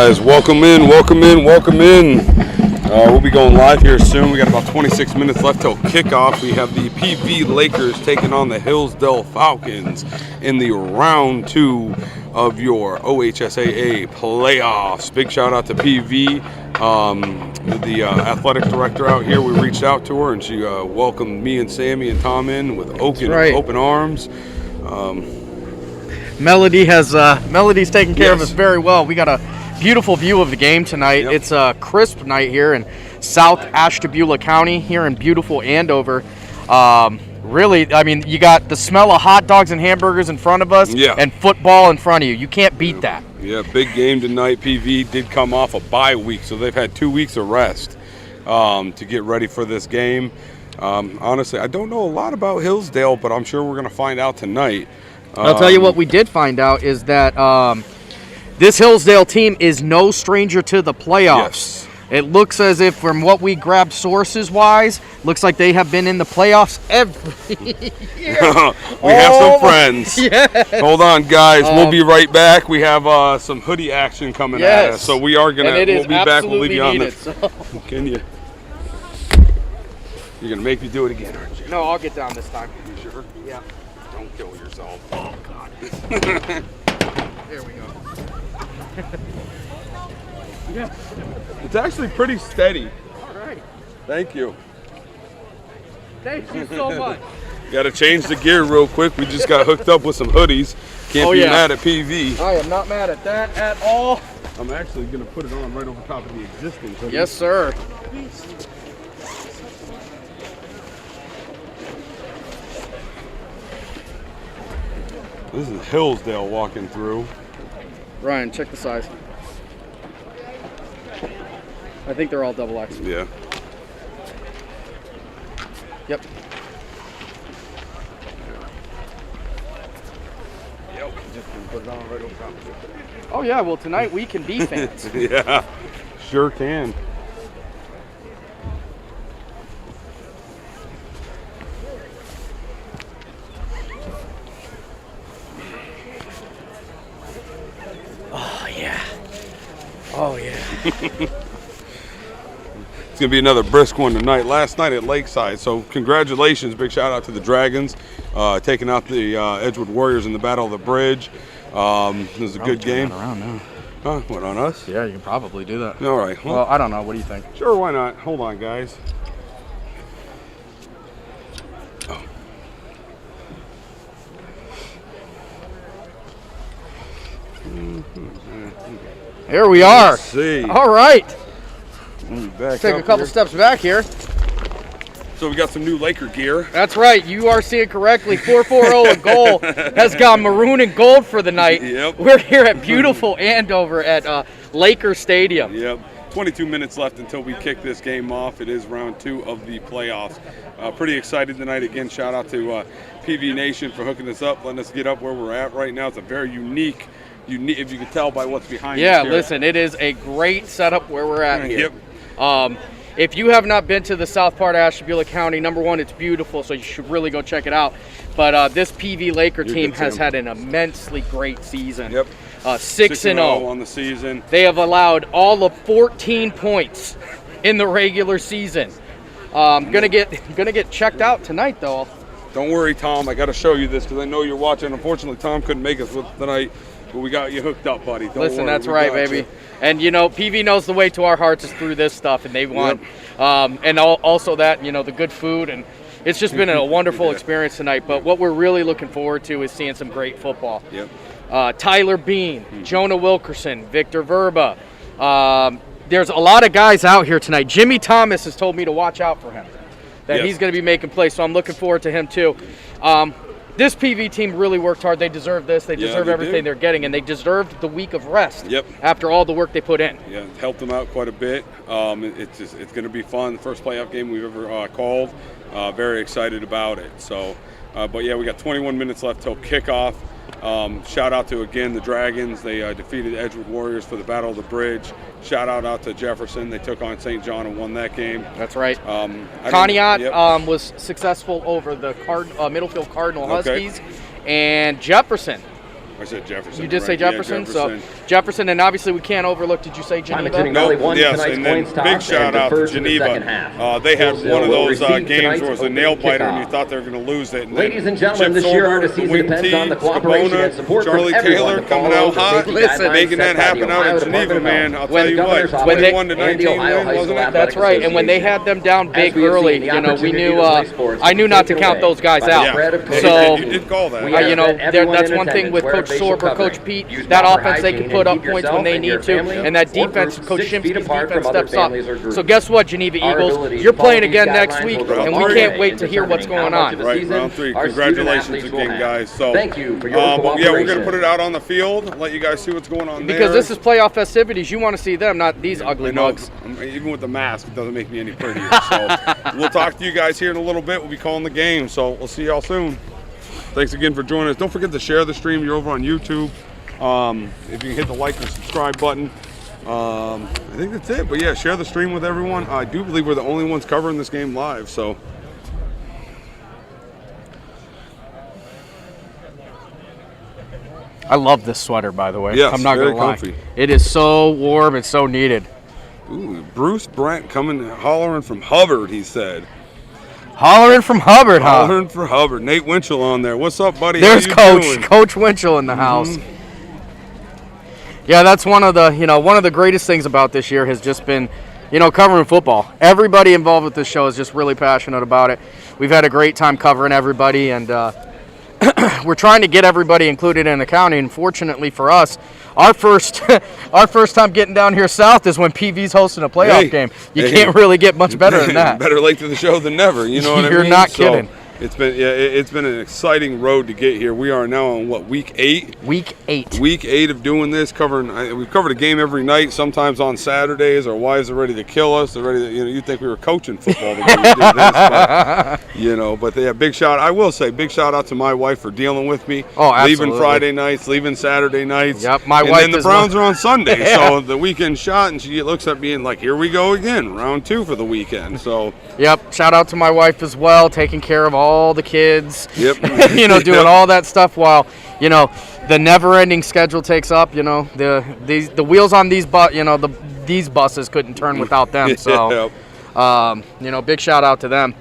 guys, welcome in. We'll be going live here soon. We got about 26 minutes left till kickoff. We have the PV Lakers taking on the Hillsdale Falcons in the round 2 of your OHSAA playoffs. Big shout out to PV, the athletic director out here. We reached out to her and she welcomed me and Sammy and Tom in with open arms. Melody's taking care of us very well. We got a beautiful view of the game tonight. Yep. It's a crisp night here in South Ashtabula County, here in beautiful Andover. Really, I mean, you got the smell of hot dogs and hamburgers in front of us and football in front of you. You can't beat that. Yeah, big game tonight. PV did come off a bye week, so they've had 2 weeks of rest to get ready for this game. Honestly, I don't know a lot about Hillsdale, but I'm sure we're going to find out tonight. I'll tell you what we did find out is that this Hillsdale team is no stranger to the playoffs. Yes. It looks as if, from what we grabbed sources-wise, looks like they have been in the playoffs every year. We have some friends. Yes. Hold on, guys. We'll be right back. We have some hoodie action coming at us, so we are gonna. We'll be back. We'll leave you on the. Can you? You're gonna make me do it again, aren't you? No, I'll get down this time. You sure? Yeah. Don't kill yourself. Oh God. There we go. Yeah. It's actually pretty steady. All right. Thank you. Thank you so much. Got to change the gear real quick. We just got hooked up with some hoodies. Can't be mad at PV. I am not mad at that at all. I'm actually going to put it on right over top of the existing hoodie. Yes, sir. This is Hillsdale walking through. Ryan, check the size. I think they're all double X. Yeah. Yep. Yep. Just gonna put it on right over top of it. Oh yeah, well tonight we can be fans. Yeah, sure can. Oh yeah. Oh yeah. It's going to be another brisk one tonight. Last night at Lakeside. So congratulations. Big shout out to the Dragons taking out the Edgewood Warriors in the Battle of the Bridge. It was a good game. Around now. Huh? What, on us? Yeah, you can probably do that. All right. Well, I don't know. What do you think? Sure, why not? Hold on, guys. Oh. Here we are. Let's see. All right. Back Take a couple steps back here. So we got some new Laker gear. That's right. You are seeing correctly. 440 and gold has gone maroon and gold for the night. Yep. We're here at beautiful Andover at Laker Stadium. Yep. 22 minutes left until we kick this game off. It is round 2 of the playoffs. Pretty excited tonight. Again, shout out to PV Nation for hooking us up, letting us get up where we're at right now. It's a very unique, if you can tell by what's behind us here. Yeah, listen, it is a great setup where we're at here. Yep. If you have not been to the south part of Ashtabula County, number one, it's beautiful, so you should really go check it out. But this PV Laker team has had an immensely great season. Yep. 6-0 on the season. They have allowed all of 14 points in the regular season. Gonna get checked out tonight, though. Don't worry, Tom. I got to show you this because I know you're watching. Unfortunately, Tom couldn't make us tonight, but we got you hooked up, buddy. Don't Listen, worry, that's right, baby. You. And, you know, PV knows the way to our hearts is through this stuff, and they want. And also that, you know, the good food. And it's just been a wonderful experience tonight. But what we're really looking forward to is seeing some great football. Yep. Tyler Bean, Jonah Wilkerson, Victor Verba. There's a lot of guys out here tonight. Jimmy Thomas has told me to watch out for him, that he's going to be making plays. So I'm looking forward to him, too. This PV team really worked hard. They deserve this. They deserve everything they're getting, and they deserved the week of rest after all the work they put in. Yeah, it helped them out quite a bit. It's going to be fun. The first playoff game we've ever called. Very excited about it. So, but yeah, we got 21 minutes left till kickoff. Shout out to, again, the Dragons. They defeated the Edgewood Warriors for the Battle of the Bridge. Shout out to Jefferson. They took on St. John and won that game. That's right. Conneaut was successful over the Middlefield Cardinal Huskies. And Jefferson. I said Jefferson. You did say Jefferson? Yeah, Jefferson. So Jefferson, and obviously we can't overlook, did you say Geneva? No, yes, and then big shout out to Geneva. They had one of those games where it was a nail biter and you thought they were going to lose it. And ladies and gentlemen, this year our season depends on the cooperation and support Charlie from everyone Taylor to coming follow out the hot, safety making that guidelines set by happen the out Ohio in Geneva, Department of man. Health. I'll tell you what, 21-19 win, wasn't it? That's right, and when they had them down big early, you know, we knew, I knew not to count those guys out. So, you did call that. you know, that's one thing with Coach Sorber, Coach Pete, that offense, they can put up points when they need to, and that defense, Coach Shimsky's defense steps up. So guess what, Geneva Eagles, you're playing again next week, and we can't wait to hear what's going on. Right, round 3. Congratulations again, guys. So, thank you for your yeah, cooperation. we're going to put it out on the field, let you guys see what's going on there. Because this is playoff festivities, you want to see them, not these ugly mugs. Even with the mask, it doesn't make me any prettier. So we'll talk to you guys here in a little bit. We'll be calling the game, so we'll see y'all soon. Thanks again for joining us. Don't forget to share the stream. You're over on YouTube. If you can hit the like and subscribe button. I think that's it. But yeah, share the stream with everyone. I do believe we're the only ones covering this game live. So. I love this sweater, by the way. Yes, I'm not very going to lie. comfy. It is so warm. It's so needed. Ooh, Bruce Brent coming, hollering from Hubbard, he said. Hollering from Hubbard, huh? Hollering for Hubbard. Nate Winchell on there. What's up, buddy? There's How you doing? Coach Winchell in the house. Yeah, that's one of the greatest things about this year has just been, covering football. Everybody involved with this show is just really passionate about it. We've had a great time covering everybody, and we're trying to get everybody included in the county. And fortunately for us, our first time getting down here south is when PV's hosting a playoff game. You can't really get much better than that. Better late to the show than never. You know what I mean? You're not kidding. It's been an exciting road to get here. We are now on week 8. Week 8. Week 8 of doing this, we've covered a game every night, sometimes on Saturdays. Our wives are ready to kill us. They're ready to, you'd think we were coaching football the way we did this, but yeah, big shout out to my wife for dealing with me. Oh, absolutely. Leaving Friday nights, leaving Saturday nights. Yep, my wife. And then the Browns are on Sunday, yeah. So the weekend shot, and she looks at me and like, here we go again, round 2 for the weekend. So. Yep, shout out to my wife as well, taking care of all the kids. Yep. Doing all that stuff while, the never-ending schedule takes up. The wheels on these these buses couldn't turn without them. So, big shout out to them.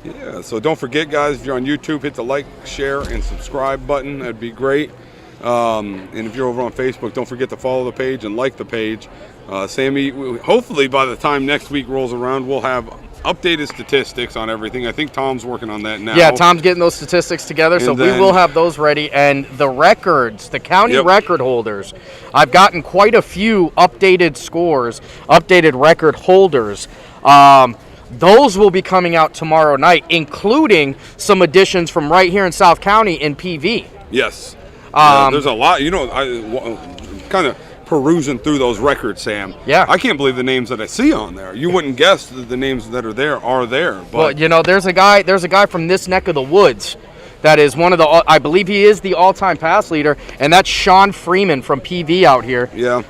Yeah, so don't forget, guys, if you're on YouTube, hit the like, share, and subscribe button. That'd be great. And if you're over on Facebook, don't forget to follow the page and like the page. Sammy, hopefully by the time next week rolls around, we'll have updated statistics on everything. I think Tom's working on that now. Yeah, Tom's getting those statistics together, so we will have those ready. And the records, the county record holders, I've gotten quite a few updated scores, updated record holders. Those will be coming out tomorrow night, including some additions from right here in South County in PV. Yes. There's a lot. I kind of perusing through those records, Sam. Yeah. I can't believe the names that I see on there. You wouldn't guess that the names that are there. But well, there's a guy from this neck of the woods that is one of the, I believe he is the all-time pass leader, and that's Sean Freeman from PV out here. Yeah.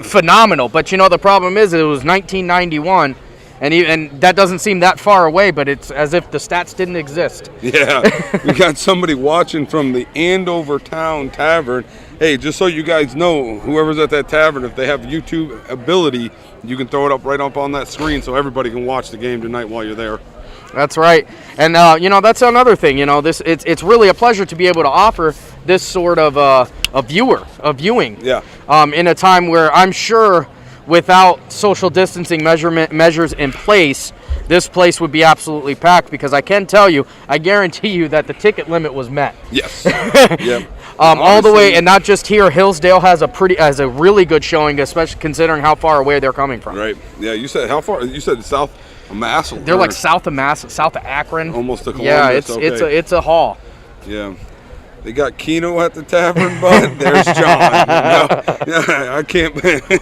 Phenomenal. But the problem is it was 1991. And that doesn't seem that far away, but it's as if the stats didn't exist. Yeah, we got somebody watching from the Andover Town Tavern. Hey, just so you guys know, whoever's at that tavern, if they have YouTube ability, you can throw it up right up on that screen so everybody can watch the game tonight while you're there. That's right. And, that's another thing. It's really a pleasure to be able to offer this sort of a viewing. Yeah. In a time where I'm sure without social distancing measures in place, this place would be absolutely packed, because I guarantee you that the ticket limit was met. Yes. Yep. All the way, and not just here. Hillsdale has a really good showing, especially considering how far away they're coming from. Right. Yeah. You said how far? You said south of Massillon. They're like south of Akron. Almost to Columbus. Yeah, it's a haul. Yeah. They got Keno at the tavern, but there's John. I can't.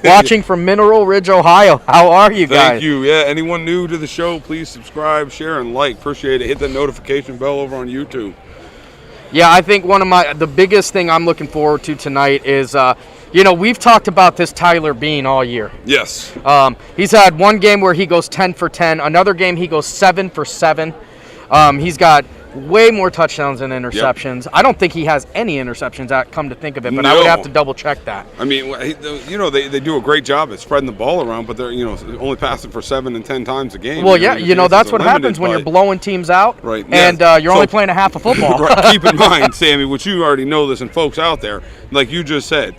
Watching from Mineral Ridge, Ohio. How are you guys? Thank you. Yeah, anyone new to the show, please subscribe, share, and like. Appreciate it. Hit the notification bell over on YouTube. Yeah, I think the biggest thing I'm looking forward to tonight is, we've talked about this Tyler Bean all year. Yes. He's had one game where he goes 10 for 10. Another game he goes 7 for 7. He's got way more touchdowns than interceptions. I don't think he has any interceptions, come to think of it, but I would have to double-check that. I mean, they do a great job at spreading the ball around, but they're, only passing for 7 and 10 times a game. Well, that's what happens when you're blowing teams out, right? And you're only playing a half of football. Right, keep in mind, Sammy, which you already know this, and folks out there, like you just said,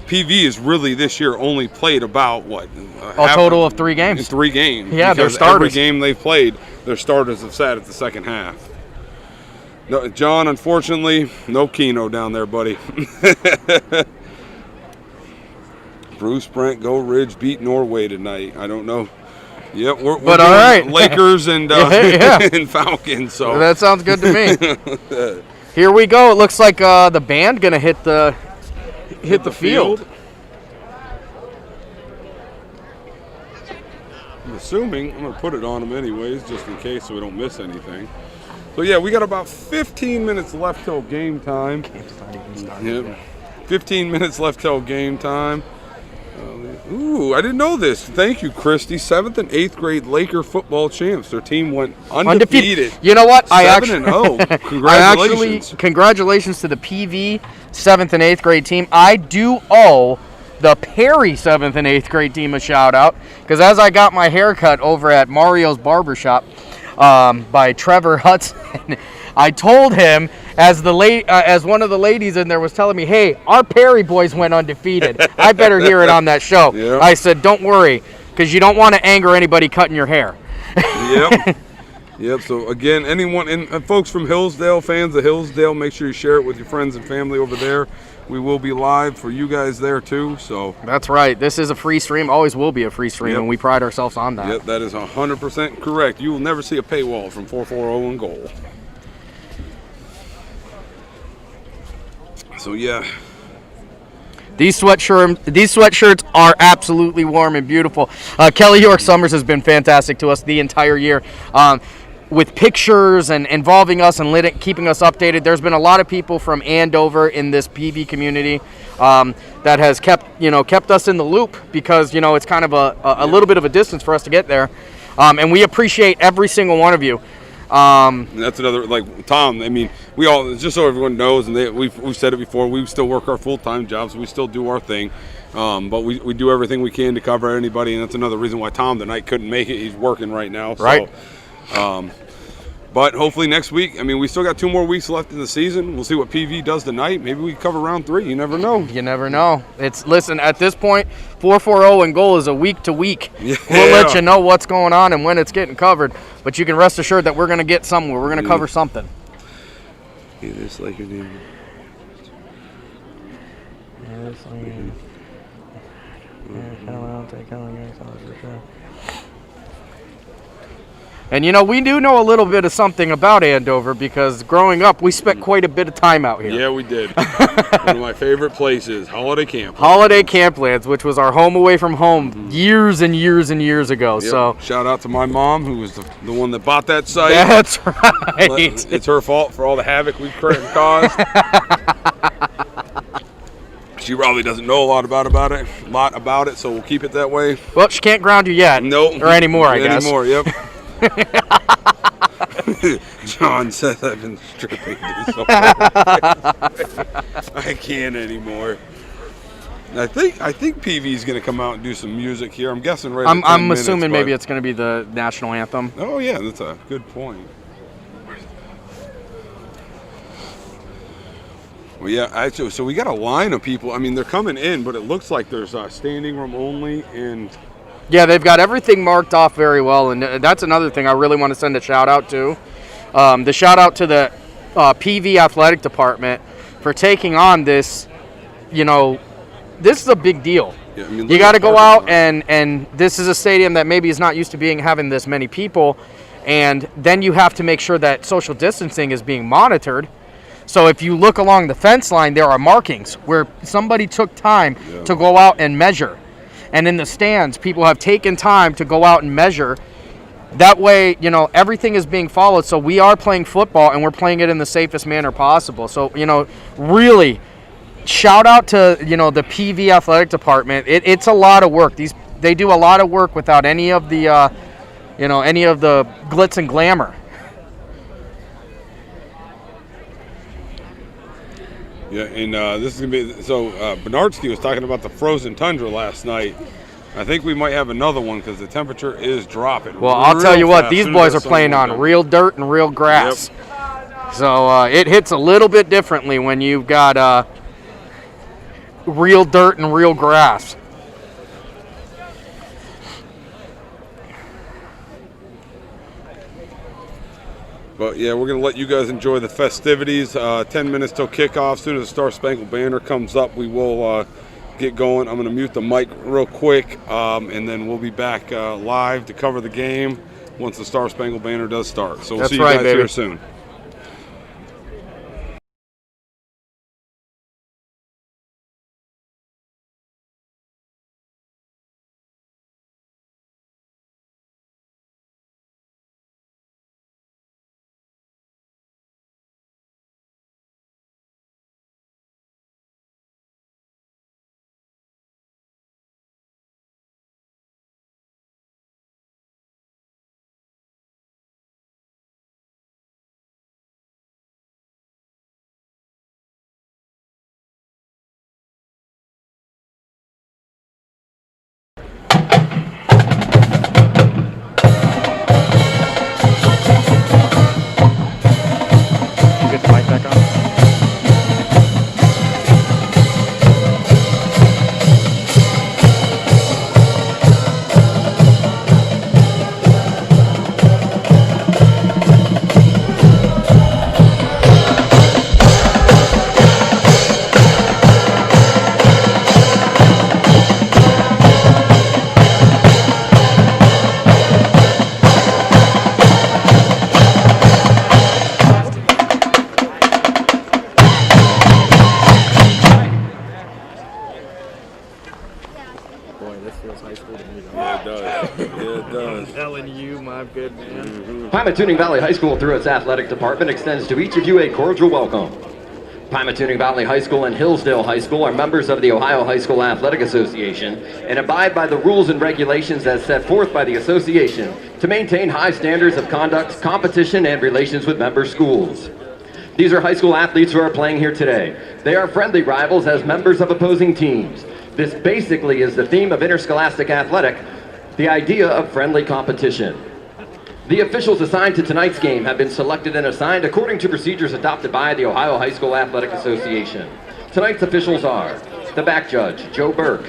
PV is really this year only played about, a total of 3 games. 3 games. Yeah, they're starters. Every game they've played, their starters have sat at the second half. No, John, unfortunately, no Keno down there, buddy. Bruce Brent, Go Ridge beat Norway tonight. I don't know. Yep, we're all right. Lakers and and Falcons. So that sounds good to me. Here we go. It looks like the band gonna hit the field. I'm assuming I'm gonna put it on them anyways, just in case so we don't miss anything. So yeah, we got about 15 minutes left till game time. Yep. 15 minutes left till game time. Ooh, I didn't know this. Thank you, Christy. 7th and 8th grade Laker football champs. Their team went undefeated. You know what? 7-0. Congratulations. Congratulations to the PV 7th and 8th grade team. I do owe the Perry 7th and 8th grade team a shout out, because as I got my haircut over at Mario's Barbershop by Trevor Hudson, I told him, as one of the ladies in there was telling me, hey, our Perry boys went undefeated. I better hear it on that show. Yep. I said, don't worry, because you don't want to anger anybody cutting your hair. Yep. Yep. So again, anyone and folks from Hillsdale, fans of Hillsdale, make sure you share it with your friends and family over there. We will be live for you guys there too. So that's right. This is a free stream. Always will be a free stream, and we pride ourselves on that. Yep, that is 100% correct. You will never see a paywall from 440 and goal. So yeah. These sweatshirts are absolutely warm and beautiful. Kelly York Summers has been fantastic to us the entire year. With pictures and involving us and keeping us updated. There's been a lot of people from Andover in this PV community that has kept us in the loop, because it's kind of a little bit of a distance for us to get there, and we appreciate every single one of you. That's another, like Tom. I mean, we all, just so everyone knows, and we've said it before, we still work our full-time jobs. We still do our thing, but we do everything we can to cover anybody, and that's another reason why Tom tonight couldn't make it. He's working right now. So, right. But hopefully next week, I mean, we still got 2 more weeks left in the season. We'll see what PV does tonight. Maybe we cover round 3. You never know. You never know. Listen, at this point, 440 and goal is a week to week. Yeah. We'll let you know what's going on and when it's getting covered. But you can rest assured that we're going to get somewhere. We're going to cover something. Yeah, this like your name. And we do know a little bit of something about Andover, because growing up, we spent quite a bit of time out here. Yeah, we did. One of my favorite places, Holiday Camp. Holiday Camplands, which was our home away from home years and years and years ago. Yep. So shout out to my mom, who was the one that bought that site. That's right. It's her fault for all the havoc we've caused. She probably doesn't know a lot about it, so we'll keep it that way. Well, she can't ground you yet. Nope. Or anymore, I guess. Anymore, yep. John says I've been stripping this so I can't anymore. I think PV's going to come out and do some music here. I'm guessing right. I'm assuming maybe it's going to be the national anthem. Oh yeah, that's a good point. Well, yeah, actually, so we got a line of people. I mean, they're coming in, but it looks like there's standing room only and. Yeah, they've got everything marked off very well, and that's another thing I really want to send a shout-out to. The shout-out to the PV Athletic Department for taking on this. This is a big deal. Yeah, I mean, you got to go out, and this is a stadium that maybe is not used to having this many people, and then you have to make sure that social distancing is being monitored. So if you look along the fence line, there are markings where somebody took time to go out and measure. And in the stands, people have taken time to go out and measure. That way, everything is being followed. So we are playing football, and we're playing it in the safest manner possible. So, really, shout out to, the PV Athletic Department. It's a lot of work. They do a lot of work without any of the, any of the glitz and glamour. Yeah, and this is gonna be so. Bernardsky was talking about the frozen tundra last night. I think we might have another one because the temperature is dropping. Well, I'll tell you what, these boys are playing on real dirt and real grass. Yep. So it hits a little bit differently when you've got real dirt and real grass. But yeah, we're gonna let you guys enjoy the festivities. 10 minutes till kickoff. As soon as the Star Spangled Banner comes up, we will get going. I'm gonna mute the mic real quick, and then we'll be back live to cover the game once the Star Spangled Banner does start. So we'll see you guys here soon. Get the mic back on. Pymatuning Valley High School, through its athletic department, extends to each of you a cordial welcome. Pymatuning Valley High School and Hillsdale High School are members of the Ohio High School Athletic Association and abide by the rules and regulations as set forth by the association to maintain high standards of conduct, competition, and relations with member schools. These are high school athletes who are playing here today. They are friendly rivals as members of opposing teams. This basically is the theme of interscholastic athletic, the idea of friendly competition. The officials assigned to tonight's game have been selected and assigned according to procedures adopted by the Ohio High School Athletic Association. Tonight's officials are the back judge, Joe Burke,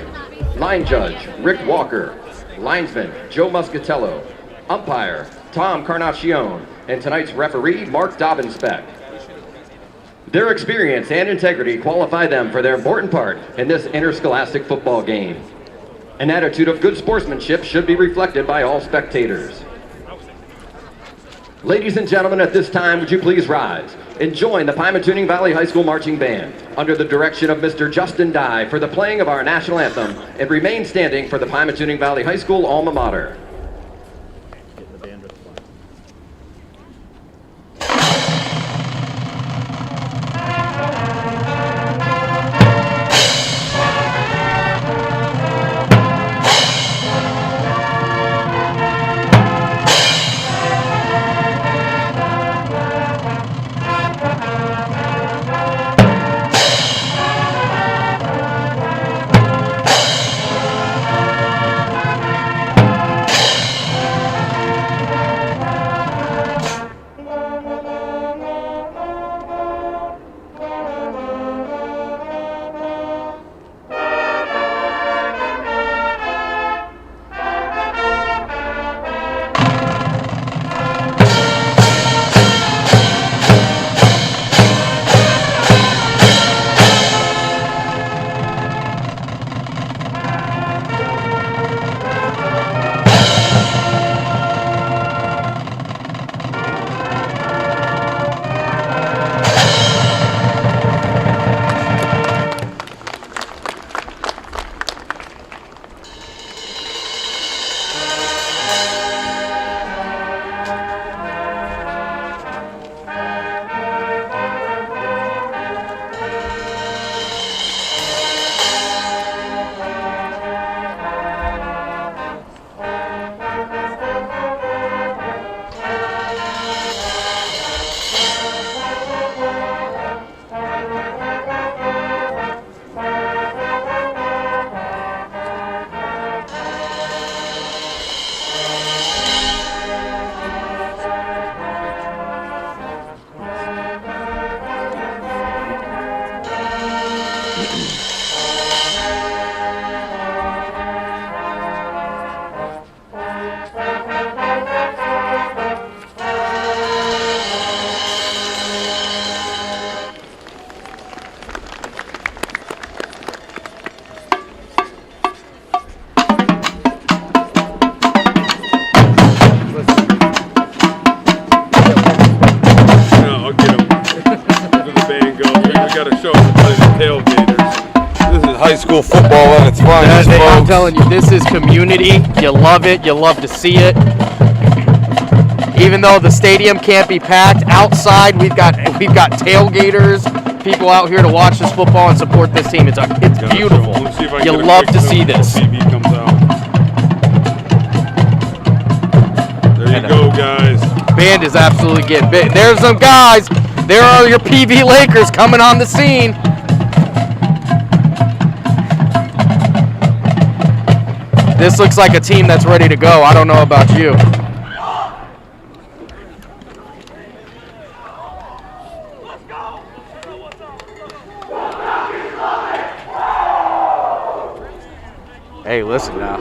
line judge, Rick Walker, linesman, Joe Muscatello, umpire, Tom Carnaccione, and tonight's referee, Mark Dobbinspec. Their experience and integrity qualify them for their important part in this interscholastic football game. An attitude of good sportsmanship should be reflected by all spectators. Ladies and gentlemen, at this time, would you please rise and join the Pymatuning Valley High School Marching Band under the direction of Mr. Justin Dye for the playing of our national anthem, and remain standing for the Pymatuning Valley High School alma mater. tailgaters. This is high school football at its finest, I'm folks. telling you, this is community. You love it. You love to see it. Even though the stadium can't be packed, outside we've got tailgaters, people out here to watch this football and support this team. It's beautiful. You love to see this. TV comes out. There you go, guys. Band is absolutely getting big. There's some guys. There are your PV Lakers coming on the scene. This looks like a team that's ready to go. I don't know about you. Hey, listen now.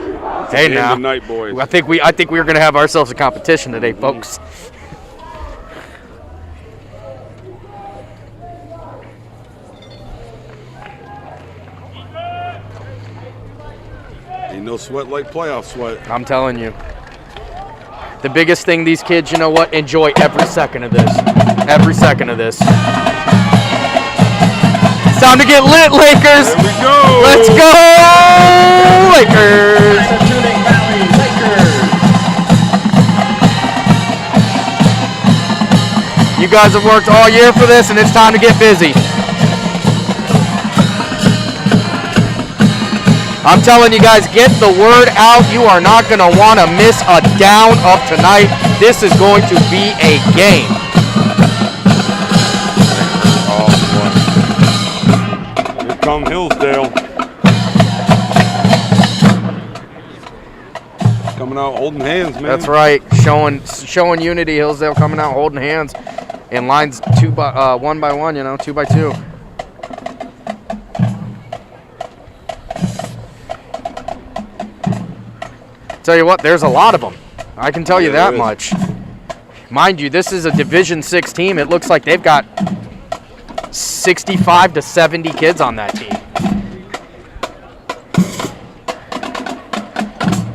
Hey now. Night, boys. I think we're gonna have ourselves a competition today, folks. Ain't no sweat like playoff sweat. I'm telling you. The biggest thing, these kids, you know what? Enjoy every second of this. Every second of this. It's time to get lit, Lakers. There we go. Let's go, Lakers. You guys have worked all year for this, and it's time to get busy. I'm telling you guys, get the word out. You are not going to want to miss a down of tonight. This is going to be a game. Oh, boy. Here come Hillsdale. Coming out holding hands, man. That's right. Showing unity. Hillsdale coming out holding hands in lines 1 by 1, 2 by 2. Tell you what, there's a lot of them. I can tell you that much. Mind you, this is a Division 6 team. It looks like they've got 65 to 70 kids on that team.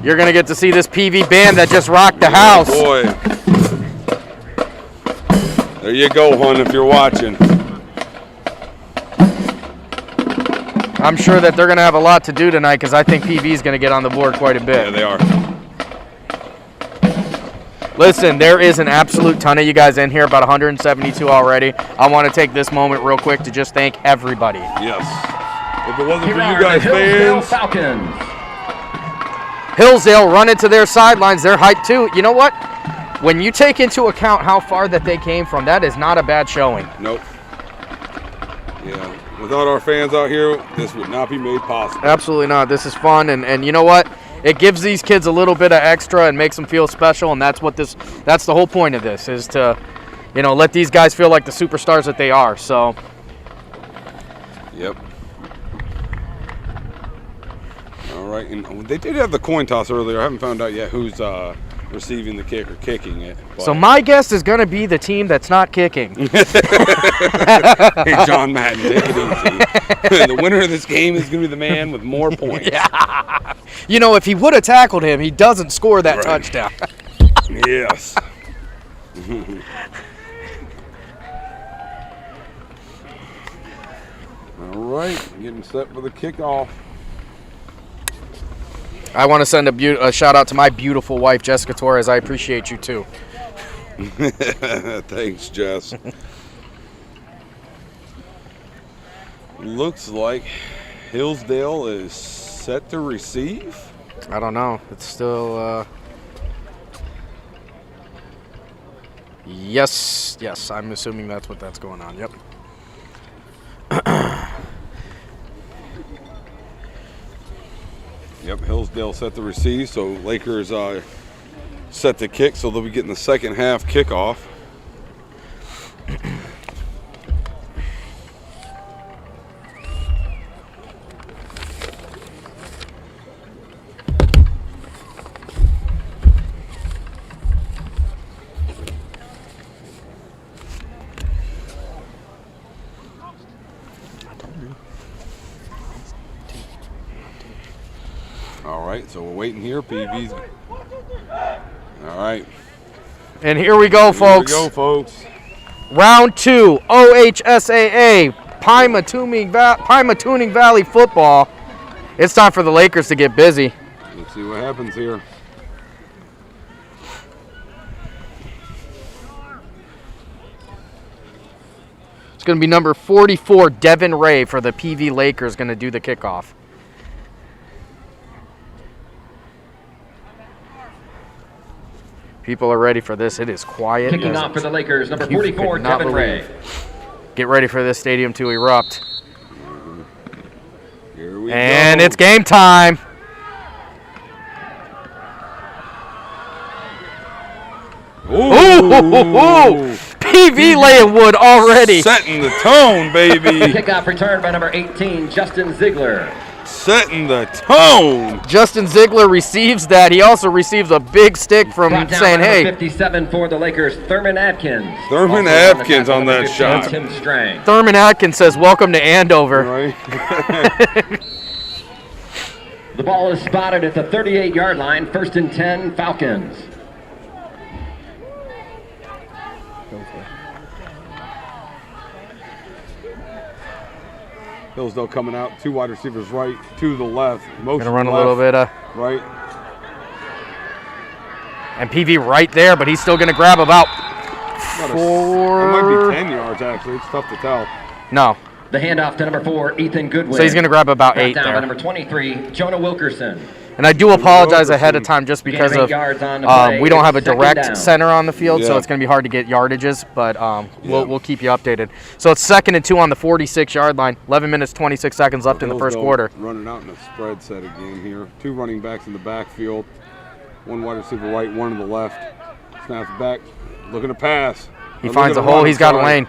You're going to get to see this PV band that just rocked the house. Boy. There you go, hon, if you're watching. I'm sure that they're going to have a lot to do tonight because I think PV is going to get on the board quite a bit. Yeah, they are. Listen, there is an absolute ton of you guys in here, about 172 already. I want to take this moment real quick to just thank everybody. Yes. If it wasn't Here for are you guys, the Hillsdale fans. Falcons. Hillsdale running to their sidelines. They're hyped too. You know what? When you take into account how far that they came from, that is not a bad showing. Nope. Yeah. Without our fans out here, this would not be made possible. Absolutely not. This is fun, and you know what? It gives these kids a little bit of extra and makes them feel special, and that's the whole point of this, is to, let these guys feel like the superstars that they are. So. Yep. All right, and they did have the coin toss earlier. I haven't found out yet who's receiving the kick or kicking it. But. So my guess is going to be the team that's not kicking. Hey, John Madden, take it easy. The winner of this game is going to be the man with more points. Yeah. If he would have tackled him, he doesn't score that touchdown. Yes. All right, getting set for the kickoff. I want to send a shout out to my beautiful wife, Jessica Torres. I appreciate you too. Thanks, Jess. Looks like Hillsdale is set to receive. I don't know. It's still. Yes. I'm assuming that's what's going on. Yep. Yep, Hillsdale set to receive, so Lakers set to kick, so they'll be getting the second half kickoff. All right, so we're waiting here. PV's. All right. And here we go, folks. Here we go, folks. Round 2, OHSAA Pymatooning Valley football. It's time for the Lakers to get busy. Let's see what happens here. It's going to be number 44, Devin Ray, for the PV Lakers, going to do the kickoff. People are ready for this. It is quiet. Kicking off for the Lakers, number 44, Devin Ray. Get ready for this stadium to erupt. Here we And go. it's game time. Ooh. PV laying wood already. Setting the tone, baby. Kickoff return by number 18, Justin Ziegler. Setting the tone. Justin Ziegler receives that. He also receives a big stick from Brought down saying, by number hey. 57 for the Lakers, Thurman Atkins. Thurman Also Atkins on that 15, shot. Tim Strang. Thurman Atkins says, welcome to Andover. Right. The ball is spotted at the 38-yard line, 1st and 10, Falcons. Hillsdale coming out. 2 wide receivers right, 2 to the left. Motion Gonna run a left, little bit. right. And PV right there, but he's still gonna grab about It 4. might be 10 yards, actually. It's tough to tell. No. The handoff to number 4, Ethan Goodwin. So he's gonna grab about Brought 8 down by there. number 23, Jonah Wilkerson. And I do apologize ahead of time just because Gain of of 8 yards on the play. we don't have a Second down. direct center on the field, so Yeah. it's going to be hard to get yardages, but Yeah. we'll keep you updated. So it's 2nd and 2 on the 46-yard line. 11 minutes, 26 seconds left in the first Hillsdale quarter. Running out in a spread set again here. 2 running backs in the backfield. 1 wide receiver right, 1 to the left. Snaps back, looking to pass. He Or finds a looking to hole. run, He's got a sorry. lane.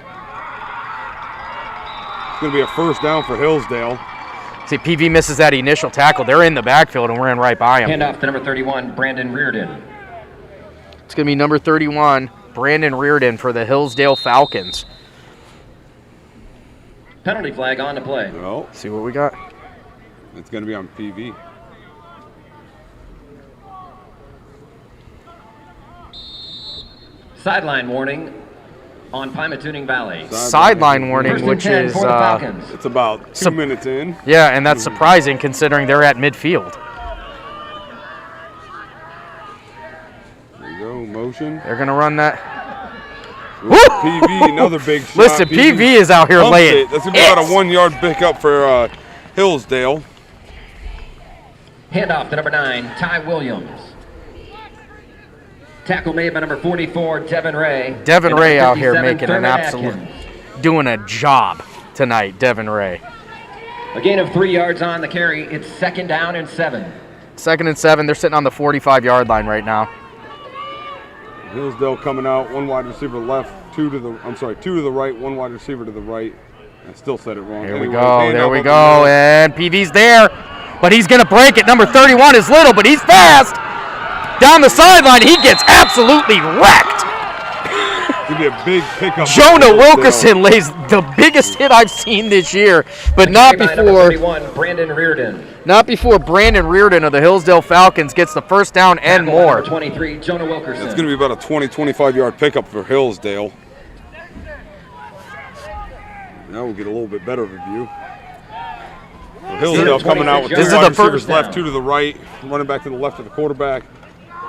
It's going to be a first down for Hillsdale. See, PV misses that initial tackle. They're in the backfield, and we're in right by him. Handoff to number 31, Brandon Reardon. It's going to be number 31, Brandon Reardon, for the Hillsdale Falcons. Penalty flag on the play. Well, See what we got. it's going to be on PV. Sideline warning on Pymatooning Valley. Sideline warning, 1st and which 10 is for the Falcons. It's about 2 minutes in. yeah, and that's surprising considering they're at midfield. There you go, motion. They're going to run that. Ooh, PV, another big shot. Listen, PV is out here pumped laying. it. That's going to be about a 1-yard pickup for Hillsdale. Handoff to number 9, Ty Williams. Tackle made by number 44, Devin Ray. Devin And Ray number out here 57, making an Thurman absolute, Atkins. doing a job tonight, Devin Ray. A gain of 3 yards on the carry. It's 2nd down and 7. 2nd and 7, they're sitting on the 45-yard line right now. Hillsdale coming out, 1 wide receiver left, 2 to the right, 1 wide receiver to the right. I still said it wrong. Here we Anyway, go, hand there up we up the go, middle. and PV's there, but he's going to break it. Number 31 is little, but he's fast. Down the sideline, he gets absolutely wrecked. It's going to be a big pickup. Jonah for Hillsdale. Wilkerson lays the biggest hit I've seen this year, but not Carry by number before 31, Brandon Reardon. Brandon Reardon of the Hillsdale Falcons gets the first down and Tackle by more. number 23, Jonah Wilkerson. It's going to be about a 20-25-yard pickup for Hillsdale. Now we'll get a little bit better of a view. Hillsdale coming out with 2 This is wide the receivers first left, down. 2 to the right, running back to the left of the quarterback.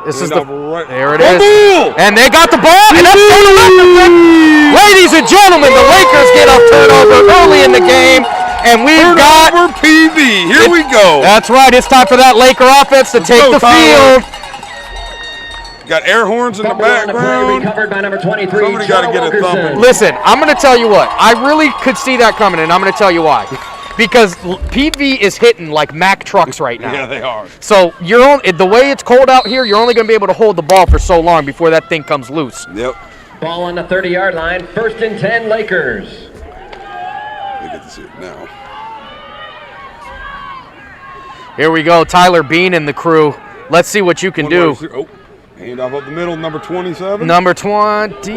This is Hand the off right. there it Fumble! is, and they got the ball, and that's Jonah Wilkerson. Ladies and gentlemen, the Lakers get a turnover early in the game, and we've got. Turnover PV. Here we go. That's right. It's time for that Laker offense to take go, the Tyler. field. Got air horns in the Fumble on the play, background. recovered by number 23, Somebody gotta Jonah get a Wilkerson. thumping. Listen, I'm going to tell you what. I really could see that coming, and I'm going to tell you why. Because PV is hitting like Mack trucks right now. Yeah, they are. So the way it's cold out here, you're only going to be able to hold the ball for so long before that thing comes loose. Yep. Ball on the 30-yard line, 1st and 10, Lakers. They get to see it now. Here we go, Tyler Bean and the crew. Let's see what you can do. Oh, hand off up the middle, number 27. Number 20.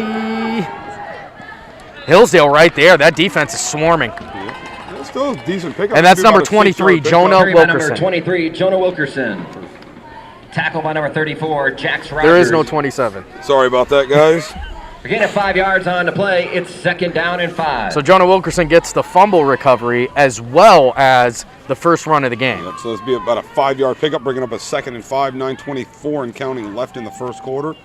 Hillsdale right there. That defense is swarming. That's still a decent pickup. And that's Should be number about a 23, 6-yard pickup. Jonah Carry by number Wilkerson. 23, Jonah Wilkerson. Tackle by number 34, Jax Rogers. There is no 27. Sorry about that, guys. Again, at 5 yards on the play, it's 2nd down and 5. So Jonah Wilkerson gets the fumble recovery as well as the first run of the game. Yep, so this will be about a 5-yard pickup, bringing up a 2nd and 5, 9:24 and counting left in the first quarter.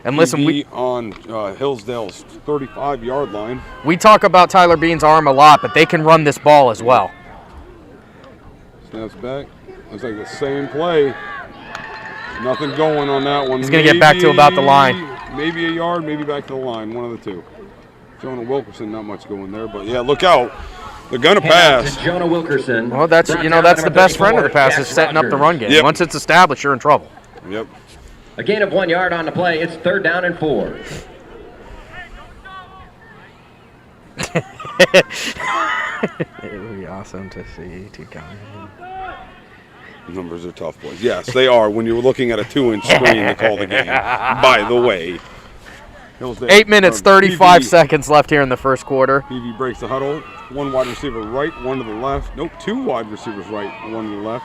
And listen, we on Hillsdale's 35-yard line. We talk about Tyler Bean's arm a lot, but they can run this ball as well. Snaps back. Looks like the same play. Nothing going on that one. He's going to get back to about the line. Maybe a yard, maybe back to the line, one of the two. Jonah Wilkerson, not much going there, but yeah, look out. They're going to pass. Jonah Wilkerson. Well, that's the best friend of the pass is setting up the run game. Yep. Once it's established, you're in trouble. Yep. A gain of 1 yard on the play. It's 3rd down and 4. It would be awesome to see two count. Numbers are tough, boys. Yes, they are. When you're looking at a 2-inch screen to call the game. By the way. Hillsdale, 8 minutes, 35 PV, seconds left here in the first quarter. PV breaks the huddle. 1 wide receiver right, 1 to the left. Nope, 2 wide receivers right, 1 to the left.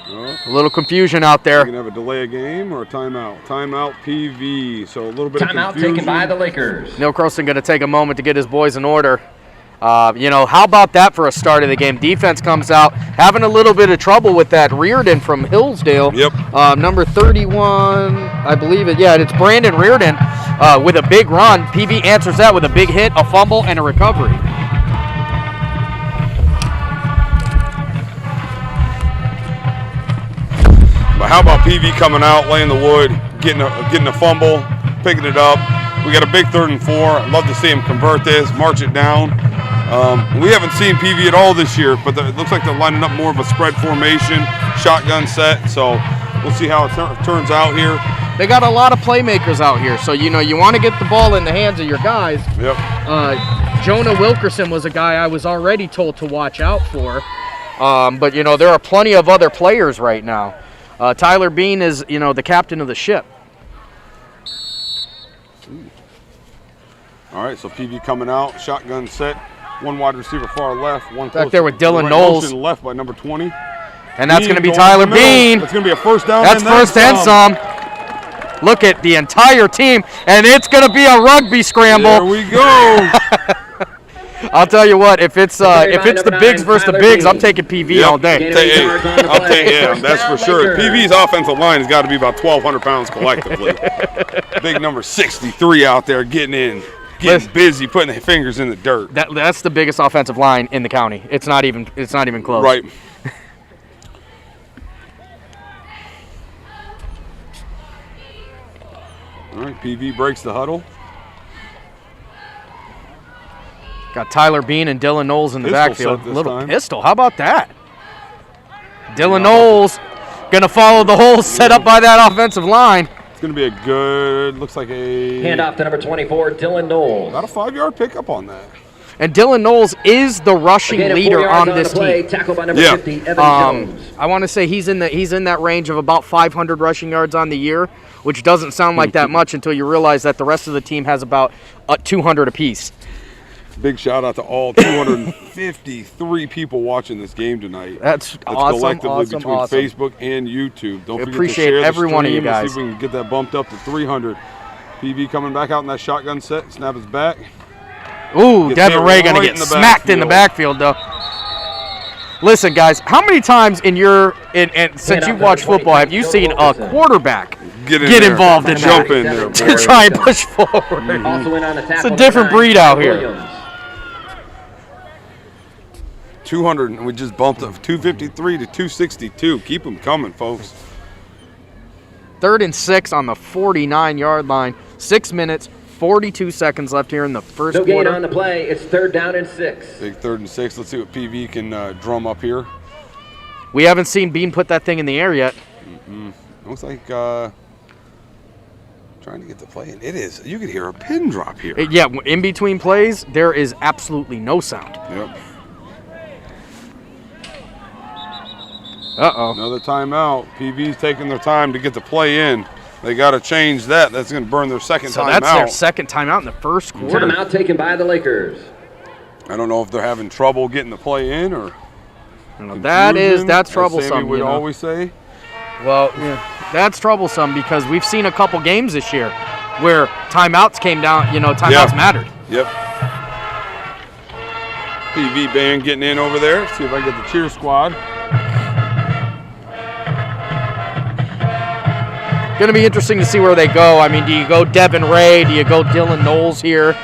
Oh. A little confusion out We're there. going to have a delay of game or a timeout. Timeout PV. So a little bit Timeout of confusion. taken by the Lakers. Neil Croston going to take a moment to get his boys in order. How about that for a start of the game? Defense comes out, having a little bit of trouble with that Reardon from Hillsdale. Yep. Number 31, I believe it. Yeah, it's Brandon Reardon with a big run. PV answers that with a big hit, a fumble, and a recovery. But how about PV coming out, laying the wood, getting a fumble, picking it up. We got a big 3rd and 4. I'd love to see him convert this, march it down. We haven't seen PV at all this year, but it looks like they're lining up more of a spread formation, shotgun set. So we'll see how it turns out here. They got a lot of playmakers out here, so you want to get the ball in the hands of your guys. Yep. Jonah Wilkerson was a guy I was already told to watch out for, but there are plenty of other players right now. Tyler Bean is the captain of the ship. All right, so PV coming out, shotgun set, 1 wide receiver far left, 1 Back there with Dylan right Knowles. motion left by number 20. And that's going to be Bean Tyler going in the middle. Bean. That's going to be a first down. That's first and some. Look at the entire team, and it's going to be a rugby scramble. There we go. I'll tell you what, if it's the bigs versus the bigs, I'm taking PV all day. I'll take that's for sure. PV's offensive line has got to be about 1,200 pounds collectively. Big number 63 out there getting busy, putting their fingers in the dirt. That's the biggest offensive line in the county. It's not even close. Right. All right, PV breaks the huddle. Got Tyler Bean and Dylan Knowles in the Pistol backfield. set this Little time. pistol. How about that? Dylan Knowles going to follow the holes set up by that offensive line. It's going to be a good, looks like a... Handoff to number 24, Dylan Knowles. About a 5-yard pickup on that. And Dylan Knowles is the rushing leader on this team. Tackle by number 50, Evan Jones. I want to say he's in that range of about 500 rushing yards on the year, which doesn't sound like that much until you realize that the rest of the team has about 200 apiece. Big shout out to all 253 people watching this game tonight. That's awesome, collectively between awesome. Facebook and YouTube. Don't forget appreciate to share every the one of you stream and guys. see if we can get that bumped up to 300. PV coming back out in that shotgun set. Snap his back. Ooh, Gets Devin hit Ray going to right get in the smacked in the backfield, though. Listen, guys, how many times since you've watched football have you seen a quarterback get involved in jump that in there, to boy. try and push forward? Also in on the It's tackle, a different number 9, breed out Tyler here. Williams. 200, and we just bumped up 253 to 262. Keep them coming, folks. 3rd and 6 on the 49-yard line. 6 minutes, 42 seconds left here in the first No gain quarter. on the play. It's 3rd down and 6. Big 3rd and 6. Let's see what PV can drum up here. We haven't seen Bean put that thing in the air yet. Looks like trying to get the play in. It is. You could hear a pin drop here. Yeah, in between plays, there is absolutely no sound. Yep. Uh-oh. Another timeout. PV's taking their time to get the play in. They got to change that. That's going to burn their second So timeout. that's their second timeout in the first quarter. Timeout taken by the Lakers. I don't know if they're having trouble getting the play in or That's as troublesome. Sammy would you know. always say. Well, that's troublesome because we've seen a couple games this year where timeouts came down, timeouts mattered. Yep. PV band getting in over there. See if I get the cheer squad. Going to be interesting to see where they go. I mean, do you go Devin Ray? Do you go Dylan Knowles here?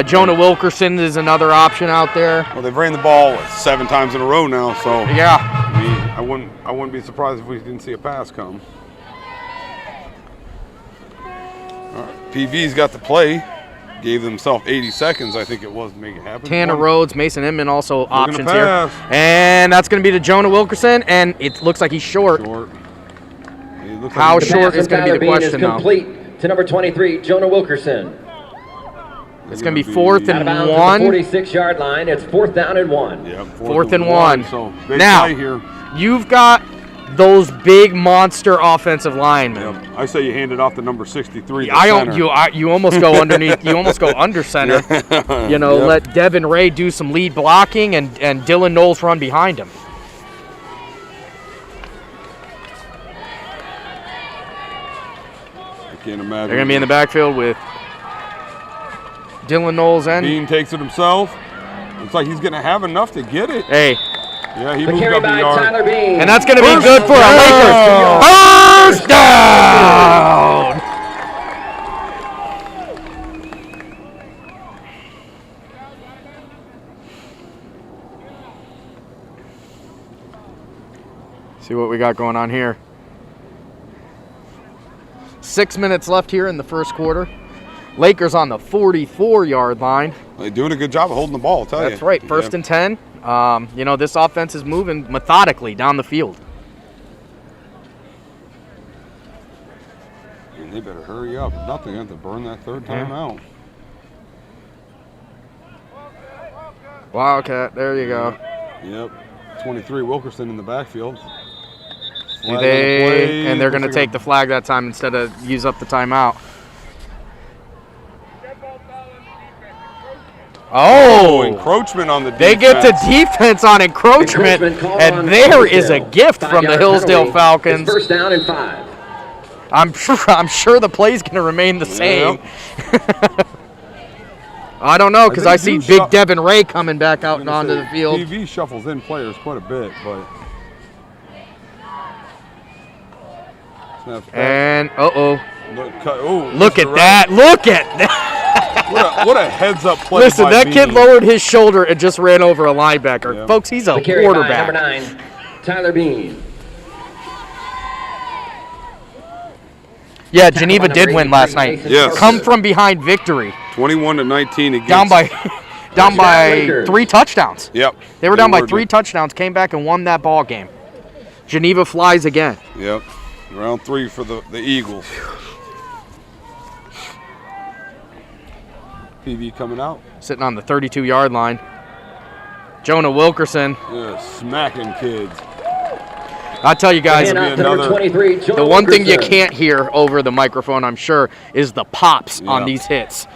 Jonah Wilkerson is another option out there. Well, they've ran the ball 7 times in a row now, so yeah. I wouldn't be surprised if we didn't see a pass come. All right, PV's got the play. Gave themselves 80 seconds, I think it was, to make it happen. Tanner Rhodes, Mason Inman also options here. Pass. And that's going to be to Jonah Wilkerson, and it looks like he's short. How short is going to be the question now. Complete to number 23, Jonah Wilkerson. It's going to be 4th and 1. 46-yard line. It's 4th down and 1. Yeah, 4th and 1. So big now, play here. You've got those big monster offensive linemen. Yep. I say you hand it off to number 63. You almost go underneath. You almost go under center. Let Devin Ray do some lead blocking and Dylan Knowles run behind him. I can't imagine. They're going to be in the backfield with Dylan Knowles and Bean takes it himself. Looks like he's going to have enough to get it. Hey. Yeah, he moved up the yard. And that's going to be good for our Lakers. First down! See what we got going on here. 6 minutes left here in the first quarter. Lakers on the 44-yard line. They're doing a good job of holding the ball, I'll tell you. That's right. First and 10. This offense is moving methodically down the field. And they better hurry up. If not, they have to burn that third time out. Wildcat, there you go. Yep. 23 Wilkerson in the backfield. And they're going to take the flag that time instead of use up the timeout. Oh, encroachment on the defense. They get to defense on encroachment and there is a gift from the Hillsdale Falcons. First down and 5. I'm sure the play's going to remain the same. I don't know, because I see big Devin Ray coming back out and onto the field. PV shuffles in players quite a bit, but. And Look at that! Look at that! What a heads-up play. Listen, that kid lowered his shoulder and just ran over a linebacker. Yeah. Folks, he's a quarterback. Number 9, Tyler Bean. Yeah, Geneva did win last night. Yes. Come from behind victory. 21-19 against. Down by 3 touchdowns. Yep. They were down by 3 touchdowns, came back and won that ball game. Geneva flies again. Yep. Round 3 for the Eagles. PV coming out. Sitting on the 32-yard line. Jonah Wilkerson. Yeah, smacking kids. I'll tell you guys, the one thing you can't hear over the microphone, I'm sure, is the pops on these hits.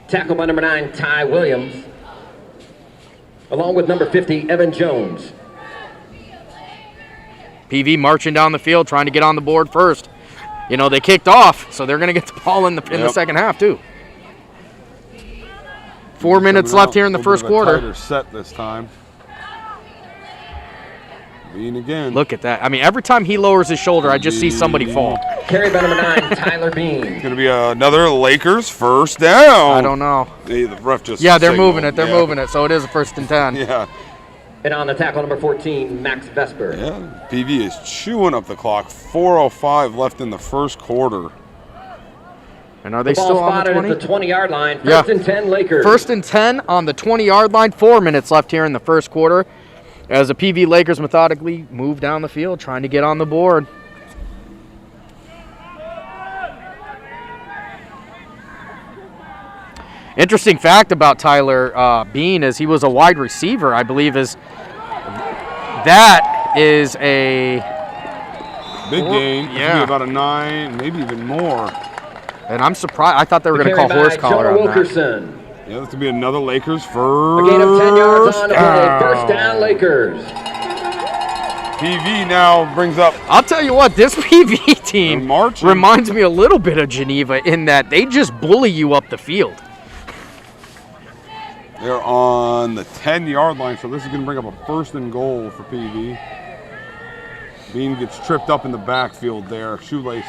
Tackle by number 9, Ty Williams. Along with number 50, Evan Jones. PV marching down the field, trying to get on the board first. They kicked off, so they're going to get the ball in the second half, too. 4 minutes left here in the first quarter. Tighter set this time. Bean again. Look at that. I mean, every time he lowers his shoulder, I just see somebody fall. Carry by number 9, Tyler Bean. It's going to be another Lakers first down. I don't know. The ref just they're moving it. They're moving it, so it is a 1st and 10. Yeah. And on the tackle, number 14, Max Vesper. Yeah, PV is chewing up the clock. 4:05 left in the first quarter. And are they still on the 20? At the 20-yard line. First and 10, Lakers. 1st and 10 on the 20-yard line. 4 minutes left here in the first quarter. As the PV Lakers methodically move down the field, trying to get on the board. Interesting fact about Tyler Bean is he was a wide receiver, I believe. That is a big game. Yeah, about a 9, maybe even more. And I'm surprised. I thought they were going to call horse collar on Wilkerson. Yeah, this could be another Lakers first. A gain of 10 yards on the play. First down, Lakers. PV now brings up. I'll tell you what, this PV team marching. reminds me a little bit of Geneva in that they just bully you up the field. They're on the 10-yard line, so this is going to bring up a 1st and goal for PV. Bean gets tripped up in the backfield there. Shoelace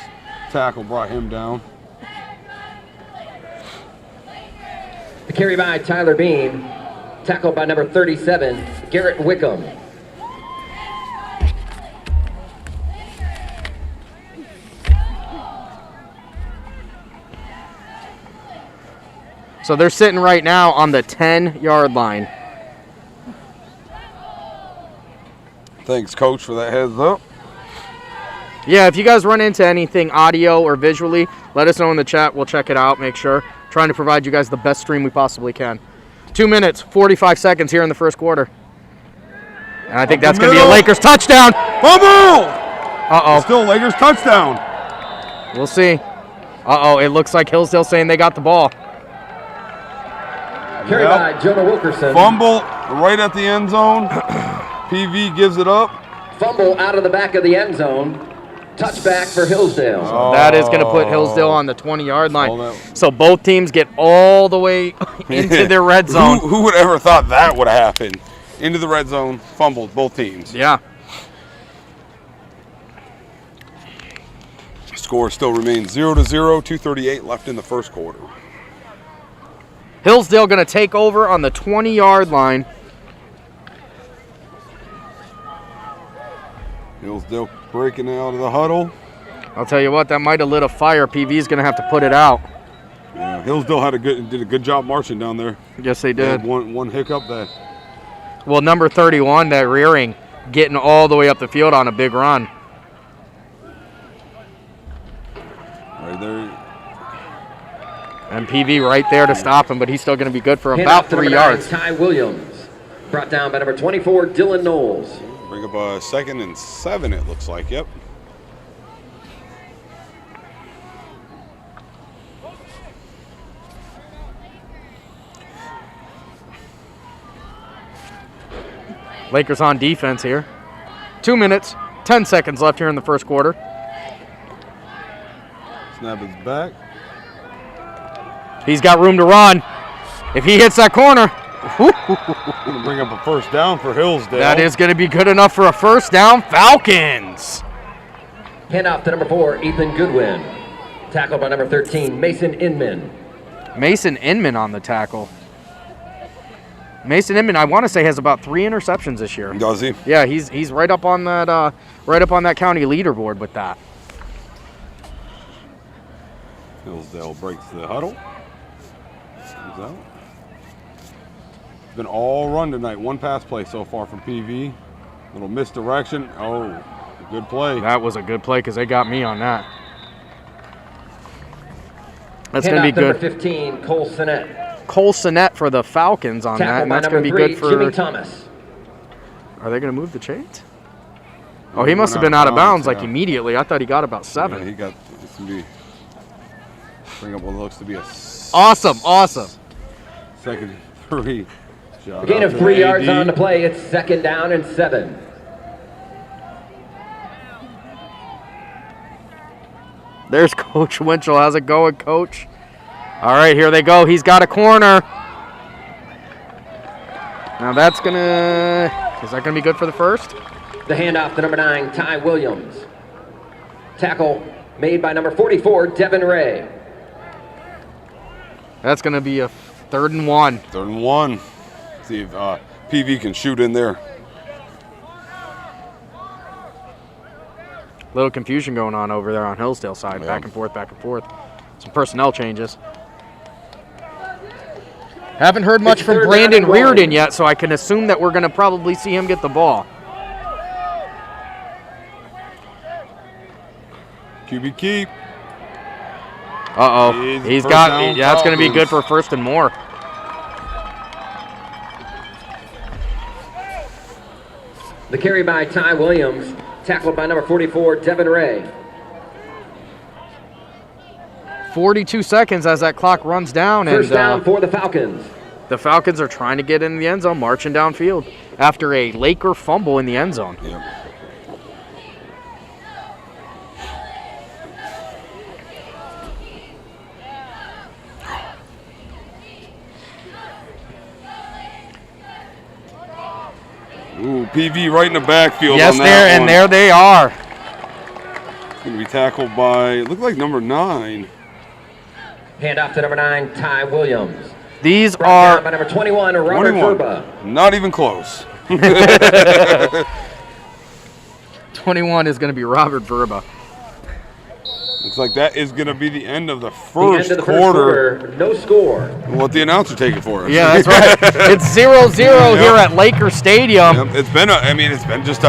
tackle brought him down. The carry by Tyler Bean, tackled by number 37, Garrett Wickham. So they're sitting right now on the 10-yard line. Thanks, Coach, for that heads up. Yeah, if you guys run into anything audio or visually, let us know in the chat. We'll check it out, make sure. Trying to provide you guys the best stream we possibly can. 2 minutes, 45 seconds here in the first quarter. And I think that's going to be a Lakers touchdown. Fumble! Uh-oh. Still Lakers touchdown. We'll see. Uh-oh, it looks like Hillsdale saying they got the ball. Carry by Jonah Wilkerson. Fumble right at the end zone. PV gives it up. Fumble out of the back of the end zone. Touchback for Hillsdale. So that is going to put Hillsdale on the 20-yard line. So both teams get all the way into their red zone. Who would ever thought that would have happened? Into the red zone, fumbled, both teams. Yeah. Score still remains 0-0, 2:38 left in the first quarter. Hillsdale going to take over on the 20-yard line. Hillsdale breaking out of the huddle. I'll tell you what, that might have lit a fire. PV's going to have to put it out. Yeah, Hillsdale did a good job marching down there. Yes, they They did. had one hiccup that. Well, number 31, that rearing, getting all the way up the field on a big run. Right there. And PV right there to stop him, but he's still going to be good for Hand about off to 3 number 9, yards. Ty Williams. Brought down by number 24, Dylan Knowles. Bring up a 2nd and 7, it looks like. Yep. Lakers on defense here. 2 minutes, 10 seconds left here in the first quarter. Snap is back. He's got room to run. If he hits that corner, Gonna bring up a 1st down for Hillsdale. that is going to be good enough for a 1st down. Falcons. Hand off to number 4, Ethan Goodwin. Tackled by number 13, Mason Inman. Mason Inman on the tackle. Mason Inman, I want to say, has about 3 interceptions this year. Does he? Yeah, he's right up on that county leaderboard with that. Hillsdale breaks the huddle. Comes out. It's been all run tonight. 1 pass play so far from PV. Little misdirection. Oh, good play. That was a good play because they got me on that. That's Hand going to be off to good. number 15, Cole Sinnett. Cole Sinnett for the Falcons on that, Tackled and by that's number going to be 3, good for. Jimmy Thomas. Are they going to move the chains? Oh, he must have been out of bounds like yeah. immediately. I thought he got about 7. Yeah, he got. It's gonna be. Bring up what looks to be a. Awesome. 2nd and 3. A gain of 3 yards on the play. It's 2nd down and 7. There's Coach Winchell. How's it going, Coach? All right, here they go. He's got a corner. Now that's is that gonna be good for the 1st? The handoff to number 9, Ty Williams. Tackle made by number 44, Devin Ray. That's gonna be a 3rd and 1. 3rd and 1. See if PV can shoot in there. Little confusion going on over there on Hillsdale side. Yeah. Back and forth. Some personnel changes. Haven't heard much It's from 3rd down Brandon and 1. Reardon yet, so I can assume that we're gonna probably see him get the ball. QB keep. Uh-oh. He's First got, down, yeah, that's going to be good Falcons. for 1st and more. The carry by Ty Williams. Tackled by number 44, Devin Ray. 42 seconds as that clock runs down. And 1st down for the Falcons. the Falcons are trying to get in the end zone, marching downfield after a Laker fumble in the end zone. Yep. PV right in the backfield. Yes, on that there, one. and there they are. Going to be tackled by, look like number 9. Hand off to number 9, Ty Williams. These Brought are down by number 21, Robert 21. Verba. Not even close. 21 is going to be Robert Verba. Looks like that is going to be the end of the The first end of the quarter. first quarter, no score. What the announcer taking for us? Yeah, that's right. It's 0-0 here at Lakers Stadium. Yep, it's been it's been just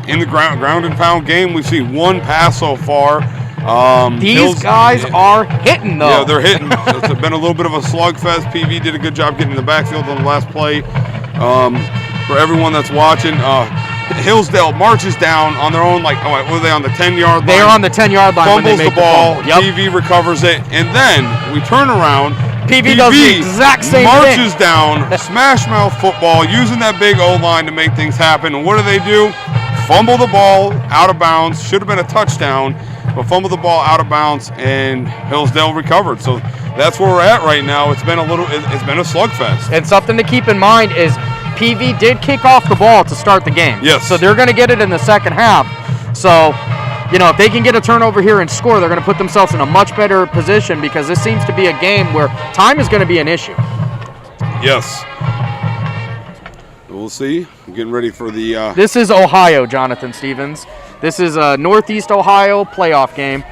in the ground and pound game. We've seen one pass so far. These guys are hitting though. Yeah, they're hitting. It's been a little bit of a slugfest. PV did a good job getting in the backfield on the last play. For everyone that's watching, Hillsdale marches down on their own, like, what were they, on the 10-yard line? They are on the 10-yard line when they Fumbles make the ball. fumble. Yep. PV recovers it, and then we turn around. PV does the exact same marches thing. down, smash mouth football, using that big O-line to make things happen. And what do? Fumble the ball out of bounds. Should have been a touchdown, but fumble the ball out of bounds, and Hillsdale recovered. So that's where we're at right now. It's been a slugfest. And something to keep in mind is PV did kick off the ball to start the game. Yes. So they're going to get it in the second half. So, if they can get a turnover here and score, they're going to put themselves in a much better position, because this seems to be a game where time is going to be an issue. Yes. We'll see. I'm getting ready for the... This is Ohio, Jonathan Stevens. This is a Northeast Ohio playoff game.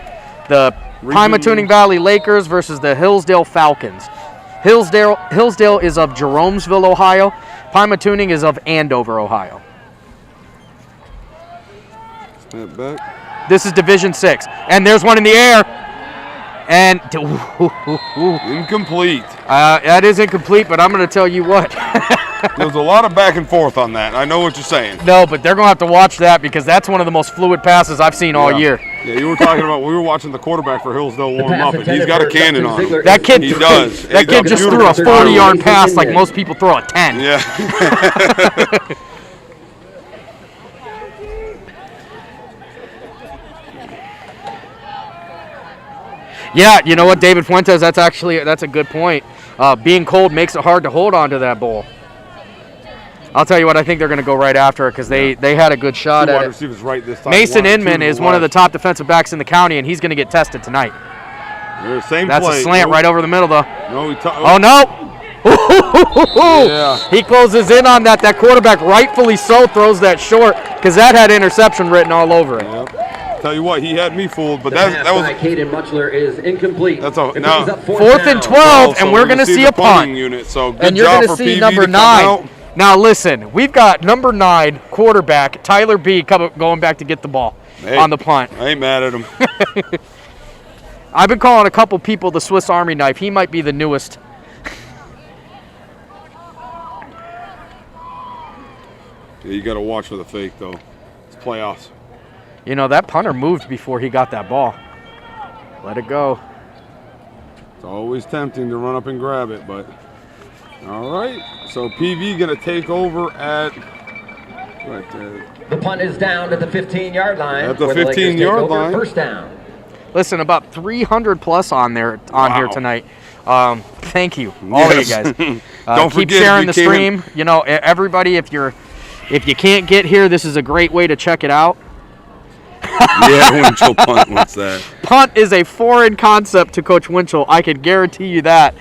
The Pymatuning Valley Lakers versus the Hillsdale Falcons. Hillsdale is of Jeromesville, Ohio. Pymatuning is of Andover, Ohio. Step back. This is Division 6. And there's one in the air. And Incomplete. that is incomplete, but I'm going to tell you what. There's a lot of back and forth on that. I know what you're saying. No, but they're going to have to watch that, because that's one of the most fluid passes I've seen all year. Yeah, you were talking about, we were watching the quarterback for Hillsdale warm up, and he's got a cannon on him. That kid, He does. That kid just threw a 40-yard pass like most people throw a 10. Yeah. Yeah, you know what, David Fuentes, that's a good point. Being cold makes it hard to hold on to that ball. I'll tell you what, I think they're going to go right after it, because they had a good shot Two at wide it. receivers right this time. Mason 1, 2 Inman to is the one of the left. top defensive backs in the county, and he's going to get tested tonight. Same That's play. a slant right over the middle, though. No, Oh, no. Yeah. He closes in on that. That quarterback, rightfully so, throws that short, because that had interception written all over it. Yep. Tell you what, he had me fooled, but The that pass by was Caden Mutchler is incomplete. That's a- It now- brings up Fourth and down. 12, so and we're going to see the a punt. punting unit. So good And you're job going for to see PV number to come 9. out. Now, listen, we've got number 9 quarterback Tyler B. going back to get the ball on the punt. I ain't mad at him. I've been calling a couple people the Swiss Army knife. He might be the newest. Yeah, you got to watch for the fake, though. It's playoffs. That punter moved before he got that ball. Let it go. It's always tempting to run up and grab it, but all right. So PV going to take over at right there. The punt is down at the 15-yard line. At the where Lakers take 15-yard over. line. First down. Listen, about 300 plus on here tonight. Thank you, all Yes. of you guys. Don't keep forget, sharing if the you stream. Everybody, if you can't get here, this is a great way to check it out. Yeah, Winchell punt. What's that? Punt is a foreign concept to Coach Winchell. I can guarantee you that.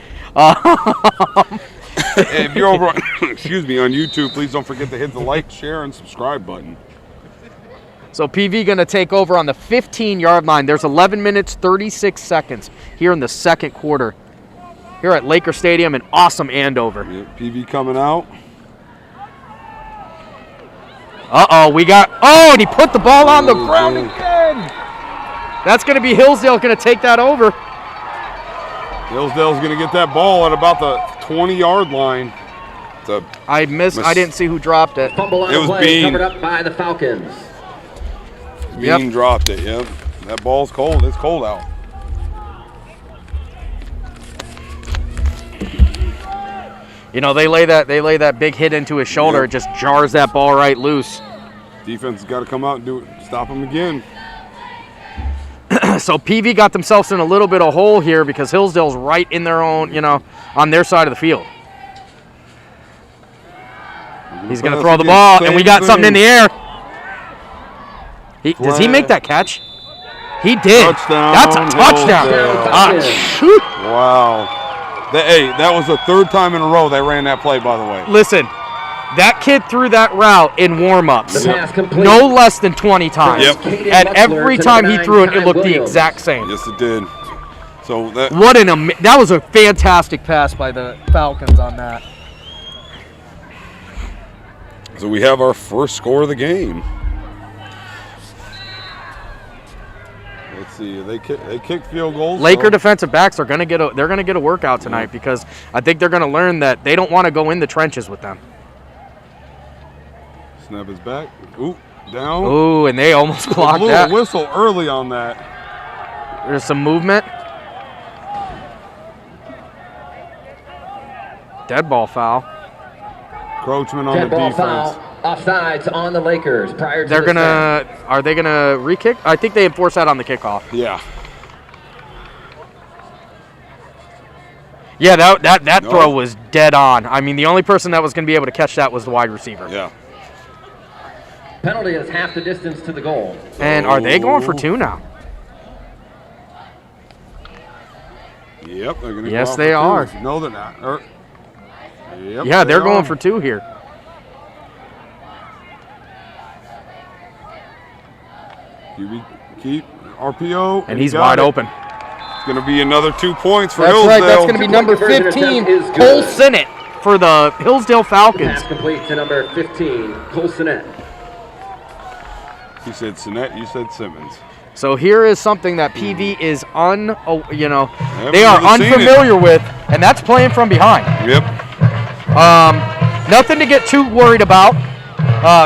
If you're over, on YouTube, please don't forget to hit the like, share, and subscribe button. So PV going to take over on the 15-yard line. There's 11 minutes, 36 seconds here in the second quarter. Here at Laker Stadium in awesome Andover. Yep, PV coming out. And he put the ball on the ground again. That's going to be Hillsdale going to take that over. Hillsdale's going to get that ball at about the 20-yard line. I didn't see who dropped it. Fumble on It the was play, Bean. covered up by the Falcons. Bean dropped it, yep. That ball's cold. It's cold out. They lay that big hit into his shoulder. Yep. It just jars that ball right loose. Defense has got to come out and do it. Stop him again. So PV got themselves in a little bit of hole here, because Hillsdale's right in their own, on their side of the field. He's going to throw the ball, and we got something in the air. Does he make that catch? He did. Touchdown. That's a touchdown. Shoot. Wow. That was the third time in a row they ran that play, by the way. Listen, that kid threw that route in warm-ups no less than 20 times. Yep. And every time he threw it, it looked the exact same. Yes, it did. So that that was a fantastic pass by the Falcons on that. So we have our first score of the game. Let's see. They kick field goals. Laker defensive backs are going to get a workout tonight because I think they're going to learn that they don't want to go in the trenches with them. Snap is back. Ooh, down. Ooh, and they almost clocked that. A little whistle early on that. There's some movement. Dead ball foul. Encroachment on Dead the ball defense. foul. Offsides on the Lakers prior to Are they gonna re-kick? I think they enforce that on the kickoff. Yeah. Yeah, that throw was dead on. I mean, the only person that was gonna be able to catch that was the wide receiver. Yeah. Penalty is half the distance to the goal. And are they going for 2 now? Yep, they're gonna. Yes, go they for are. 2. No, they're not. Yep, Yeah, they're going for 2 here. Keep RPO. And he's wide open. It's going to be another 2 points for That's Hillsdale. right. That's going to be number 15, Cole Sinnott for the Hillsdale Falcons. Pass complete to number 15, Cole Sinnott. He said Sinnott, you said Simmons. So here is something that PV is they are never seen unfamiliar with, and that's playing from behind. Yep. Nothing to get too worried about.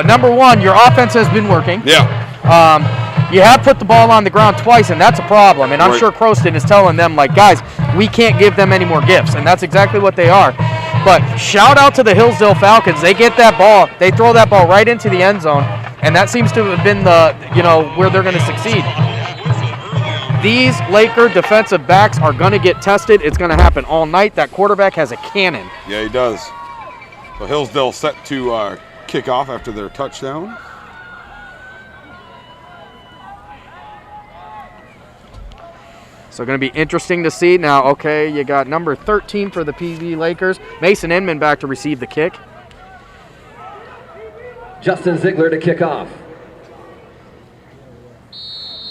Number one, your offense has been working. Yeah. You have put the ball on the ground twice, and that's a problem. And I'm Right. sure Croston is telling them, like, guys, we can't give them any more gifts. And that's exactly what they are. But shout out to the Hillsdale Falcons. They get that ball. They throw that ball right into the end zone. And that seems to have been where they're going to succeed. These Laker defensive backs are going to get tested. It's going to happen all night. That quarterback has a cannon. Yeah, he does. So Hillsdale set to kick off after their touchdown. So going to be interesting to see. Now, okay, you got number 13 for the PV Lakers. Mason Inman back to receive the kick. Justin Ziegler to kick off.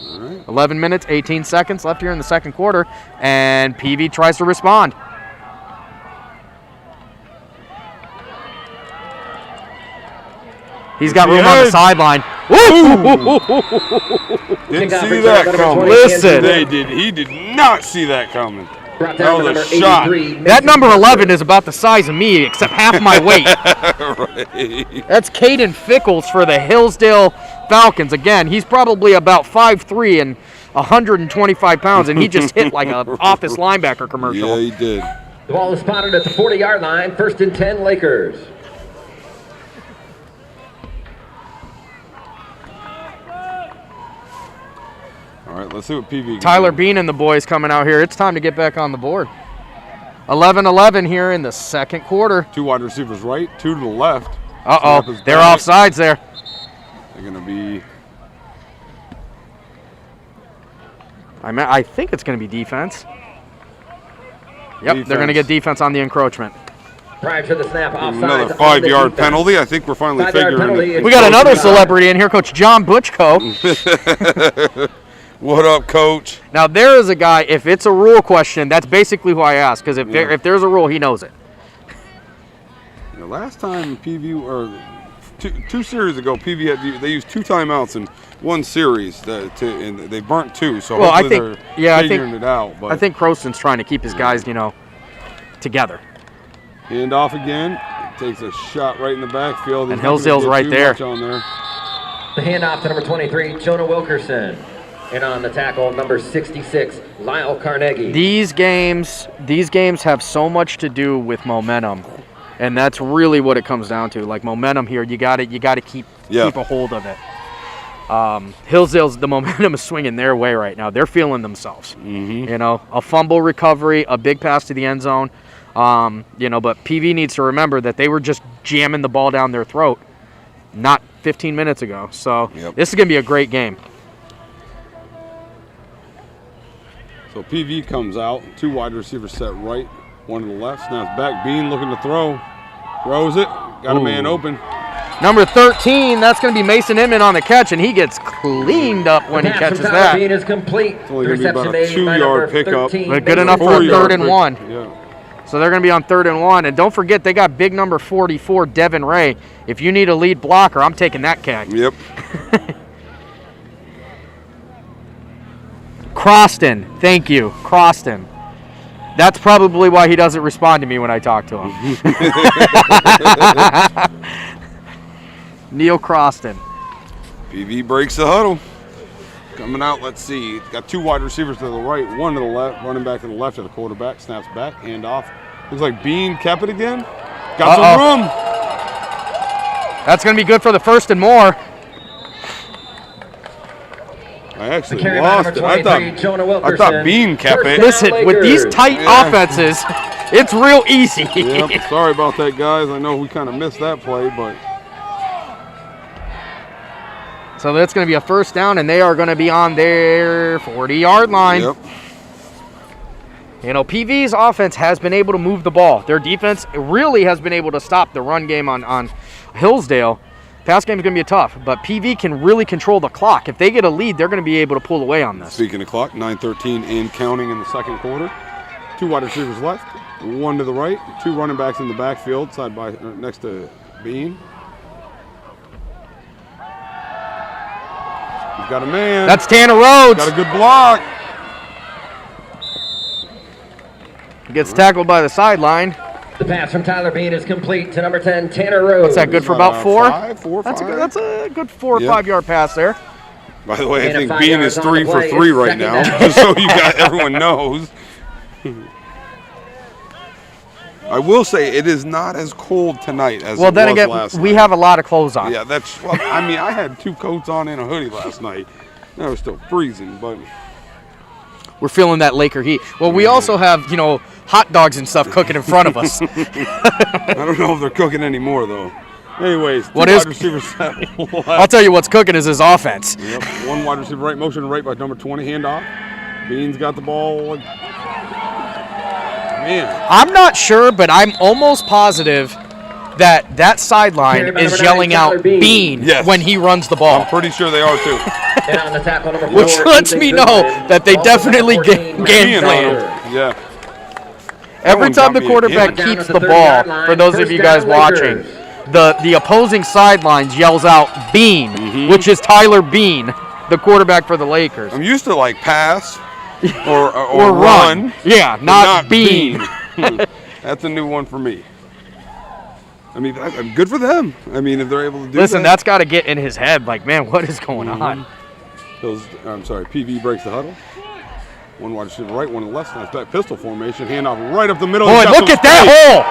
All right. 11 minutes, 18 seconds left here in the second quarter, and PV tries to respond. He's got room on the sideline. Didn't see that coming. Listen. He did not see that coming. Brought That down to was number a shot. 83. That number 11 is about the size of me, except half my weight. Right. That's Caden Fickles for the Hillsdale Falcons. Again, he's probably about 5'3" and 125 pounds, and he just hit like an office linebacker commercial. Yeah, he did. The ball is spotted at the 40-yard line. 1st and 10, Lakers. All right, let's see what PV can Tyler do. Bean and the boys coming out here. It's time to get back on the board. 11-11 here in the second quarter. 2 wide receivers right, 2 to the left. Uh-oh, Snap is they're back. offsides there. They're going to be... I think it's going to be defense. Yep, Defense. they're going to get defense on the encroachment. Prior to the snap, offside. Another 5-yard penalty. I think we're finally 5-yard penalty. figuring We got another celebrity in here, Coach John Butchko. it. What up, Coach? Now, there is a guy, if it's a rule question, that's basically who I ask, because if there's a rule, he knows it. The last time PV, or two series ago, PV they used 2 timeouts in 1 series, and they burnt 2. So Well, I hopefully think- they're yeah, I figuring think- it out. But I think Croston's trying to keep his guys, together. hand off again. Takes a shot right in the backfield. And He's not gonna Hillsdale's get right too there. much on there. The handoff to number 23, Jonah Wilkerson. And on the tackle, number 66, Lyle Carnegie. These games have so much to do with momentum, and that's really what it comes down to. Like momentum here, you got to keep a hold of it. Hillsdale's, the momentum is swinging their way right now. They're feeling themselves. Mm-hmm. A fumble recovery, a big pass to the end zone. You know, but PV needs to remember that they were just jamming the ball down their throat not 15 minutes ago. So this is going to be a great game. So PV comes out, 2 wide receivers set right, 1 to the left, snaps back. Bean looking to throw, throws it, got a man open. Number 13, that's going to be Mason Inman on the catch, and he gets cleaned up when he catches that. Bean is complete. It's only going to be about a 2-yard pickup. But good enough for a 3rd and 1. Yeah. So they're going to be on 3rd and 1. And don't forget, they got big number 44, Devin Ray. If you need a lead blocker, I'm taking that catch. Yep. Croston, thank you, Croston. That's probably why he doesn't respond to me when I talk to him. Neil Croston. PV breaks the huddle. Coming out, let's see. Got 2 wide receivers to the right, 1 to the left, running back to the left of the quarterback, snaps back, hand off. Looks like Bean kept it again. Got some room. That's going to be good for the 1st and more. I actually lost it. I thought Bean kept it. Listen, with these tight offenses, it's real easy. Yep. Sorry about that, guys. I know we kind of missed that play, but. So that's going to be a 1st down, and they are going to be on their 40-yard line. Yep. You know, PV's offense has been able to move the ball. Their defense really has been able to stop the run game on Hillsdale. Pass game is going to be tough, but PV can really control the clock. If they get a lead, they're going to be able to pull away on this. Speaking of clock, 9:13 and counting in the 2nd quarter. 2 wide receivers left, 1 to the right, 2 running backs in the backfield, side by next to Bean. He's got a man. That's Tanner Rhodes. Got a good block. Gets tackled by the sideline. The pass from Tyler Bean is complete to number 10, Tanner Rhodes. What's that, good for about 4? 4 or 5. That's a good 4 or 5 yard pass there. By the way, I think Bean is 3 for 3 right now, just so everyone knows. I will say it is not as cold tonight as it was last night. Well, then again, we have a lot of clothes on. Yeah, I mean, I had 2 coats on and a hoodie last night. That was still freezing, but. We're feeling that Laker heat. Well, we also have, you know, hot dogs and stuff cooking in front of us. I don't know if they're cooking anymore, though. Anyways, 2 wide receivers set left. I'll tell you what's cooking is his offense. Yep, 1 wide receiver right, motion right by number 20, handoff. Bean's got the ball. Man. I'm not sure, but I'm almost positive that sideline is yelling out Bean when he runs the ball. I'm pretty sure they are, too. And on the tackle, number 4, which lets me know that they definitely game plan. Yeah. Every time the quarterback keeps the ball, for those of you guys watching, the opposing sidelines yells out Bean, which is Tyler Bean, the quarterback for the Lakers. I'm used to like pass or run. Yeah, not Bean. That's a new one for me. I mean, I'm good for them. I mean, if they're able to do that. Listen, that's got to get in his head. Like, man, what is going on? PV breaks the huddle. 1 wide receiver right, 1 to the left. Nice back pistol formation. Handoff right up the middle. Boy, look at that hole.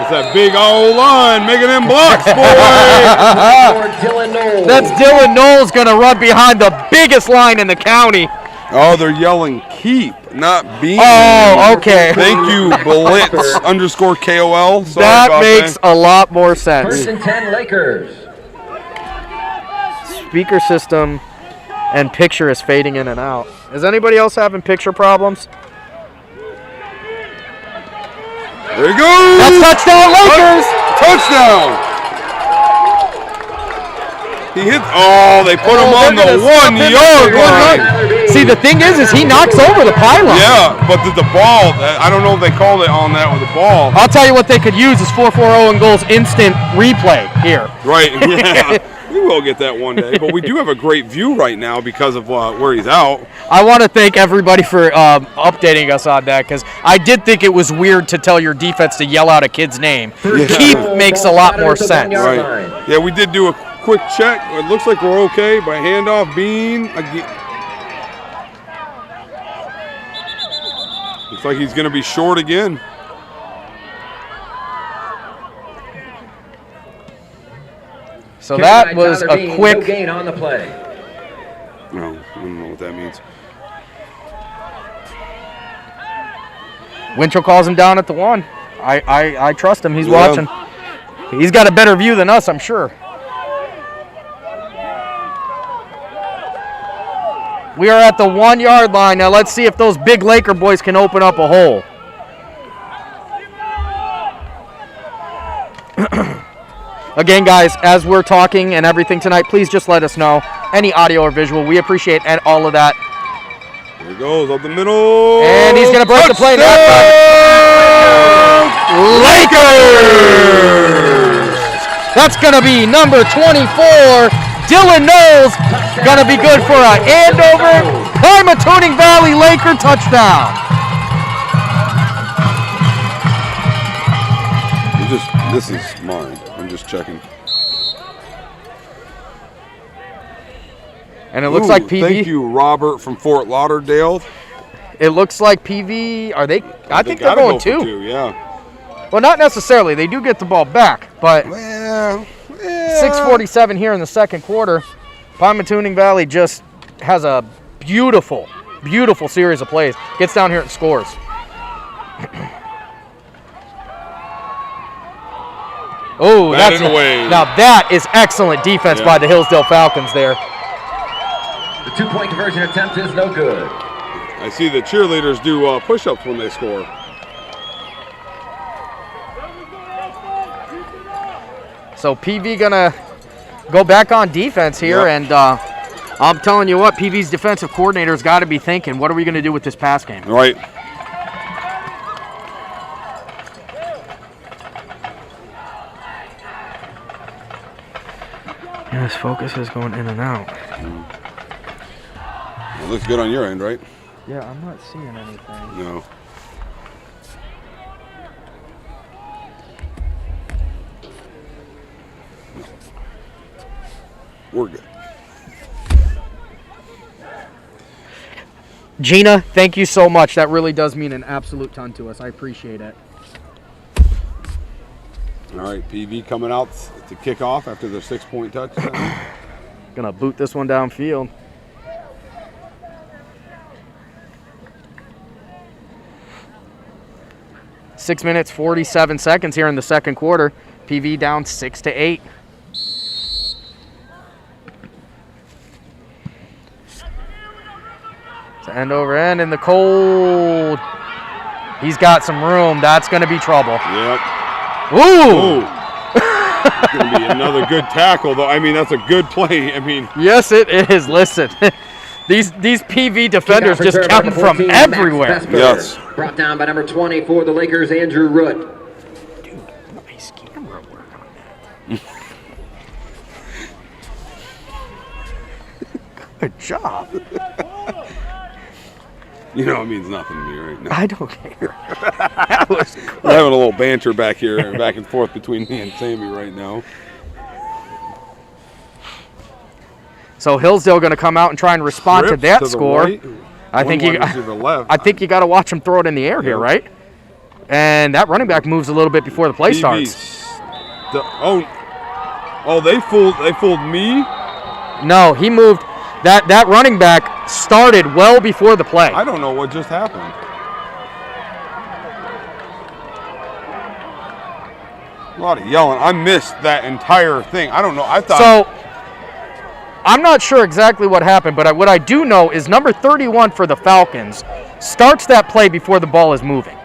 It's that big old line making them blocks, boy. That's Dylan Knowles going to run behind the biggest line in the county. Oh, they're yelling keep, not Bean. Oh, okay. Thank you, Blitz_KOL. Sorry that makes a lot more sense. 1st and 10 Lakers. Speaker system and picture is fading in and out. Is anybody else having picture problems? There you go. That's touchdown, Lakers. Touchdown. He hit. Oh, they put him on the 1 yard line. See, the thing is he knocks over the pylon. Yeah, but the ball, I don't know if they called it on that with the ball. I'll tell you what they could use is 440 and goals instant replay here. Right, yeah. We will get that one day, but we do have a great view right now because of where he's out. I want to thank everybody for updating us on that, because I did think it was weird to tell your defense to yell out a kid's name. Yeah. Keep makes a lot more sense. Right. Yeah, we did do a quick check. It looks like we're okay by handoff. Bean again. Looks like he's going to be short again. So that was a quick no gain on the play. No, I don't know what that means. Winchell calls him down at the 1. I trust him. He's watching. He's got a better view than us, I'm sure. We are at the 1-yard line. Now let's see if those big Laker boys can open up a hole. Again, guys, as we're talking and everything tonight, please just let us know. Any audio or visual, we appreciate all of that. Here he goes up the middle. And he's going to break the play. Lakers! That's going to be number 24. Dylan Knowles going to be good for a handover. Pymatuning Valley Laker touchdown. This is mine. I'm just checking. And it looks like PV. Thank you, Robert from Fort Lauderdale. It looks like PV. Are they? I think they're going two. Yeah. Well, not necessarily. They do get the ball back, but 6:47 here in the second quarter. Pymatuning Valley just has a beautiful, beautiful series of plays. Gets down here and scores. Oh, that's away. Now that is excellent defense by the Hillsdale Falcons there. The 2-point conversion attempt is no good. I see the cheerleaders do push-ups when they score. So PV gonna go back on defense here, and I'm telling you what, PV's defensive coordinator's got to be thinking, what are we gonna do with this pass game? Right. Yeah, his focus is going in and out. It looks good on your end, right? Yeah, I'm not seeing anything. No. We're good. Gina, thank you so much. That really does mean an absolute ton to us. I appreciate it. All right, PV coming out to kick off after their 6-point touchdown. Gonna boot this one downfield. Six minutes, 47 seconds here in the second quarter. PV down 6-8. It's end over end in the cold. He's got some room. That's going to be trouble. Yep. Ooh! It's going to be another good tackle, though. I mean, that's a good play. I mean, yes, it is. Listen, these PV defenders just come from everywhere. Yes. Brought down by number 20 for the Lakers, Andrew Root. Dude, nice camera work on that. Good job. You know, it means nothing to me right now. I don't care. That was good. We're having a little banter back here, back and forth between me and Sammy right now. So Hillsdale going to come out and try and respond to that score. Right. I think you got to watch him throw it in the air here, right? And that running back moves a little bit before the play starts. They fooled me. No, he moved. That running back started well before the play. I don't know what just happened. A lot of yelling. I missed that entire thing. I don't know. I thought. So I'm not sure exactly what happened, but what I do know is number 31 for the Falcons starts that play before the ball is moving.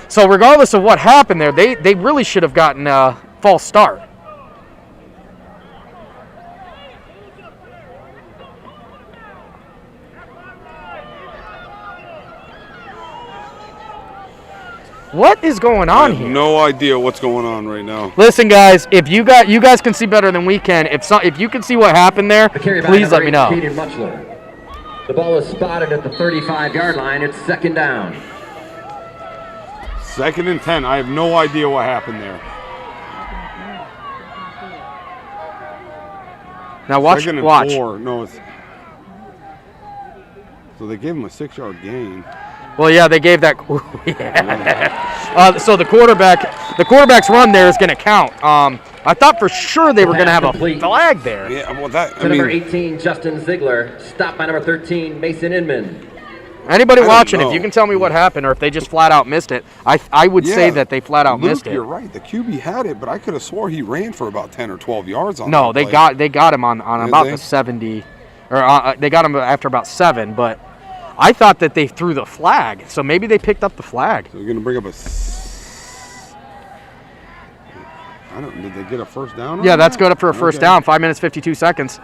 So regardless of what happened there, they really should have gotten a false start. What is going on here? No idea what's going on right now. Listen, guys, if you guys can see better than we can, if you can see what happened there, please let me know. The ball is spotted at the 35-yard line. It's second down. 2nd and 10. I have no idea what happened there. Now watch. 2nd and watch. 4. No, it's. So they gave him a 6-yard gain. Well, yeah, they gave that. Yeah. So the quarterback's run there is going to count. I thought for sure they were going to have a flag there. Yeah, well, that. Number 18, Justin Ziegler, stopped by number 13, Mason Inman. Anybody I don't watching, if know. you can tell me what happened or if they just flat out missed it, I would say that they flat out Luke, missed it. You're right. The QB had it, but I could have swore he ran for about 10 or 12 yards on No, that they got him on about the 70, or they got him after about 7. But I thought that they threw the flag, so maybe they picked up the flag. So we're gonna bring up a. Did they get a first down? On Yeah, that's that? good up for a first down. 5 minutes 52 seconds,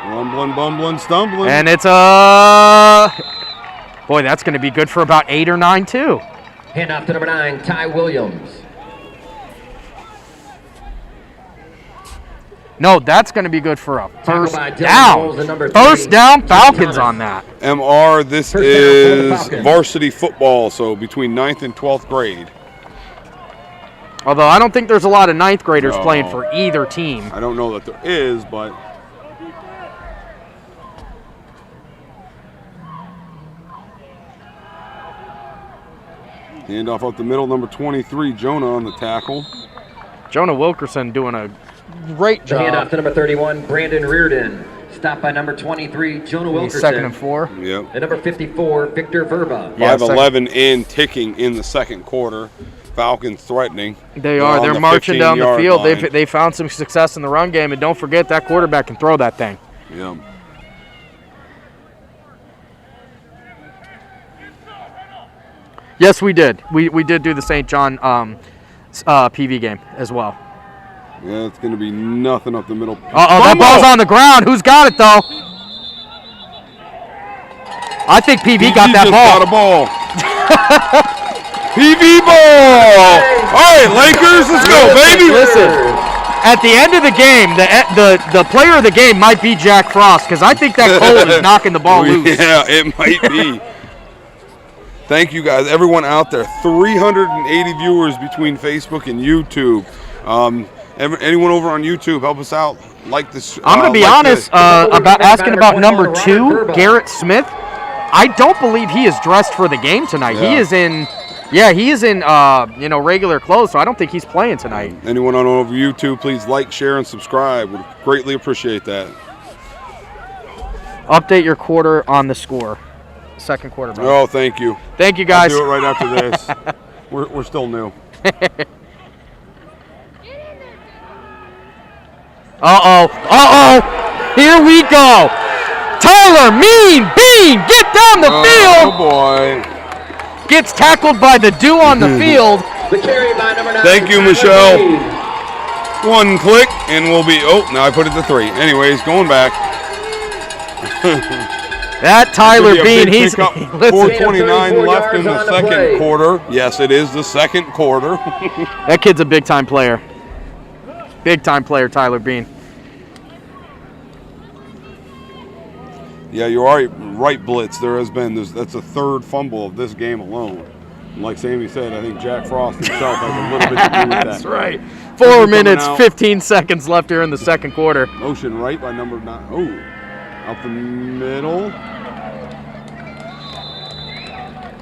Rumbling, bumbling, stumbling. and it's boy, that's going to be good for about 8 or 9 too. Handoff to number 9, Ty Williams. No, that's going to be good for a first by Dylan down. Bowles and number First 3, down, Jim Falcons Thomas. on that. MR, this First down for the is Falcons. varsity football, so between 9th and 12th grade. Although I don't think there's a lot of 9th graders No. playing for either team. I don't know that there is, but handoff up the middle, number 23, Jonah on the tackle. Jonah Wilkerson doing a great The handoff job. to number 31, Brandon Reardon. Stopped by number 23, Jonah Wilkerson. 2nd and 4. Yep. And number 54, Victor Verba. Yeah, 5-11 and ticking in the second quarter. Falcons threatening. They are. on They're the marching down the 15-yard field. line. They found some success in the run game, and don't forget that quarterback can throw that thing. Yep. Yes, we did. We did do the St. John PV game as well. Yeah, it's going to be nothing up the middle. That ball's on the ground. Who's got it though? I think PV got that just ball. got a ball. PV ball. All right, Lakers, let's go, baby. Listen, at the end of the game, the player of the game might be Jack Frost because I think that cold is knocking the ball loose. Yeah, it might be. Thank you guys, everyone out there. 380 viewers between Facebook and YouTube. Anyone over on YouTube, help us out. Like this. I'm going to be honest about asking about number 2, Garrett Smith. I don't believe he is dressed for the game tonight. Yeah. He is in regular clothes, so I don't think he's playing tonight. Anyone on over YouTube, please like, share, and subscribe. Would greatly appreciate that. Update your quarter on the score. Second quarter, bro. Oh, thank you. Thank you, guys. I'll do it right after this. We're still new. Here we go. Tyler Mean Bean, get down the field. Oh, boy. Gets tackled by the dew on the field. The carry by number 9. Thank you, Tyler Michelle. Reed. One click, and we'll be... Oh, now I put it to 3. Anyways, going back. That Tyler Should be a Bean, big he's... pickup. Listen, 4:29 left in the yards on the second play. quarter. Yes, it is the second quarter. that kid's a big-time player. Big-time player, Tyler Bean. Yeah, you are right, Blitz. There has been... That's a third fumble of this game alone. And like Sammy said, I think Jack Frost himself has a little bit to do with that. That's right. 4 Coming minutes, out. 15 seconds left here in the second quarter. Motion right by number 9. Oh, up the middle.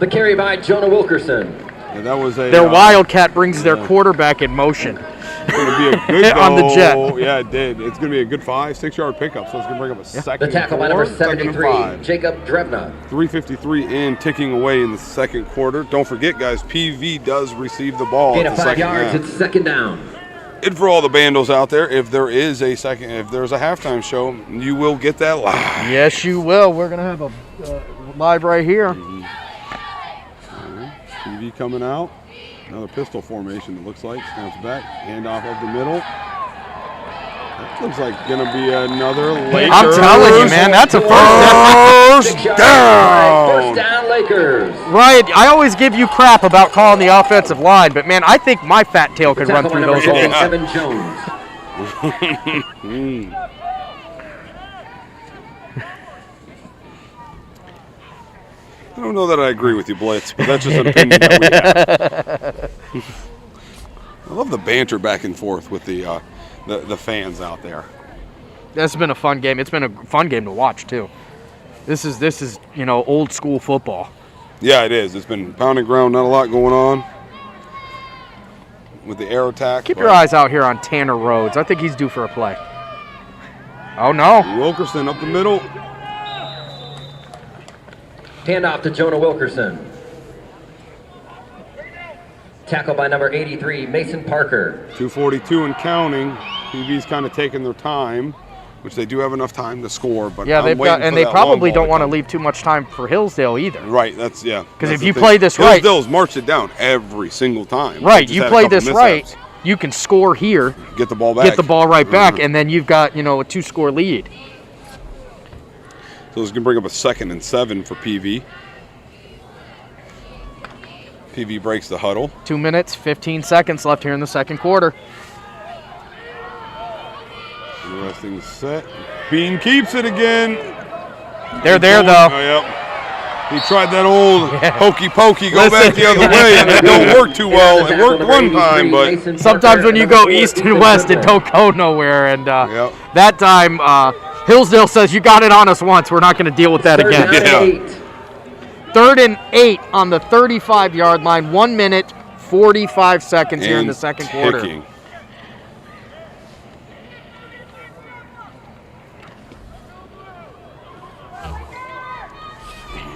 The carry by Jonah Wilkerson. Yeah, that was a... Their Wildcat brings their quarterback in motion. It's going to be a good On the jet. Yeah, it did. It's going to be a good 5-6-yard pickup, so it's going to bring up a second The tackle by and number 4, second and 73, 5. Jacob Drevna. 3:53 in, ticking away in the second quarter. Don't forget, guys, PV does receive the ball Gain at of the 5 second yards. half. It's second down. And for all the bandos out there, if there's a halftime show, you will get that live. Yes, you will. We're going to have a live right here. PV coming out. Another pistol formation, it looks like. Snaps back. Handoff up the middle. That looks like going to be another Lakers. I'm telling you, man, that's a first down. First First down. down, Lakers. Ryan, I always give you crap about calling the offensive line, but, man, I think my fat tail could run Tackle by through number those holes. 57, Jones. I don't know that I agree with you, Blitz, but that's just an opinion that we have. I love the banter back and forth with the fans out there. That's been a fun game. It's been a fun game to watch, too. This is old school football. Yeah, it is. It's been pounding ground, not a lot going on with the air attack. Keep your eyes out here on Tanner Rhodes. I think he's due for a play. Oh, no. Wilkerson up the middle. Handoff to Jonah Wilkerson. Tackle by number 83, Mason Parker. 2:42 and counting. PV's kind of taking their time, which they do have enough time to score. But Yeah, they've got, and they probably don't want to leave too much time for Hillsdale either. Right, that's because if you play this right, Hillsdale's marched it down every single time. Right, you play this right, you can score here, get the ball back, get the ball right back, and then you've got a 2-score lead. So this can bring up a 2nd and 7 for PV. PV breaks the huddle. 2 minutes, 15 seconds left here in the second quarter. Interesting set. Bean keeps it again. They're there, though. Oh, yep. He tried that old hokey pokey, go back the other way, and it don't work too well. It worked one time, but sometimes when you go east and west, it don't go nowhere. And that time, Hillsdale says, you got it on us once. We're not going to deal with that again. Yeah. 3rd and 8 on the 35-yard line. 1 minute, 45 seconds here in the second quarter.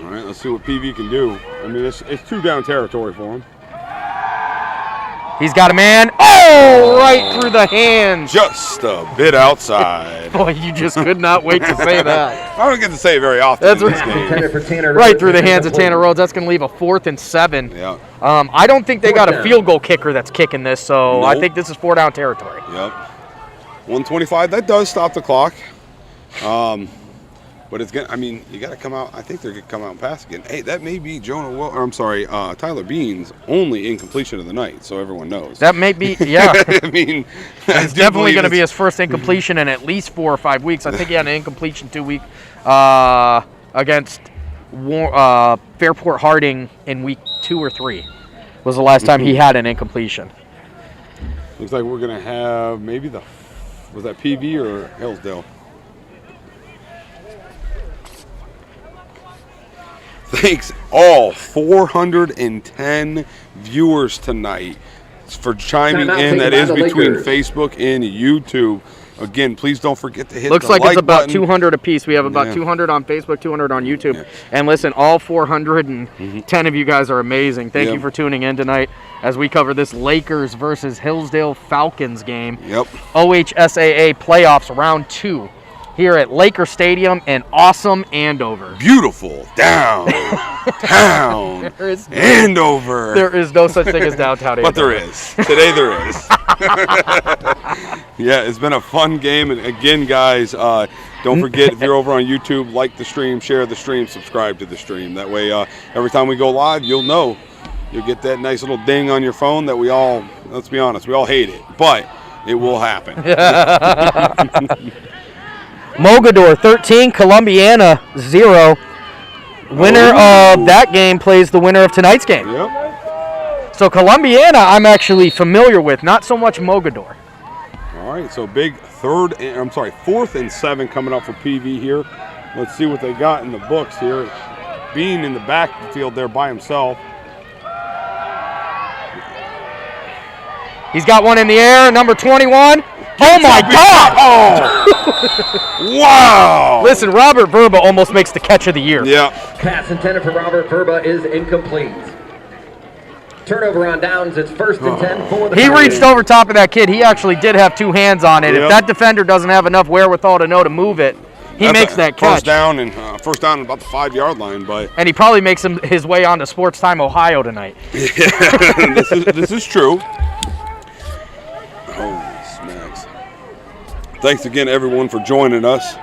All right, let's see what PV can do. I mean, it's 2-down territory for him. He's got a man. Oh, right through the hands. Just a bit outside. Boy, you just could not wait to say that. I don't get to say it very often. That's in this game. Right through the hands of Tanner Rhodes. That's going to leave a 4th and 7. Yeah. I don't think they got a field goal kicker that's kicking this, so I think this is 4-down territory. Yep. 1:25. That does stop the clock. But it's gonna. I mean, you got to come out. I think they're gonna come out and pass again. Hey, that may be Tyler Bean's only incompletion of the night, so everyone knows. That may be, yeah. I mean, it's definitely going to be his first incompletion in at least 4 or 5 weeks. I think he had an incompletion 2 week against Fairport Harding in week 2 or 3. Was the last time he had an incompletion. Looks like we're gonna have maybe was that PV or Hillsdale? Thanks all 410 viewers tonight for chiming in. That is between Facebook and YouTube. Again, please don't forget to hit the like button. Looks like it's about 200 apiece. We have about 200 on Facebook, 200 on YouTube. Yeah. And listen, all 410 of you guys are amazing. Thank you for tuning in tonight as we cover this Lakers versus Hillsdale Falcons game. Yep. OHSAA playoffs round 2. Here at Laker Stadium in awesome Andover. Beautiful downtown Andover. There is no such thing as downtown Andover. But there is. Today there is. Yeah, it's been a fun game. And again, guys, don't forget, if you're over on YouTube, like the stream, share the stream, subscribe to the stream. That way, every time we go live, you'll know. You'll get that nice little ding on your phone that we all, let's be honest, we all hate it. But it will happen. Mogador 13, Columbiana 0. Winner of that game plays the winner of tonight's game. Yep. So Columbiana I'm actually familiar with, not so much Mogador. All right, so big 4th and 7 coming up for PV here. Let's see what they got in the books here. Bean in the backfield there by himself. He's got one in the air, number 21. Oh my God! Oh! Wow! Listen, Robert Verba almost makes the catch of the year. Yeah. Pass intended for Robert Verba is incomplete. Turnover on downs. It's 1st and 10 for the He Falcons. reached over top of that kid. He actually did have 2 hands on it. Yep. If that defender doesn't have enough wherewithal to know to move it, he makes that catch. First down at about the 5-yard line, but and he probably makes his way on to Sports Time Ohio tonight. this is true. Holy smacks! Thanks again, everyone, for joining us.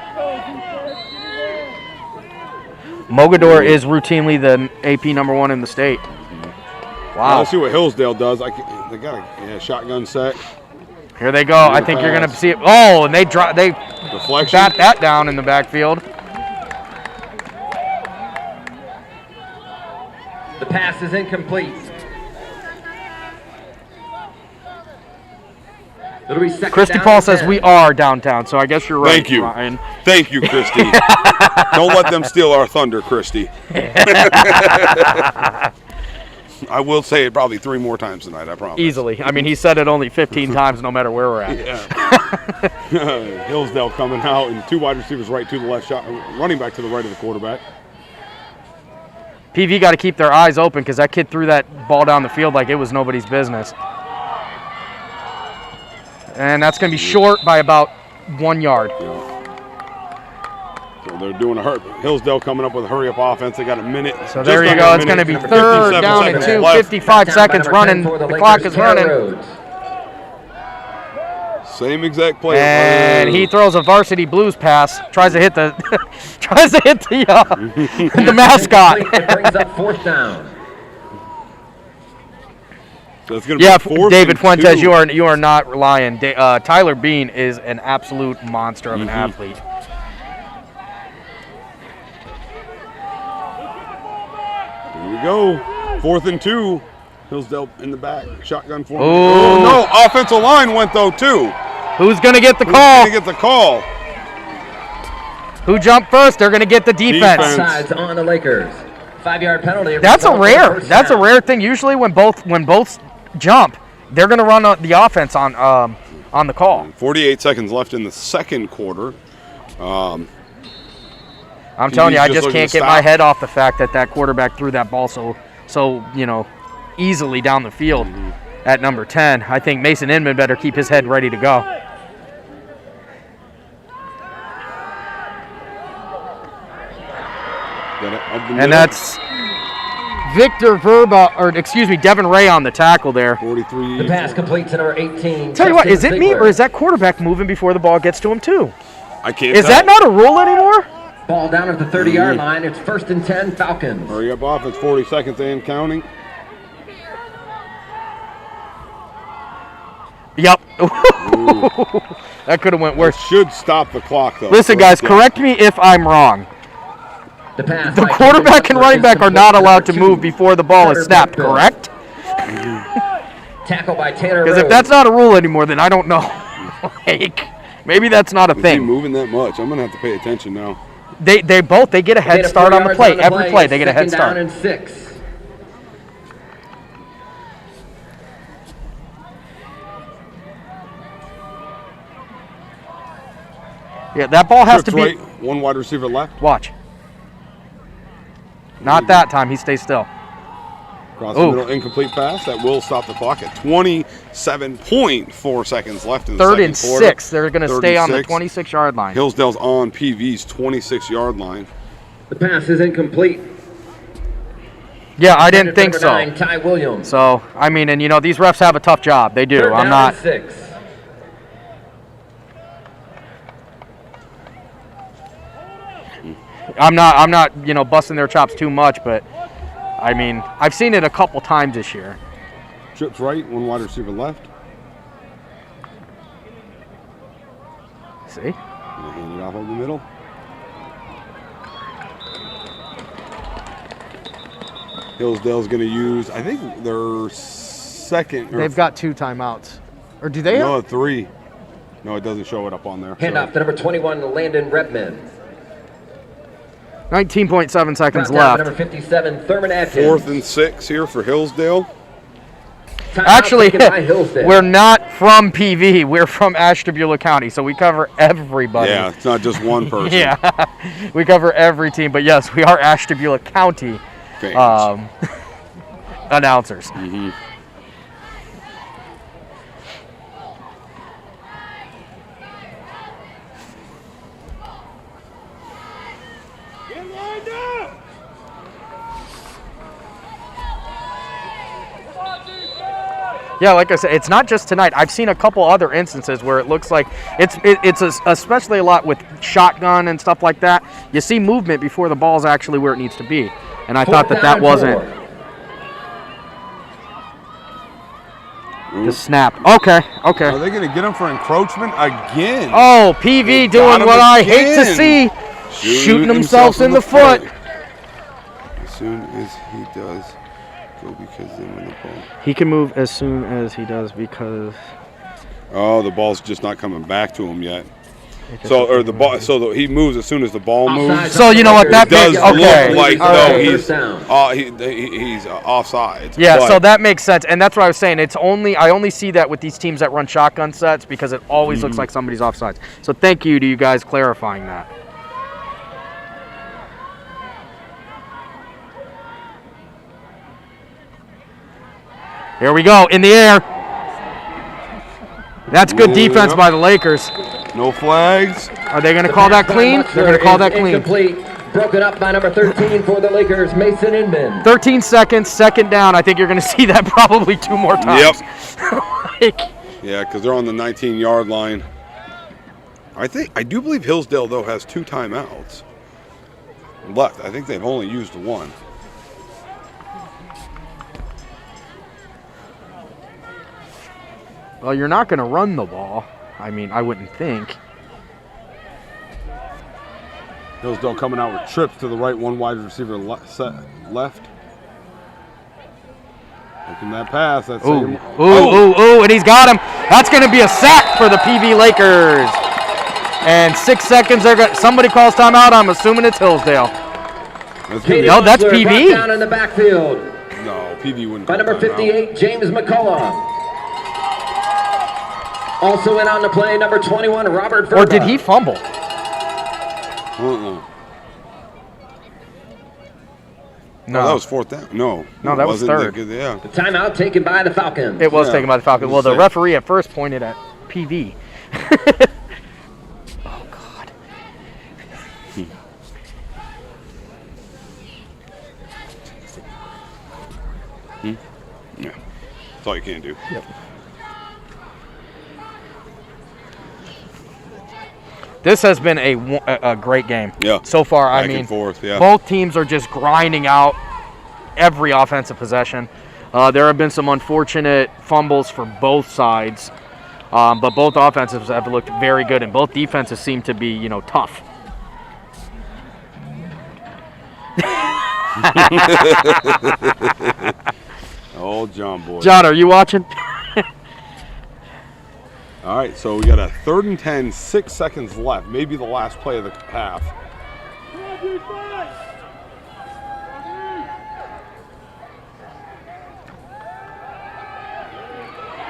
Mogador is routinely the AP number 1 in the state. Wow. Wow. Let's see what Hillsdale does. They got a shotgun set. Here they go. I think you're going to see it. Oh, and they Deflection. bat that down in the backfield. The pass is incomplete. It'll be second Christy down Paul and says 10. we are downtown, so I guess you're right. Thank you. Ryan. Thank you, Christy. Don't let them steal our thunder, Christy. I will say it probably 3 more times tonight, I promise. Easily. I mean, he said it only 15 times no matter where we're at. Yeah. Hillsdale coming out and 2 wide receivers right to the left, running back to the right of the quarterback. PV got to keep their eyes open because that kid threw that ball down the field like it was nobody's business. And that's going to be short by about 1 yard. Yeah. So they're doing a hurt. Hillsdale coming up with a hurry-up offense. They got a minute. So there you go. It's going to be third down and 2, 55 seconds running. The clock is running. Same exact play. And he throws a varsity blues pass. Tries to hit the the mascot. It brings up 4th down. So it's gonna be fourth David and Fuentes, 2. you are not lying. Tyler Bean is an absolute monster of an athlete. Here we go. 4th and 2. Hillsdale in the back. Shotgun for him. Ooh. Oh, no. Offensive line went, though, too. Who's going to get the Who's call? going to get the call? Who jumped first? They're going to get the defense. Offsides on the Lakers. 5-yard penalty. That's a rare thing. Usually when both jump, they're going to run the offense on the call. 48 seconds left in the second quarter. I'm telling you, I just can't get my head off the fact that quarterback threw that ball so easily down the field at number 10. I think Mason Inman better keep his head ready to go. And that's Victor Verba, Devin Ray on the tackle there. 43. The pass complete to number 18. Tell you what, is it me or is that quarterback moving before the ball gets to him too? I can't. Is that not a rule anymore? Ball down at the 30-yard line. It's 1st and 10, Falcons. Hurry up offense, 40 seconds and counting. Yep. That could have went worse. Should stop the clock, though. Listen, guys, correct me if I'm wrong. The quarterback and running back are not allowed to move before the ball is snapped, correct? Tackle by Taylor. Because if that's not a rule anymore, then I don't know. Maybe that's not a Is he thing. moving that much? I'm going to have to pay attention now. They get a head start on the play. Every play, they get a head start. 2nd down and 6. Yeah, that ball has to be. Right, one wide receiver left. Watch. Not that time. He stays still. Across the middle, incomplete pass. That will stop the clock at 27.4 seconds left in the second quarter. 3rd and 6. They're going to stay on the 26-yard line. Hillsdale's on PV's 26-yard line. The pass is incomplete. Yeah, I didn't think so. 9, Ty Williams. So, I mean, and these refs have a tough job. They do. 3rd I'm down not. and 6. I'm not, busting their chops too much, but I mean, I've seen it a couple times this year. Trips right, one wide receiver left. See? Hand it off over the middle. Hillsdale's going to use, I think, their second. They've got 2 timeouts. Or do they have? No, 3. No, it doesn't show it up on there. Hand off to number 21, Landon Redmond. 19.7 seconds Down to left. number 57, Thurman Atkins. 4th and 6 here for Hillsdale. Actually, we're not from PV. We're from Ashtabula County, so we cover everybody. Yeah, it's not just one person. Yeah, we cover every team. But yes, we are Ashtabula County announcers. Mm-hmm. Yeah, like I said, it's not just tonight. I've seen a couple other instances where it looks like especially a lot with shotgun and stuff like that. You see movement before the ball's actually where it needs to be, and I thought that wasn't the snap. Okay. Are they going to get him for encroachment again? Oh, PV doing what I hate to see, shooting themselves in the foot. As soon as he does. Because they win the ball. He can move as soon as he does because. Oh, the ball's just not coming back to him yet. So he moves as soon as the ball moves. So you know what that does makes, okay. look like though he's offside. Yeah, so that makes sense, and that's what I was saying. I only see that with these teams that run shotgun sets because it always looks like somebody's offsides. So thank you to you guys clarifying that. Here we go, in the air. That's good defense by the Lakers. No flags. Are they going to call that clean? They're going to call that clean. Incomplete. Broken up by number 13 for the Lakers, Mason Inman. 13 seconds, second down. I think you're going to see that probably 2 more times. Yep. Yeah, because they're on the 19-yard line. I do believe Hillsdale, though, has 2 timeouts left. I think they've only used 1. Well, you're not going to run the ball. I mean, I wouldn't think. Hillsdale coming out with trips to the right, 1 wide receiver left. Making that pass. That's and he's got him. That's going to be a sack for the PV Lakers. And 6 seconds. Somebody calls timeout. I'm assuming it's Hillsdale. No, that's PV. Down in the backfield. No, PV wouldn't. By number 58, James McCullough. Also in on the play, number 21, Robert Verba. Or did he fumble? No, that was 4th down. No, that was 3rd. Yeah. The timeout taken by the Falcons. It was taken by the Falcons. Well, the referee at first pointed at PV. Oh, God. Yeah, that's all you can do. Yep. This has been a great game. Yeah. So far, Back and forth, yeah. Both teams are just grinding out every offensive possession. There have been some unfortunate fumbles for both sides, but both offenses have looked very good, and both defenses seem to be, tough. Oh, John boy. John, are you watching? All right, so we got a 3rd and 10, 6 seconds left. Maybe the last play of the half.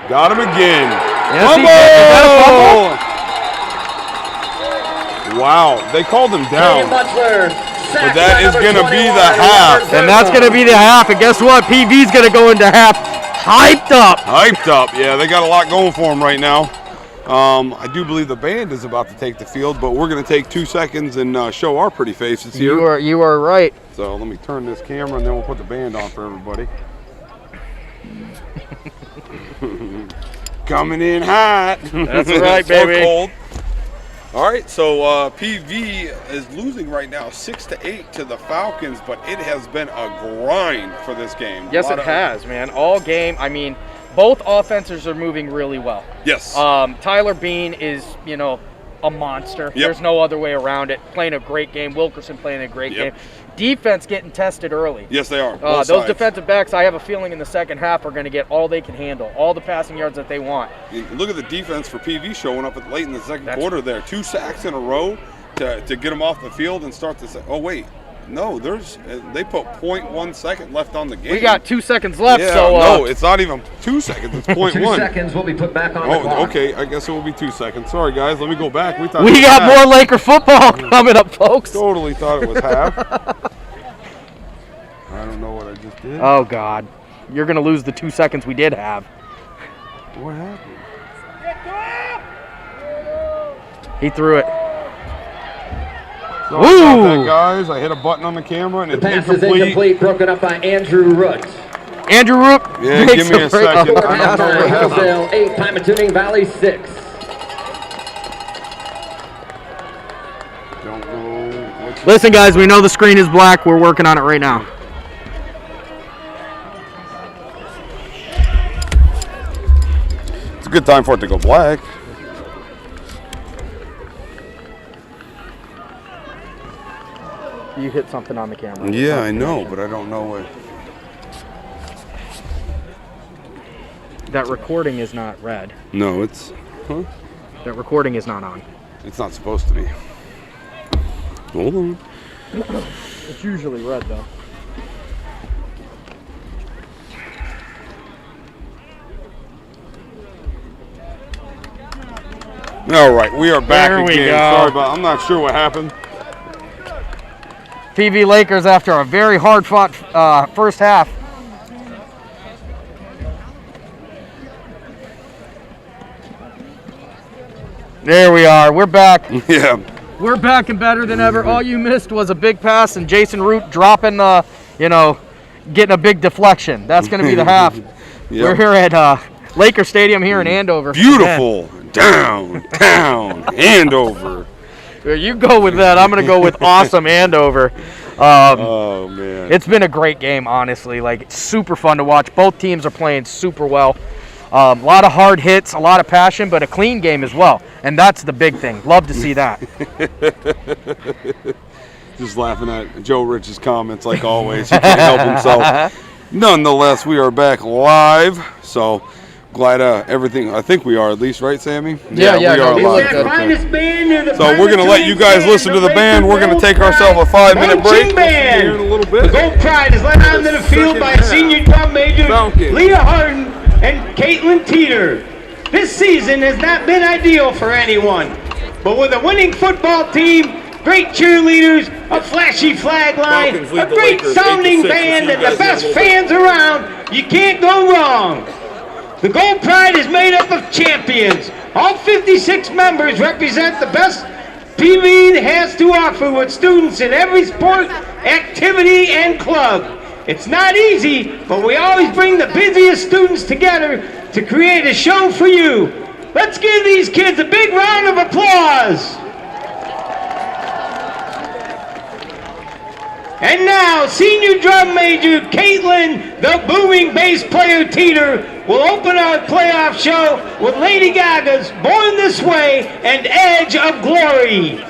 Got him again. Yes, Fumble! Wow, they called him down. Butler, but that is going to be the half. And that's going to be the half. And guess what? PV's going to go into half hyped up. Hyped up, yeah. They got a lot going for them right now. I do believe the band is about to take the field, but we're going to take 2 seconds and show our pretty faces here. You are right. So let me turn this camera, and then we'll put the band on for everybody. Coming in hot. That's right, baby. So cold. All right, so PV is losing right now 6-8 to the Falcons, but it has been a grind for this game. Yes, it has, man. All game. I mean, both offenses are moving really well. Yes. Tyler Bean is, a monster. Yep. There's no other way around it. Playing a great game. Wilkerson playing a great game. Defense getting tested early. Yes, they are. Those defensive backs, I have a feeling in the second half are going to get all they can handle, all the passing yards that they want. Look at the defense for PV showing up late in the second quarter there. 2 sacks in a row to get them off the field and start to say, oh, wait. No, they put 0.1 second left on the game. We got 2 seconds left. Yeah, so no, it's not even 2 seconds. It's 0.1. 2 seconds will be put back on the clock. Okay. I guess it will be 2 seconds. Sorry, guys. Let me go back. We got more Laker football coming up, folks. Totally thought it was half. I don't know what I just did. Oh, God. You're going to lose the 2 seconds we did have. What happened? He threw it. Sorry about that, guys. I hit a button on the camera and the pass is incomplete, broken up by Andrew Root. Andrew Root. Yeah, give me a second. I don't know what happened. 8, Pymatooning Valley 6. Don't know. Listen, guys, we know the screen is black. We're working on it right now. It's a good time for it to go black. You hit something on the camera. Yeah, I know, but I don't know what. That recording is not red. No, it's. Huh? That recording is not on. It's not supposed to be. Hold on. It's usually red, though. All right, we are back There we again. go. Sorry about. I'm not sure what happened. PV Lakers after a very hard-fought first half. There we are. We're back. Yeah. We're back and better than ever. All you missed was a big pass and Jason Root dropping, getting a big deflection. That's going to be the half. Yep. We're here at Laker Stadium here in Andover. Beautiful. Downtown Andover. You go with that. I'm going to go with awesome Andover. Oh, man. It's been a great game, honestly. Like, it's super fun to watch. Both teams are playing super well. A lot of hard hits, a lot of passion, but a clean game as well. And that's the big thing. Love to see that. Just laughing at Joe Rich's comments like always. He can't help himself. Nonetheless, we are back live. So glad everything. I think we are at least, right, Sammy? Yeah, we are live. So we're gonna let you guys listen to the band. We're gonna take ourselves a 5-minute break. Here in a little bit. The Gold Pride is led onto the field by senior drum major Falcons. Leah Harden and Caitlin Teeter. This season has not been ideal for anyone, but with a winning football team, great cheerleaders, a flashy flag line, Falcons lead a the great Lakers sounding 8-6. band, We'll see and you the guys in a best little bit. fans around, you can't go wrong. The Gold Pride is made up of champions. All 56 members represent the best PV has to offer with students in every sport, activity, and club. It's not easy, but we always bring the busiest students together to create a show for you. Let's give these kids a big round of applause. And now, senior drum major Caitlin, the booming bass player Teeter, will open our playoff show with Lady Gaga's Born This Way and Edge of Glory.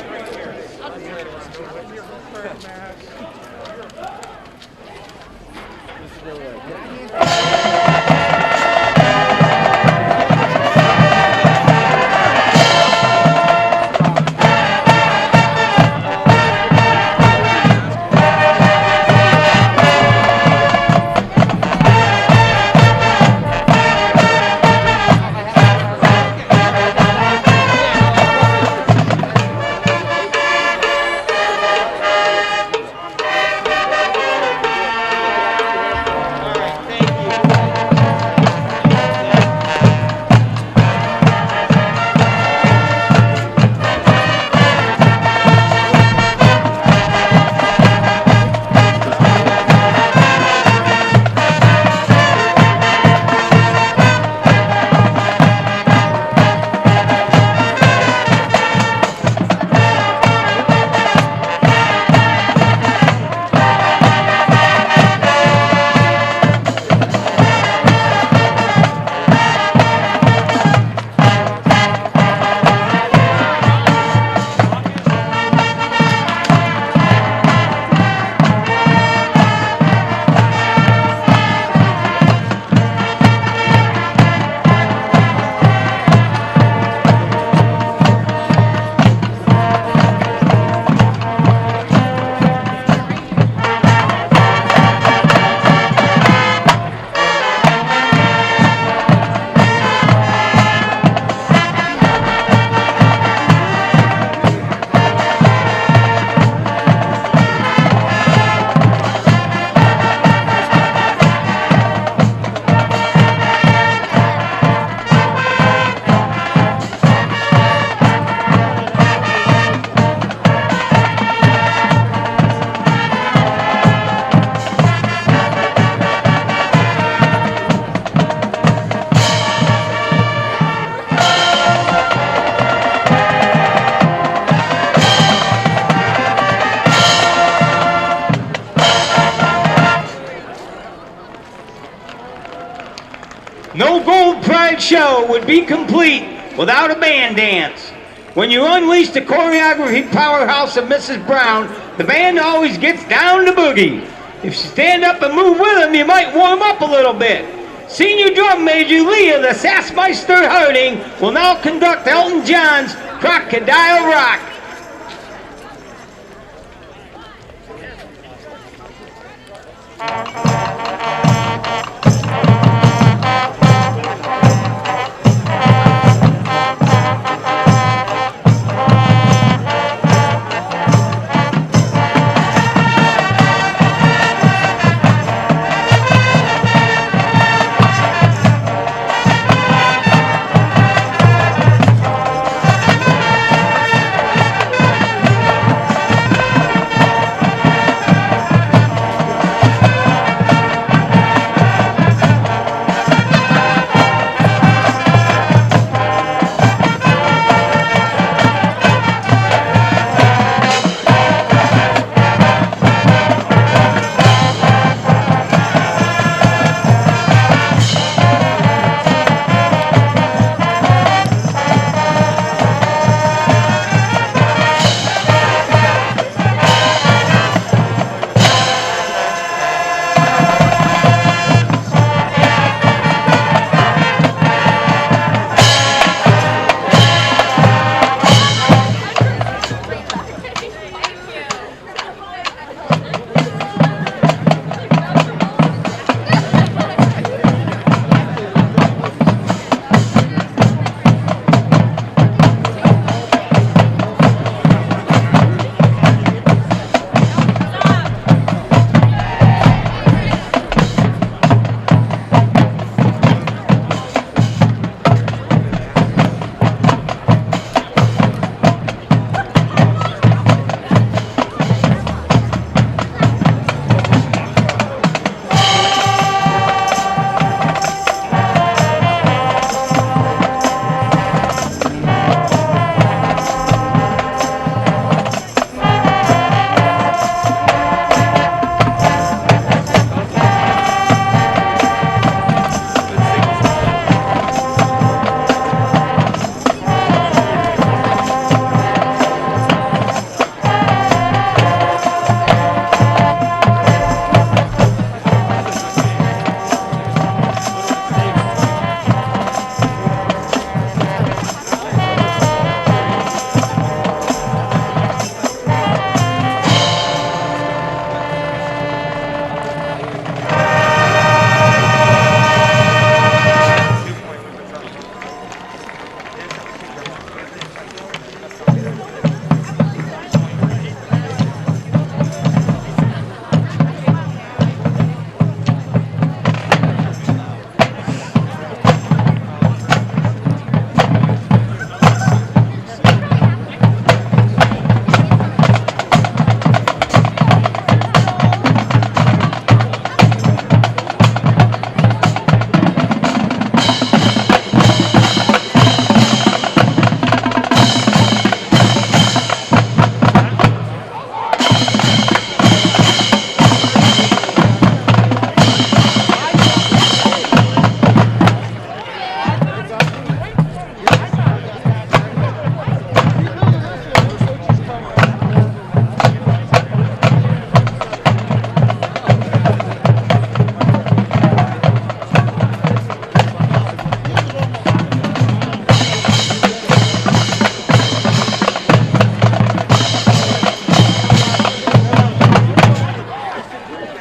No Gold Pride show would be complete without a band dance. When you unleash the choreography powerhouse of Mrs. Brown, the band always gets down to boogie. If you stand up and move with them, you might warm up a little bit. Senior drum major Leah, the Sassmeister Harding, will now conduct Elton John's Crocodile Rock.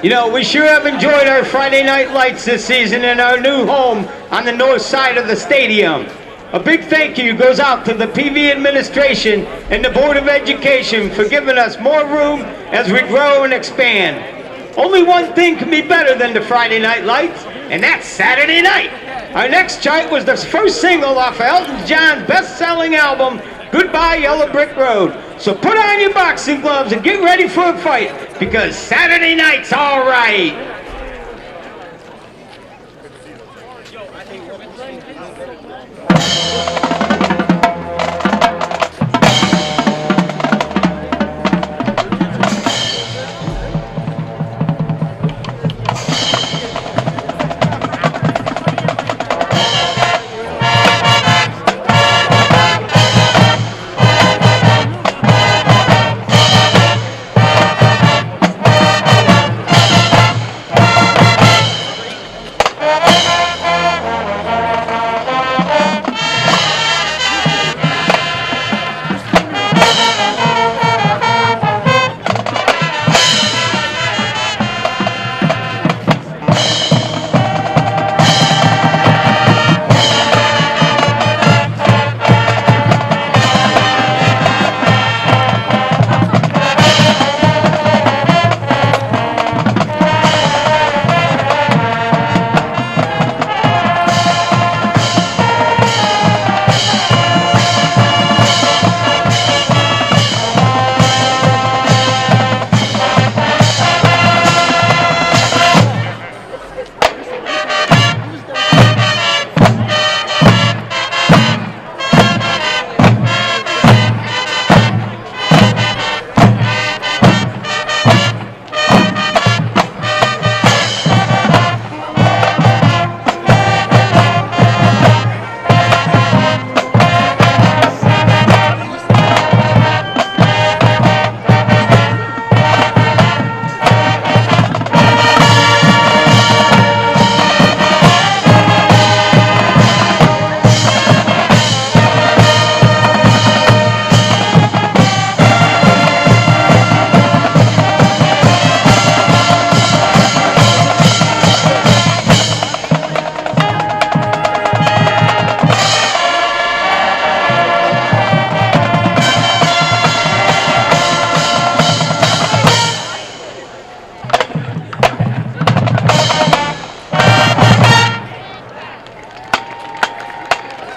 You know, we sure have enjoyed our Friday night lights this season in our new home on the north side of the stadium. A big thank you goes out to the PV administration and the Board of Education for giving us more room as we grow and expand. Only one thing can be better than the Friday night lights, and that's Saturday night. Our next chart was the first single off of Elton John's best-selling album, Goodbye Yellow Brick Road. So put on your boxing gloves and get ready for a fight, because Saturday night's all right.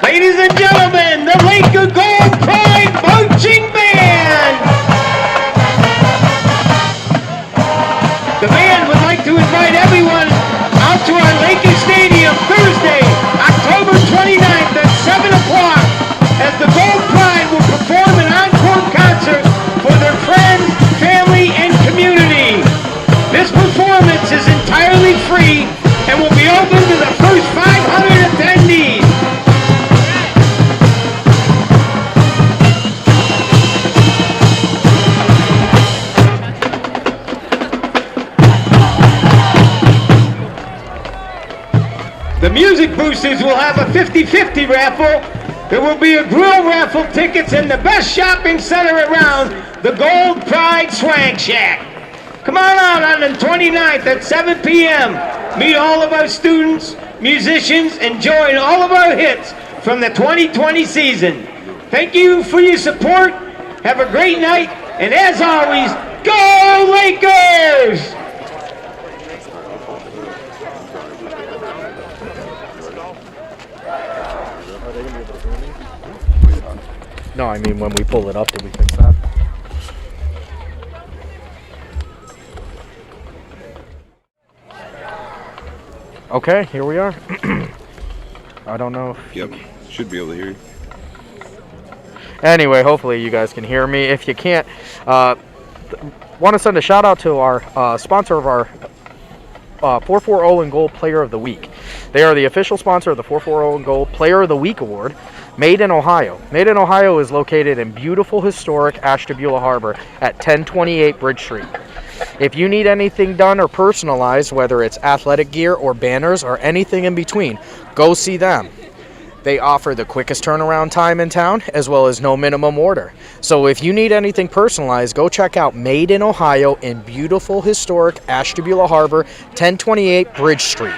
Ladies and gentlemen, the Laker Gold Pride Marching Band! The band would like to invite everyone out to our Laker Stadium Thursday, October 29th at 7 o'clock as the Gold Pride will perform an encore concert for their friends, family, and community. This performance is entirely free and will be open to the first 500 attendees. The Music Boosters will have a 50-50 raffle. There will be a grill raffle, tickets, and the best shopping center around, the Gold Pride Swank Shack. Come on out on the 29th at 7 p.m. Meet all of our students, musicians, and join all of our hits from the 2020 season. Thank you for your support. Have a great night, and as always, go Lakers! No, I mean when we pull it up, did we fix that? Okay, here we are. I don't know if... Yep, should be able to hear you. Anyway, hopefully you guys can hear me. If you can't, want to send a shout out to our sponsor of our 440 and Gold Player of the Week. They are the official sponsor of the 440 and Gold Player of the Week Award. Made in Ohio. Made in Ohio is located in beautiful, historic Ashtabula Harbor at 1028 Bridge Street. If you need anything done or personalized, whether it's athletic gear or banners or anything in between, go see them. They offer the quickest turnaround time in town, as well as no minimum order. So if you need anything personalized, go check out Made in Ohio in beautiful, historic Ashtabula Harbor, 1028 Bridge Street.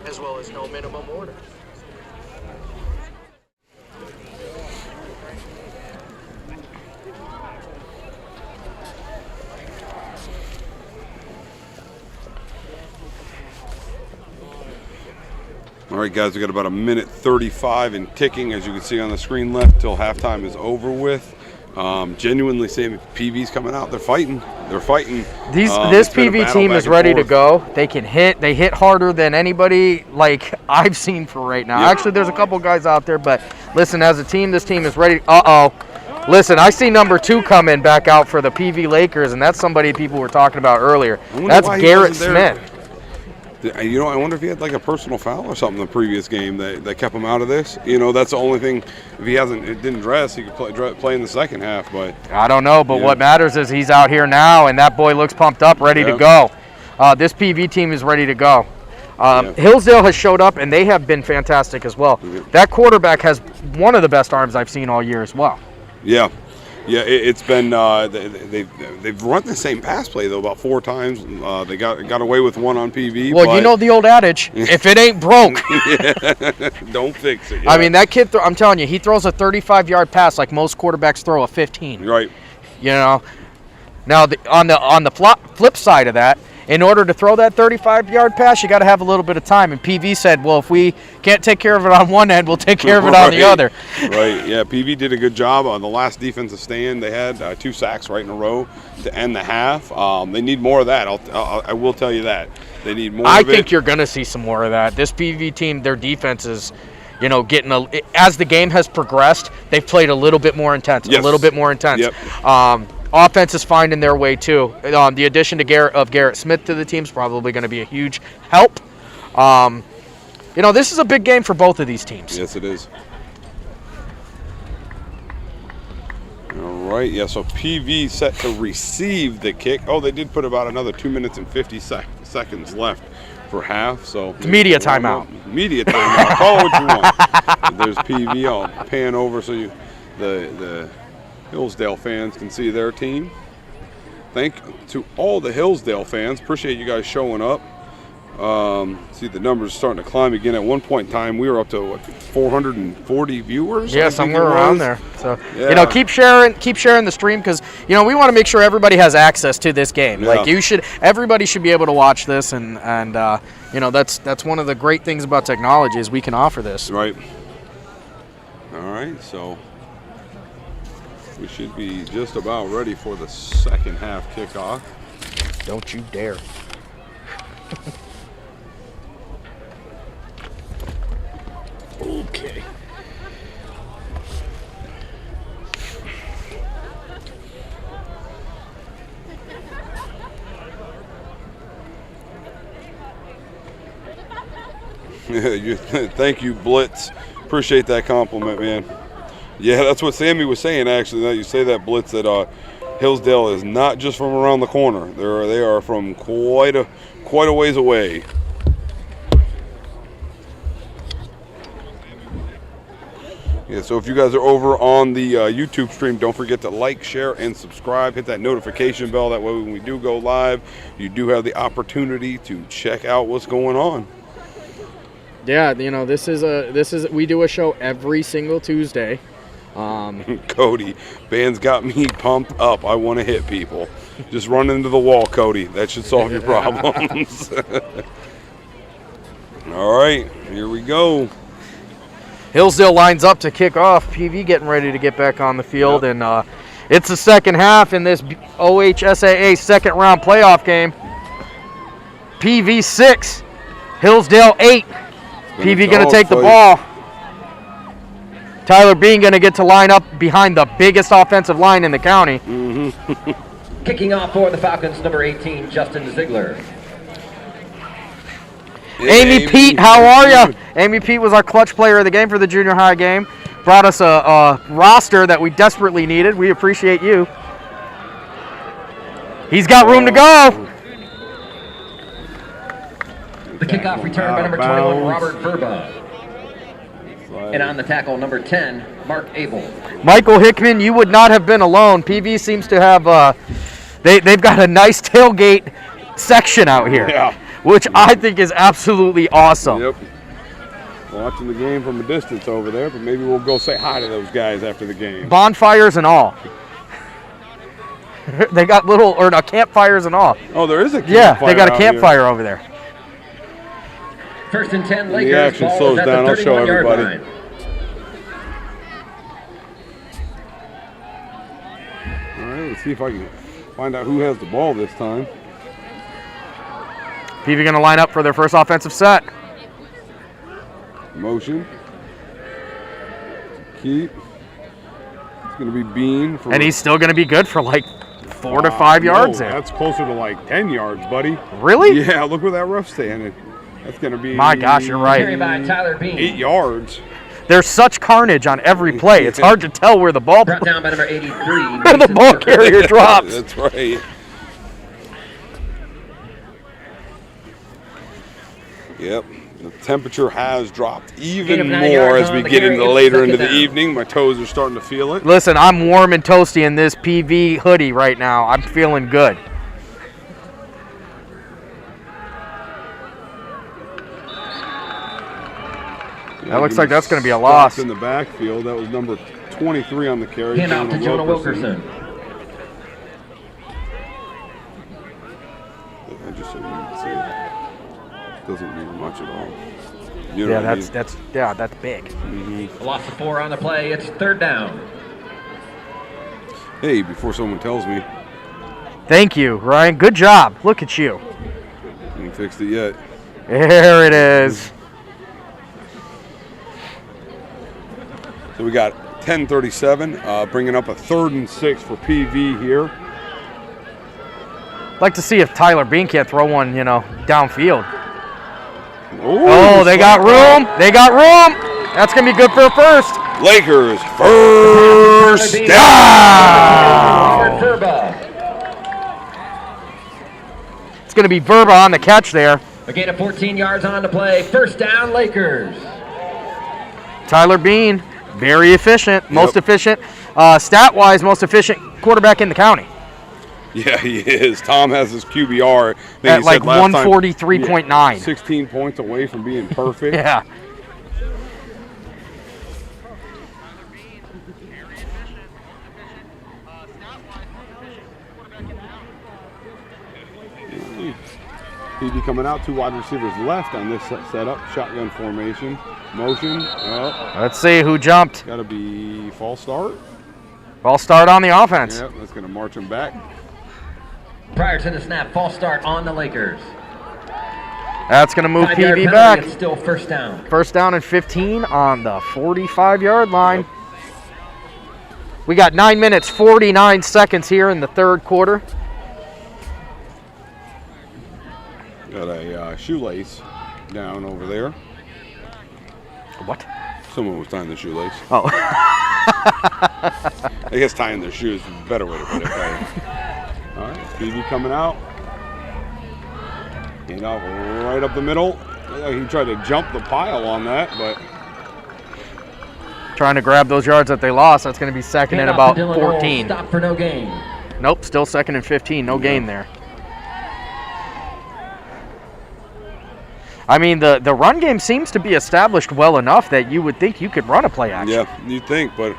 As well as no minimum order. All right, guys, we got about 1:35 and ticking, as you can see on the screen left, till halftime is over with. Genuinely saying PV's coming out. They're fighting. They're fighting. This PV team is ready to go. They can hit. They hit harder than anybody like I've seen for right now. Yep. Actually, there's a couple guys out there, but listen, as a team, this team is ready. Listen, I see number 2 coming back out for the PV Lakers, and that's somebody people were talking about earlier. That's Garrett Smith. You know, I wonder if he had like a personal foul or something in the previous game that kept him out of this. You know, that's the only thing. If he didn't dress, he could play in the second half. But I don't know. But what matters is he's out here now, and that boy looks pumped up, ready to go. This PV team is ready to go. Hillsdale has showed up, and they have been fantastic as well. That quarterback has one of the best arms I've seen all year as well. Yeah. Yeah, it's been they've run the same pass play though about 4 times. They got away with one on PV. Well, you know the old adage: if it ain't broke, don't fix it. Yeah. I mean, that kid. I'm telling you, he throws a 35-yard pass like most quarterbacks throw a 15. Right. You know. Now on the flip side of that, in order to throw that 35-yard pass, you got to have a little bit of time. And PV said, well, if we can't take care of it on one end, we'll take care of it on the other. Right, yeah, PV did a good job on the last defensive stand. They had 2 sacks right in a row to end the half. They need more of that. I will tell you that. They need more of it. I think you're going to see some more of that. This PV team, their defense is, you know, as the game has progressed, they've played a little bit more intense, Yes. a little bit more intense. Yep. Offense is finding their way too. The addition to Garrett Smith to the team is probably going to be a huge help. You know, this is a big game for both of these teams. Yes, it is. All right, yeah, so PV set to receive the kick. Oh, they did put about another 2 minutes and 50 seconds left for half. So media timeout. Media timeout. Call it what you want. There's PV. I'll pan over so the Hillsdale fans can see their team. Thank to all the Hillsdale fans. Appreciate you guys showing up. See, the numbers are starting to climb again. At one point in time, we were up to 440 viewers. Yeah, somewhere around there. So yeah. You know, keep sharing the stream, because you know we want to make sure everybody has access to this game. Yeah. Like everybody should be able to watch this, and you know that's one of the great things about technology is we can offer this. Right. All right, so we should be just about ready for the second half kickoff. Don't you dare. Okay. Thank you, Blitz. Appreciate that compliment, man. Yeah, that's what Sammy was saying, actually. That you say that, Blitz, that Hillsdale is not just from around the corner. They are from quite a ways away. Yeah, so if you guys are over on the YouTube stream, don't forget to like, share, and subscribe. Hit that notification bell. That way when we do go live, you do have the opportunity to check out what's going on. Yeah, you know, we do a show every single Tuesday. Cody, band's got me pumped up. I want to hit people. Just run into the wall, Cody. That should solve your problems. All right, here we go. Hillsdale lines up to kick off. PV getting ready to get back on the field, and it's the second half in this OHSAA second round playoff game. PV 6, Hillsdale 8. PV going to take the ball. Tyler Bean going to get to line up behind the biggest offensive line in the county. Mm-hmm. Kicking off for the Falcons, number 18, Justin Ziegler. Amy Pete, how are you? Amy Pete was our clutch player of the game for the junior high game. Brought us a roster that we desperately needed. We appreciate you. He's got room to go. The kickoff return by number 21, Robert Verba. And on the tackle, number 10, Mark Abel. Michael Hickman, you would not have been alone. PV seems to have, they've got a nice tailgate section out here, which I think is absolutely awesome. Yep. Watching the game from a distance over there, but maybe we'll go say hi to those guys after the game. Bonfires and all. They got campfires and all. Oh, there is a campfire. Yeah, they got a campfire over there. First and 10, Lakers. The action ball slows is at down. the I'll show 31-yard everybody. line. All right, let's see if I can find out who has the ball this time. PV going to line up for their first offensive set. Motion. Keep. It's going to be Bean. And he's still going to be good for like 4 to 5 yards there. That's closer to like 10 yards, buddy. Really? Yeah, look where that rough's standing. That's going to be... My gosh, you're right. Carry by Tyler Bean. 8 yards. There's such carnage on every play. It's hard to tell where the ball Brought down by number 83. where the ball carrier drops. That's right. Yep. The temperature has dropped even more as we get into later into the evening. My toes are starting to feel it. Listen, I'm warm and toasty in this PV hoodie right now. I'm feeling good. That looks like that's going to be a loss. In the backfield, that was number 23 on the carry. Hand off to Jonah Wilkerson. I just said you can see it. Doesn't mean much at all. You know Yeah, what I mean? that's big. A loss of 4 on the play. It's third down. Hey, before someone tells me, Thank you, Ryan. Good job. Look at you. I haven't fixed it yet. There it is. So we got 10:37, bringing up a 3rd and 6 for PV here. Like to see if Tyler Bean can't throw one, downfield. Oh, They got room. They got room. That's going to be good for a first. Lakers first down. Robert Verba. It's going to be Verba on the catch there. A gain of 14 yards on the play. First down, Lakers. Tyler Bean, very efficient, most efficient, stat-wise, most efficient quarterback in the county. Yeah, he is. Tom has his QBR. At like 143.9. 16 points away from being perfect. Yeah. PV coming out, 2 wide receivers left on this setup. Shotgun formation. Motion. Let's see who jumped. Got to be false start. False start on the offense. Yep, that's going to march him back. Prior to the snap, false start on the Lakers. That's going to move 5-yard PV penalty, back. It's still first down. First down and 15 on the 45-yard line. We got 9 minutes, 49 seconds here in the third quarter. Got a shoelace down over there. What? Someone was tying the shoelace. Oh. I guess tying their shoes is a better way to put it. All right, PV coming out. Hand off right up the middle. He tried to jump the pile on that, but... Trying to grab those yards that they lost. That's going to be second and about 14. Stop for no gain. Nope, still second and 15. No gain there. I mean, the run game seems to be established well enough that you would think you could run a play action. Yeah, you'd think, but,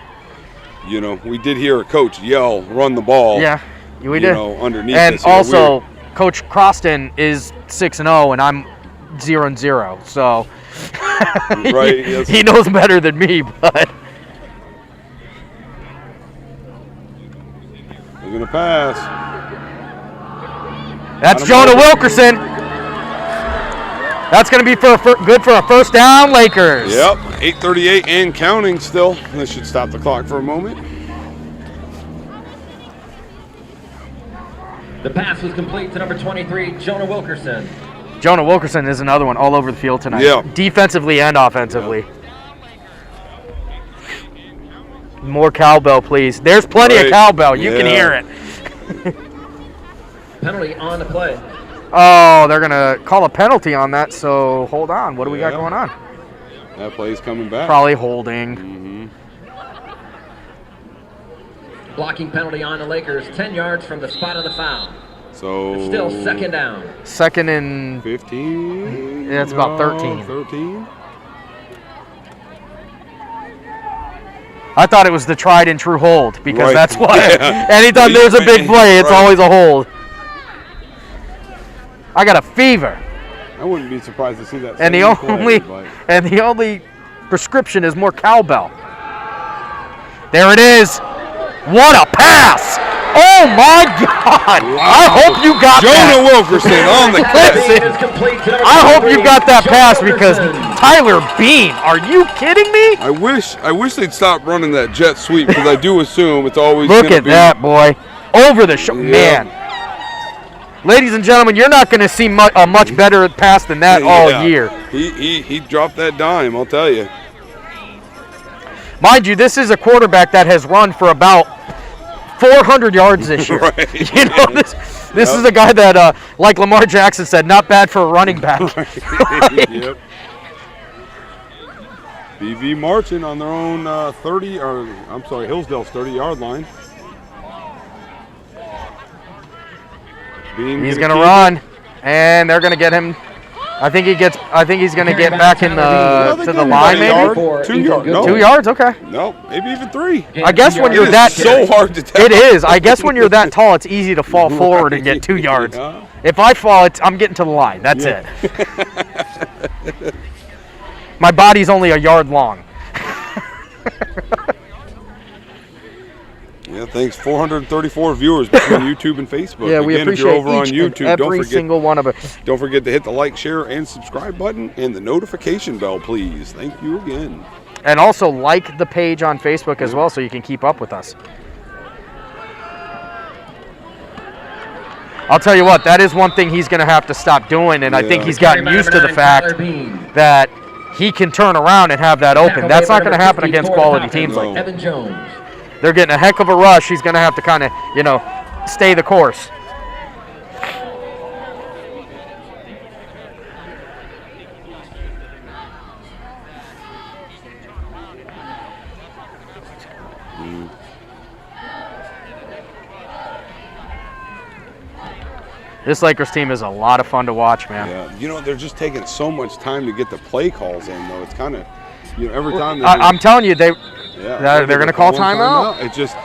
we did hear a coach yell, run the ball. Yeah, we did. Underneath and us here. also, Coach Croston is 6-0, and I'm 0-0. So Right, yes. he knows better than me, but They're going to pass. that's Jonah Wilkerson. That's going to be good for a first down, Lakers. Yep, 8:38 and counting still. This should stop the clock for a moment. The pass was complete to number 23, Jonah Wilkerson. Jonah Wilkerson is another one all over the field tonight. Yeah. Defensively and offensively. More cowbell, please. There's plenty of cowbell. You can hear it. Penalty on the play. Oh, they're going to call a penalty on that, so hold on. What do we got going on? That play's coming back. Probably holding. Blocking penalty on the Lakers, 10 yards from the spot of the foul. So It's still second down. Second and 15. Yeah, it's about 13. 13. I thought it was the tried and true hold because Right. that's why Yeah. anytime there's a big play, it's Right. always a hold. I got a fever. I wouldn't be surprised to see that. And the same play, only prescription is more cowbell. There it is. What a pass! Oh my God! Wow. I hope you got Jonah that. Wilkerson on the catch. I hope you got that pass because Tyler Bean. Are you kidding me? I wish they'd stop running that jet sweep because I do assume it's always Look gonna at be, that, boy. Over the show. Yeah. Man. Ladies and gentlemen, you're not going to see a much better pass than that all Yeah. year. He dropped that dime, I'll tell you. Mind you, this is a quarterback that has run for about 400 yards this year. Right. You know, this is a guy that, like Lamar Jackson said, not bad for a running back. Yep. BV marching on their own Hillsdale's 30-yard line. He's going to run, and they're going to get him. I think he's going to get back in to the line, maybe. 2 yards. No. 2 yards, okay. No, maybe even 3. I guess when you're It is that so hard to tell. It is. I guess when you're that tall, it's easy to fall forward and get 2 yards. Yeah. If I fall, I'm getting to the line. That's it. My body's only a yard long. Yeah, thanks. 434 viewers between YouTube and Facebook. Yeah, we Again, if appreciate you're over on each YouTube, and every single one of it. Don't forget to hit the like, share, and subscribe button and the notification bell, please. Thank you again. And also like the page on Facebook as well so you can keep up with us. I'll tell you what, that is one thing he's going to have to stop doing, and I think he's gotten used to the fact that he can turn around and have that open. That's not going to happen against quality teams like that. Evan Jones. They're getting a heck of a rush. He's going to have to kind of, stay the course. This Lakers team is a lot of fun to watch, man. Yeah, they're just taking so much time to get the play calls in, though. It's kind of, every time. I'm telling you, they're they're going to call timeout. It's just,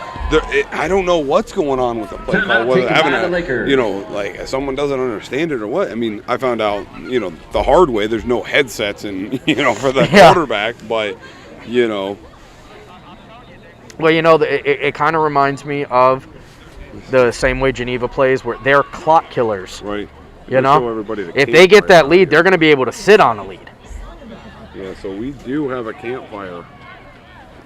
I don't know what's going on with the play call. Whether having like someone doesn't understand it or what. I mean, I found out, the hard way. There's no headsets and for the quarterback, but Well, it kind of reminds me of the same way Geneva plays, where they're clock killers. Right. If they get that lead, they're going to be able to sit on a lead. Yeah, so we do have a campfire.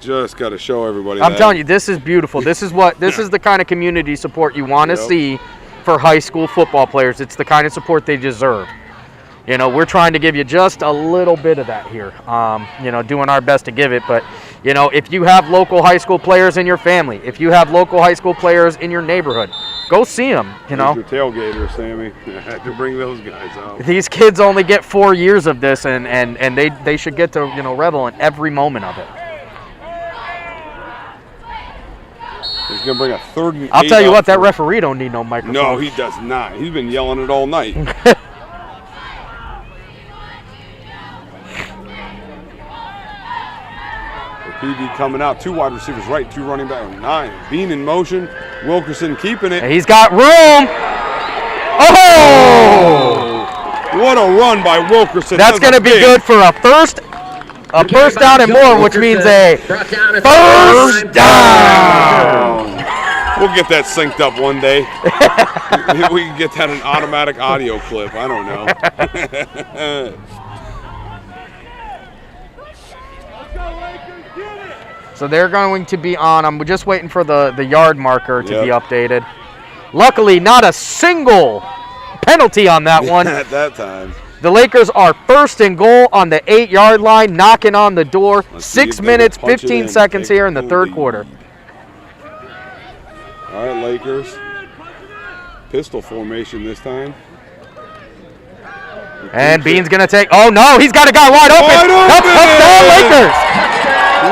Just got to show everybody. I'm telling you, this is beautiful. This is the kind of community support you want to see for high school football players. It's the kind of support they deserve. We're trying to give you just a little bit of that here. Doing our best to give it. But, if you have local high school players in your family, if you have local high school players in your neighborhood, go see them. Your tailgater, Sammy. I had to bring those guys out. These kids only get 4 years of this, and they should get to revel in every moment of it. He's gonna bring a 3rd and 8. I'll tell you what, that referee don't need no microphone. No, he does not. He's been yelling it all night. PD coming out, 2 wide receivers right, 2 running back, 9. Bean in motion, Wilkerson keeping it. He's got room. Oh! What a run by Wilkerson. That's going to be good for a first down and more, which means a first down. We'll get that synced up one day. We can get that an automatic audio clip. I don't know. So they're going to be on. I'm just waiting for the yard marker to be updated. Luckily, not a single penalty on that one. At that time. The Lakers are 1st and goal on the 8-yard line, knocking on the door. 6 minutes, 15 seconds here in the 3rd quarter. All right, Lakers. Pistol formation this time. And Bean's going to take, oh no, he's got a guy wide open. Wide open! That's touchdown Lakers.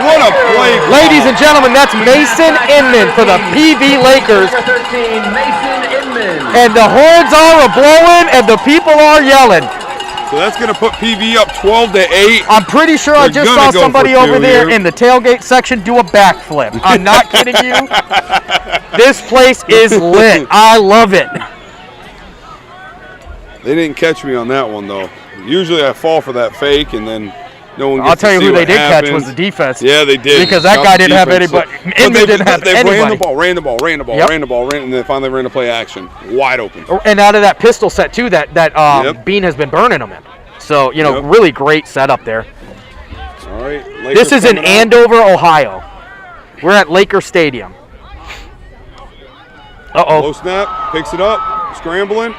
What a play call. Ladies and gentlemen, that's Mason Inman for the PV Lakers. Number 13, Mason Inman. And the horns are blowing and the people are yelling. So that's going to put PV up 12-8. I'm pretty sure I They're just gonna saw go somebody for two over there here. in the tailgate section do a backflip. I'm not kidding you. This place is lit. I love it. They didn't catch me on that one, though. Usually I fall for that fake, and then no one gets I'll tell you to see who they what did catch happens. was the defense. Yeah, they did. Because that Not guy the didn't have defense. anybody. Inman didn't have they anybody. ran the ball, ran the ball, Yep. and they finally ran a play action. Wide open. And out of that pistol set, too, that Yep. Bean has been burning them in. So, Yep. really great setup there. All right. Lakers This is in coming out. Andover, Ohio. We're at Laker Stadium. Low snap, picks it up, scrambling.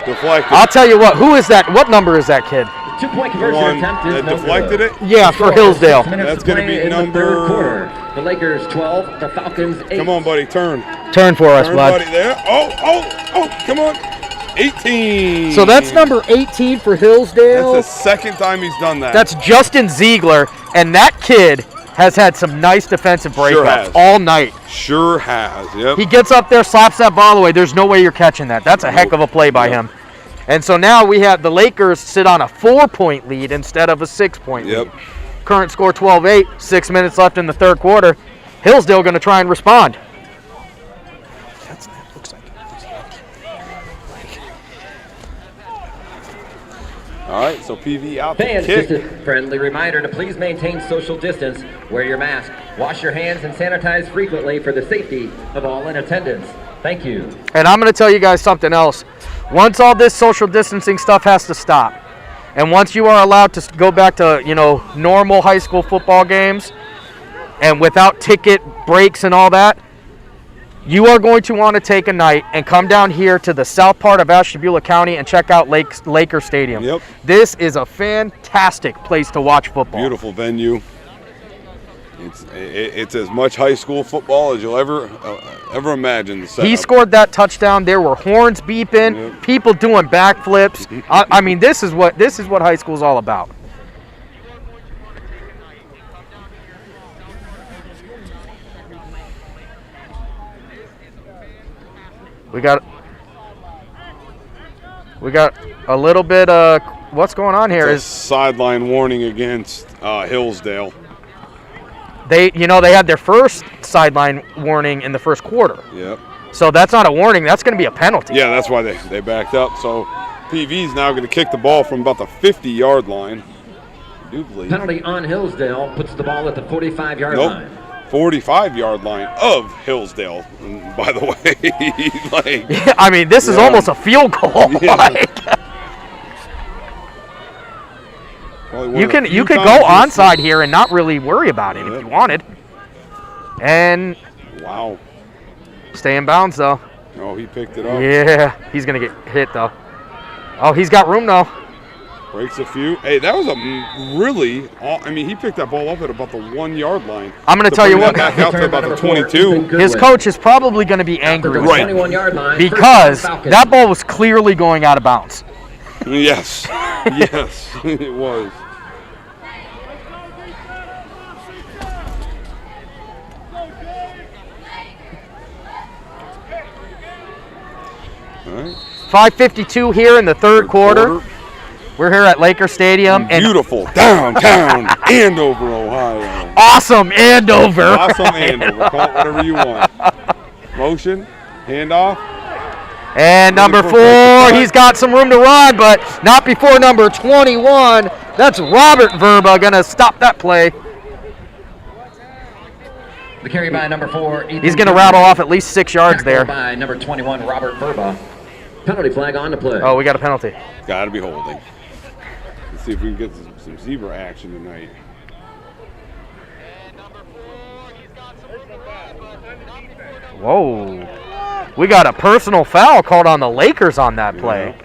Deflected. I'll tell you what, who is that? What number is that kid? 2-point conversion One attempt is that no deflected good. it. Yeah, for Hillsdale. That's gonna be in the number- third quarter. The Lakers 12, the Falcons 8. Come on, buddy, turn. Turn for us, Turn, bud. buddy, there. Oh, come on. 18. So that's number 18 for Hillsdale. That's the second time he's done that. That's Justin Ziegler, and that kid has had some nice defensive breakups Sure has. all night. Sure has, yep. He gets up there, slaps that ball away. There's no way you're catching that. That's a heck of a play by him. And so now we have the Lakers sit on a 4-point lead instead of a 6-point lead. Yep. Current score 12-8, 6 minutes left in the third quarter. Hillsdale going to try and respond. All right, so PV out the Fans, kick. just a friendly reminder to please maintain social distance, wear your mask, wash your hands, and sanitize frequently for the safety of all in attendance. Thank you. And I'm going to tell you guys something else. Once all this social distancing stuff has to stop, and once you are allowed to go back to, normal high school football games, and without ticket breaks and all that, you are going to want to take a night and come down here to the south part of Ashtabula County and check out Laker Stadium. Yep. This is a fantastic place to watch football. Beautiful venue. It's as much high school football as you'll ever imagine. The setup. He scored that touchdown. There were horns beeping, Yep. people doing backflips. I mean, this is what high school is all about. We got a little bit of what's going on here. It's a sideline warning against Hillsdale. They had their first sideline warning in the first quarter. Yep. So that's not a warning. That's going to be a penalty. Yeah, that's why they backed up. So PV's now going to kick the ball from about the 50-yard line. I do believe. Penalty on Hillsdale puts the ball at the 45-yard Nope. line. 45-yard line of Hillsdale, by the way. Yeah, I mean, this is almost a field goal. Yeah. You could go onside here and not really worry about it if you wanted. And Wow. stay in bounds though. Oh, he picked it up. Yeah, he's gonna get hit though. Oh, he's got room though. Breaks a few. Hey, that was a really. I mean, he picked that ball up at about the 1-yard line. I'm gonna tell you bring what. that back out to about the 22. His coach is probably gonna be angry with Right. him 21-yard line. because First down, Falcons. that ball was clearly going out of bounds. Yes. Yes, it was. All right. 5:52 here in the third quarter. We're here at Laker Stadium and Beautiful downtown Andover, Ohio. awesome Andover. Awesome Andover. Call it whatever you want. Motion, handoff. And number 4, he's got some room to run, but not before number 21. That's Robert Verba gonna stop that play. The carry by number 4. Ethan He's gonna Cooper. rattle off at least 6 yards Tackle there. by number 21, Robert Verba. Penalty flag on the play. Oh, we got a penalty. Got to be holding. Let's see if we can get some zebra action tonight. Whoa. We got a personal foul called on the Lakers on that play.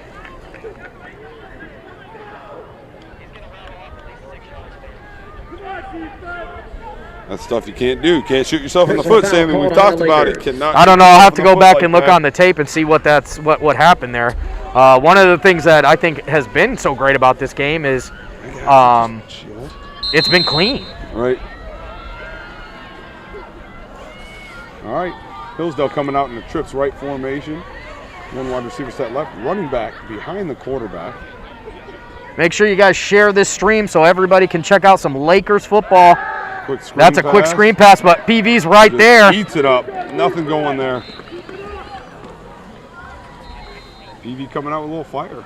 That's stuff you can't do. Can't shoot yourself in the Personal foot, foul Sammy. We've called on talked the about it. Lakers. Cannot I don't know. shoot I'll have yourself to in the go foot back like and look that. on the tape and see what happened there. One of the things that I think has been so great about this game is it's been clean. Right. All right. Hillsdale coming out in the trips right formation. One wide receiver set left. Running back behind the quarterback. Make sure you guys share this stream so everybody can check out some Lakers football. Quick screen That's a pass. quick screen pass, but PV's right Just there. Eats it up. Nothing going there. PV coming out with a little fire.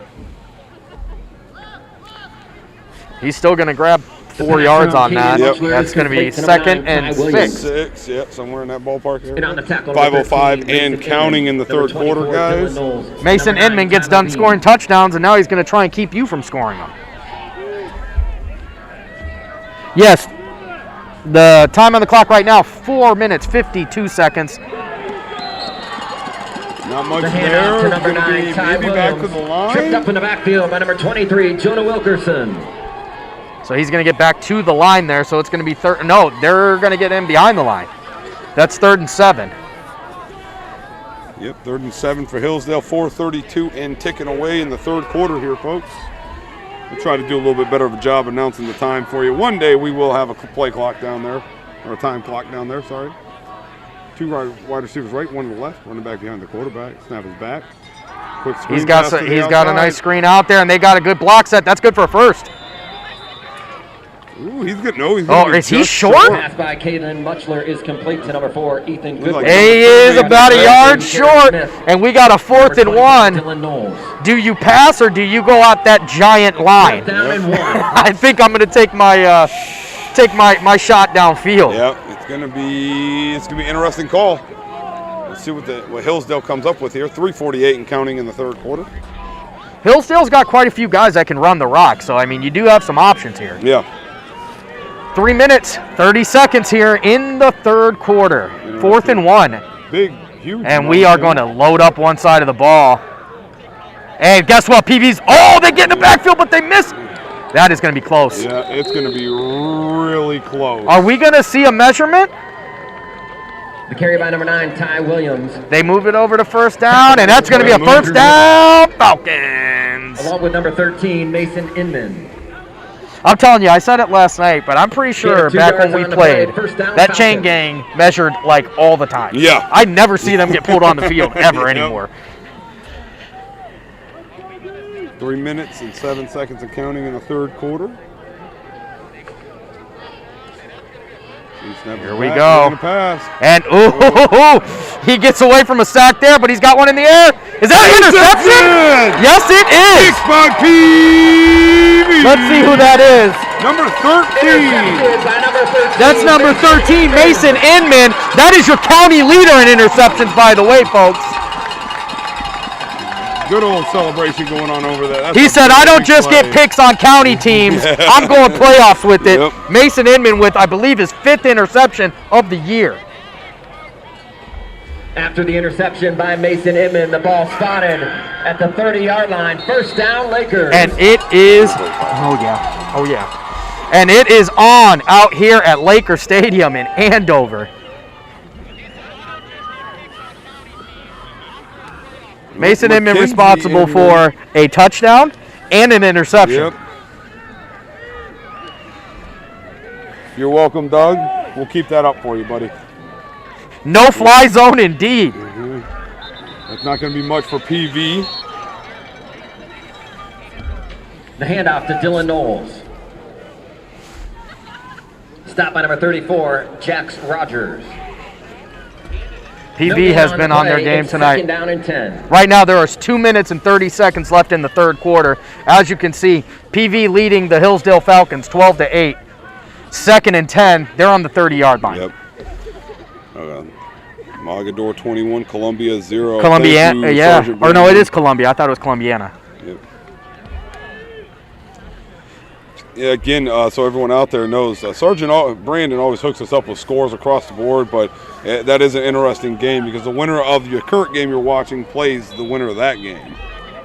He's still going to grab 4 yards on that. Yep. That's going to be 2nd and 6. 6, yep, somewhere in that ballpark area. And on the tackle, 5:05 and counting in the third quarter, guys. Mason Inman gets done scoring touchdowns, and now he's going to try and keep you from scoring them. Yes, the time on the clock right now, 4 minutes, 52 seconds. Not much The there. handoff to It's number going to 9, be Ty maybe back to the Williams. Tripped line. up in the backfield by number 23, Jonah Wilkerson. So he's going to get back to the line there, so it's going to be third. No, they're going to get him behind the line. That's 3rd and 7. Yep, 3rd and 7 for Hillsdale. 4:32 and ticking away in the third quarter here, folks. We'll try to do a little bit better of a job announcing the time for you. One day we will have a play clock down there, or a time clock down there, sorry. 2 wide receivers right, 1 to the left, running back behind the quarterback. Snap his back. Quick screen He's got pass to the he's got a outside. nice screen out there, and they got a good block set. That's good for a first. Ooh, he's good. No, he's Oh, gonna be is he just short? Pass by Caitlin Muchler is complete to number 4, Ethan He's like- Goodwin. He is about a yard short, and we got a 4th and 1. Dylan Knowles. Do you pass or do you go out that giant line? Down and 1. I think I'm going to take my shot downfield. Yep, it's gonna be an interesting call. Let's see what Hillsdale comes up with here. 3:48 and counting in the third quarter. Hillsdale's got quite a few guys that can run the rock, so I mean you do have some options here. Yeah. 3 minutes, 30 seconds here in the third quarter. 4th and 1. Big, huge. And we are going to load up one side of the ball. And guess what, PV's? Oh, they get in the backfield, but they miss. That is going to be close. Yeah, it's going to be really close. Are we going to see a measurement? The carry by number 9, Ty Williams, They move it over to first down, and that's going to be a first down, Falcons. along with number 13, Mason Inman. I'm telling you, I said it last night, but I'm pretty sure 2 back when yards we on the play, played, first down, that chain Falcons. gang measured like all the time. Yeah. I never see them get pulled on the field ever Yep. anymore. 3 minutes and 7 seconds and counting in the third quarter. Here we go. Pass. And ooh, he gets away from a sack there, but he's got one in the air. Is that an interception? Yes, it is. Kicked by PV. Let's see who that is. Number 13. Intercepted by number 13. That's number 13, Mason Inman. That is your county leader in interceptions, by the way, folks. Good old celebration going on over there. That's He a said, I don't big just play. get picks on county teams. I'm going playoffs with it. Yep. Mason Inman with, I believe, his 5th interception of the year. After the interception by Mason Inman, the ball spotted at the 30-yard line. First down, Lakers. And it is, oh yeah. And it is on out here at Laker Stadium in Andover. Mason Inman Mackenzie responsible for a touchdown and an interception. Yep. You're welcome, Doug. We'll keep that up for you, buddy. No fly zone indeed. That's not going to be much for PV. The handoff to Dylan Knowles. Stop by number 34, Jax Rogers. PV has been on their game tonight. Second down and 10. Right now there is 2 minutes and 30 seconds left in the third quarter. As you can see, PV leading the Hillsdale Falcons 12-8. 2nd and 10. They're on the 30-yard line. Yep. Mogador 21, Columbia 0. Columbiana, Thank you, yeah. Sergeant Or no, it Brandon. is Columbia. I thought it was Columbiana. Yep. Yeah, again, so everyone out there knows, Sergeant Brandon always hooks us up with scores across the board, but that is an interesting game because the winner of your current game you're watching plays the winner of that game.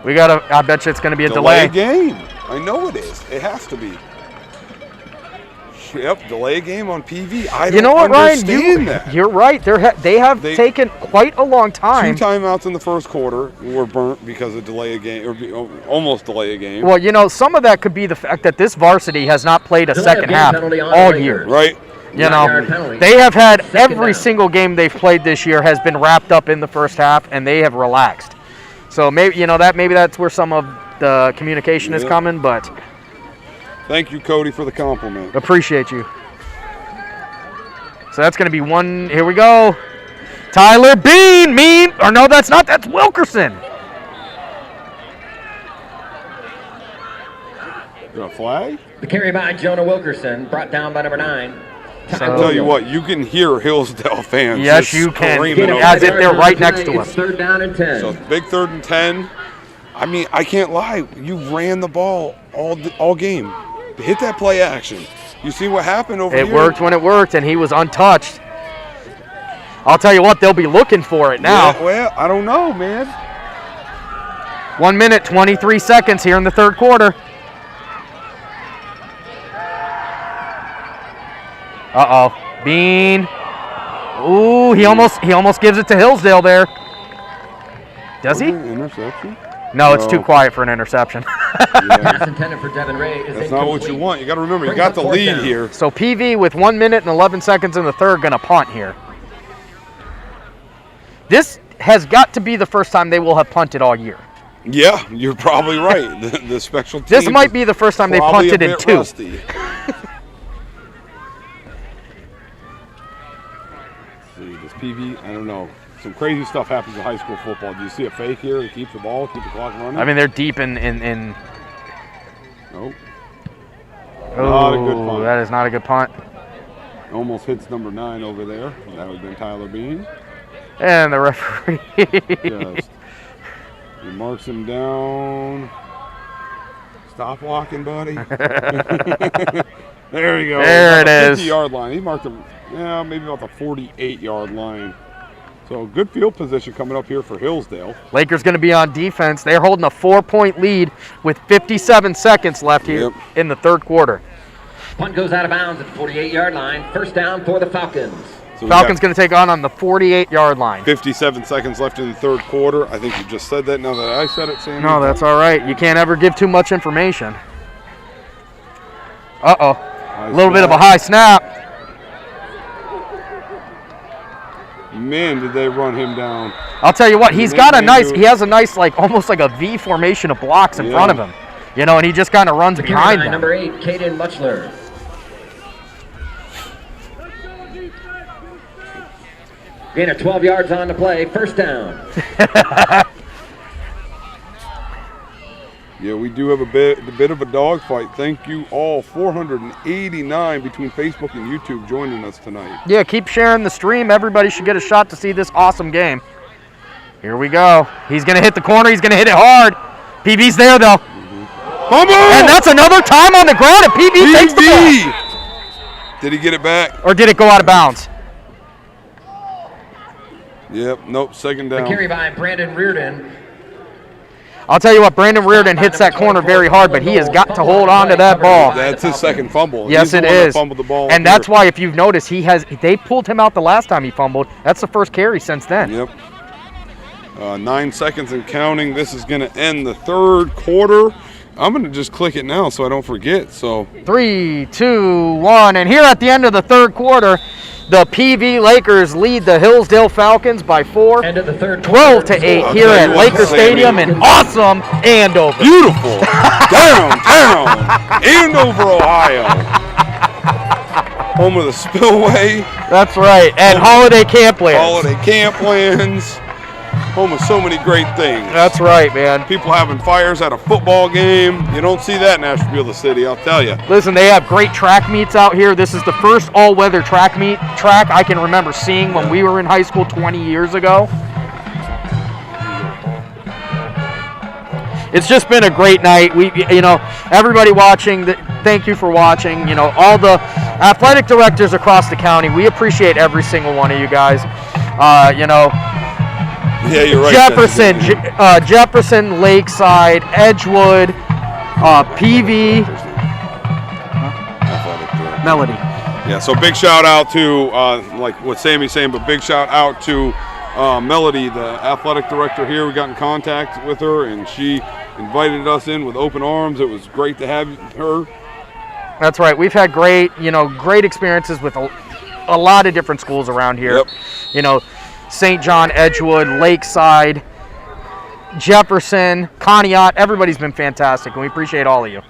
We got a, I bet you it's going to be a delay. Game. I know it is. It has to be. Yep, delay a game on PV. I You know don't what, Ryan? understand that. You're right. They have taken quite a long time. 2 timeouts in the first quarter were burnt because of delay a game, or almost delay a game. Well, you know, some of that could be the fact that this varsity has not played a second half all year. Right. You know, they have had every single game they've played this year has been wrapped up in the first half, and they have relaxed. So maybe maybe that's where some of the communication is coming. But thank you, Cody, for the compliment. Appreciate you. So that's going to be one. Here we go. Tyler Bean. Or no, that's not. That's Wilkerson. Is a flag? The carry by Jonah Wilkerson, brought down by number 9. I'll tell you what, you can hear Hillsdale fans. Yes, you can. Screaming As if they're right next to It's us. 3rd down and 10. So big 3rd and 10. I mean, I can't lie. You ran the ball all game. Hit that play action. You see what happened over here? It worked when it worked, and he was untouched. I'll tell you what, they'll be looking for it now. Yeah, well, I don't know, man. 1 minute, 23 seconds here in the third quarter. Uh-oh. Bean. Ooh, he almost gives it to Hillsdale there. Does he? Interception? No, it's too quiet for an interception. Pass intended for Devin Ray is That's not what you incomplete. want. You got to remember, you Brings got up the 4th lead down. here. So PV with 1 minute and 11 seconds in the third going to punt here. This has got to be the first time they will have punted all year. Yeah, you're probably right. The special teams This might be the first time they probably punted a in bit 2. rusty. See, this PV, I don't know. Some crazy stuff happens in high school football. Do you see a fake here to keep the ball, keep the clock running? I mean, they're deep in Nope. Not a good Oh, punt. that is not a good punt. Almost hits number 9 over there. That would have been Tyler Bean. And the referee. Just he marks him down. Stop walking, buddy. There you go. There it is. 50-yard line. He marked him, maybe about the 48-yard line. So good field position coming up here for Hillsdale. Lakers going to be on defense. They're holding a 4-point lead with 57 seconds left here in the third quarter. Punt goes out of bounds at the 48-yard line. 1st down for the Falcons. So we Falcons got going to take on the 48-yard line. 57 seconds left in the third quarter. I think you just said that now that I said it, Sam. No, that's all right. You can't ever give too much information. Uh-oh. A little bit of a high snap. Man, did they run him down. I'll tell you what, he has a nice, like, almost like a V formation of blocks in front of him. You know, and he just kind of runs behind them. Number 8, Caden Muchler. Gain of 12 yards on the play. 1st down. Yeah, we do have a bit of a dogfight. Thank you all, 489 between Facebook and YouTube joining us tonight. Yeah, keep sharing the stream. Everybody should get a shot to see this awesome game. Here we go. He's going to hit the corner. He's going to hit it hard. PB's there, though. Fumble! And that's another time on the ground, and PB takes the ball. Did he get it back? Or did it go out of bounds? Yep, nope, 2nd down. The carry by Brandon Reardon. I'll tell you what, Brandon Reardon hits that corner very hard, but he has got to hold on to that ball. That's his 2nd fumble. Yes, He's the it one that is. fumbled the ball And that's why, if you've noticed, they pulled him out the last time he fumbled. That's the first carry since then. Yep. 9 seconds and counting. This is going to end the third quarter. I'm going to just click it now so I don't forget. So 3, 2, 1, and here at the end of the third quarter, the PV Lakers lead the Hillsdale Falcons by 4, End of the third 12 to 8 I'll here tell at you what, Laker Stadium in awesome Andover. beautiful. downtown Andover, Ohio. Home of the Spillway. That's right, and Holiday Camplands. Holiday Camplands. Home of so many great things. That's right, man. People having fires at a football game. You don't see that in Ashtabula City, I'll tell you. Listen, they have great track meets out here. This is the first all-weather track I can remember seeing when we were in high school 20 years ago. It's just been a great night. Everybody watching, thank you for watching. All the athletic directors across the county, we appreciate every single one of you guys. Yeah, you're right. Jefferson, Lakeside, Edgewood, PV. Melody. Yeah, so big shout out to, like what Sammy's saying, but big shout out to Melody, the athletic director here. We got in contact with her, and she invited us in with open arms. It was great to have her. That's right. We've had great experiences with a lot of different schools around here. Yep. St. John, Edgewood, Lakeside, Jefferson, Conneaut. Everybody's been fantastic, and we appreciate all of you.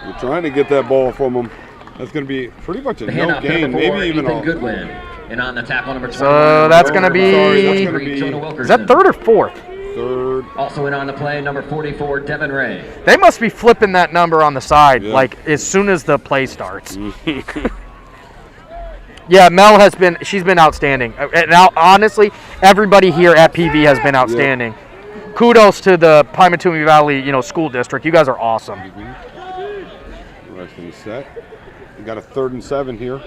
We're trying to get that ball from them. That's going to be pretty much a no gain, maybe even a Goodwin. And on the tackle number 21. So that's going to be. Is that third or fourth? Third. Also in on the play, number 44, Devin Ray. They must be flipping that number on the side, like as soon as the play starts. Yeah, Mel she's been outstanding. And now, honestly, everybody here at PV has been outstanding. Kudos to the Pymatumi Valley, school district. You guys are awesome. Rest in the set. We got a 3rd and 7 here.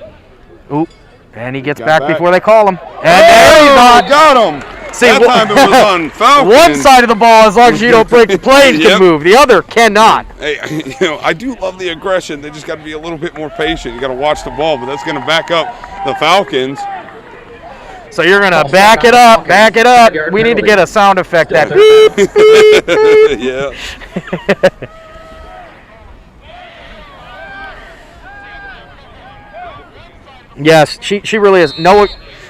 Oop. And he gets back before they call him. And there he's not. Got him. See, that time it was on Falcons. One side of the ball, as long as you don't break the plane, can move. The other cannot. Hey, I do love the aggression. They just got to be a little bit more patient. You got to watch the ball, but that's going to back up the Falcons. So you're going to back it up, back it up. We need to get a sound effect that. Yeah. Yes, she really is.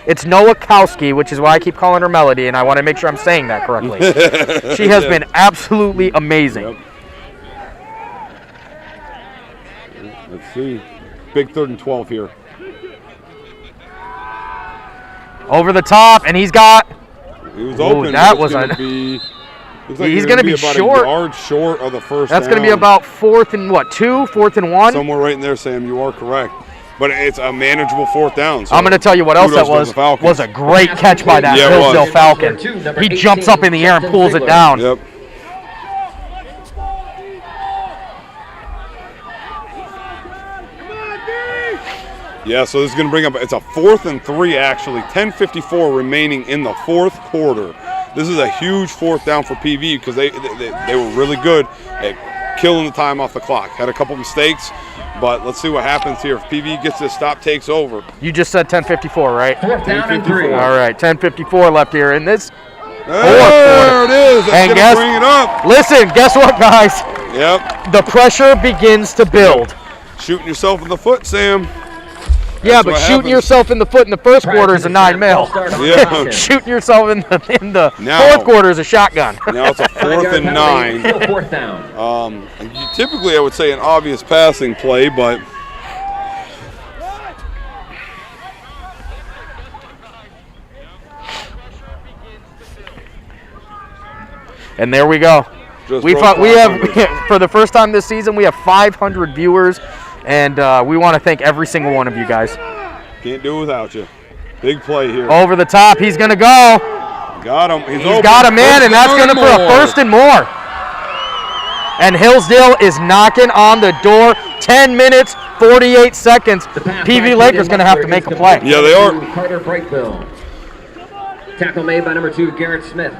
It's Nowakowski, which is why I keep calling her Melody, and I want to make sure I'm saying that correctly. She has been absolutely amazing. Yep. Let's see. Big 3rd and 12 here. Over the top, and he's got. He was open. That was going to be. Like he's going to be about short. A yard short of the first. That's going to be about 4th and 2, 4th and 1. Somewhere right in there, Sam. You are correct. But it's a manageable 4th down. So I'm going to tell you what else that was a great catch by that Hillsdale Falcon. He jumps up in the air and pulls it down. Yep. Yeah, so this is going to bring up, it's a 4th and 3 actually, 10:54 remaining in the 4th quarter. This is a huge 4th down for PV because they were really good at killing the time off the clock. Had a couple mistakes, but let's see what happens here. If PV gets this stop, takes over. You just said 10:54, right? 4th down and 3. All right, 10:54 left here in this There it is. That's going to bring it up. Listen, guess what, guys? Yep. The pressure begins to build. Shooting yourself in the foot, Sam. Yeah, but shooting yourself in the foot in the first quarter is a 9mm. Yeah. Shooting yourself in the 4th quarter is a shotgun. Now it's a 4th and 9. 4th down. Typically, I would say an obvious passing play, but and there we go. We have for the first time this season we have 500 viewers. And we want to thank every single one of you guys. Can't do it without you. Big play here. Over the top. He's going to go. Got him. He's got him in, and that's going to put a 1st and more. And Hillsdale is knocking on the door. 10 minutes, 48 seconds. PV Lakers going to have to make a play. Yeah, they are. Carter Breakville. Tackle made by number 2, Garrett Smith.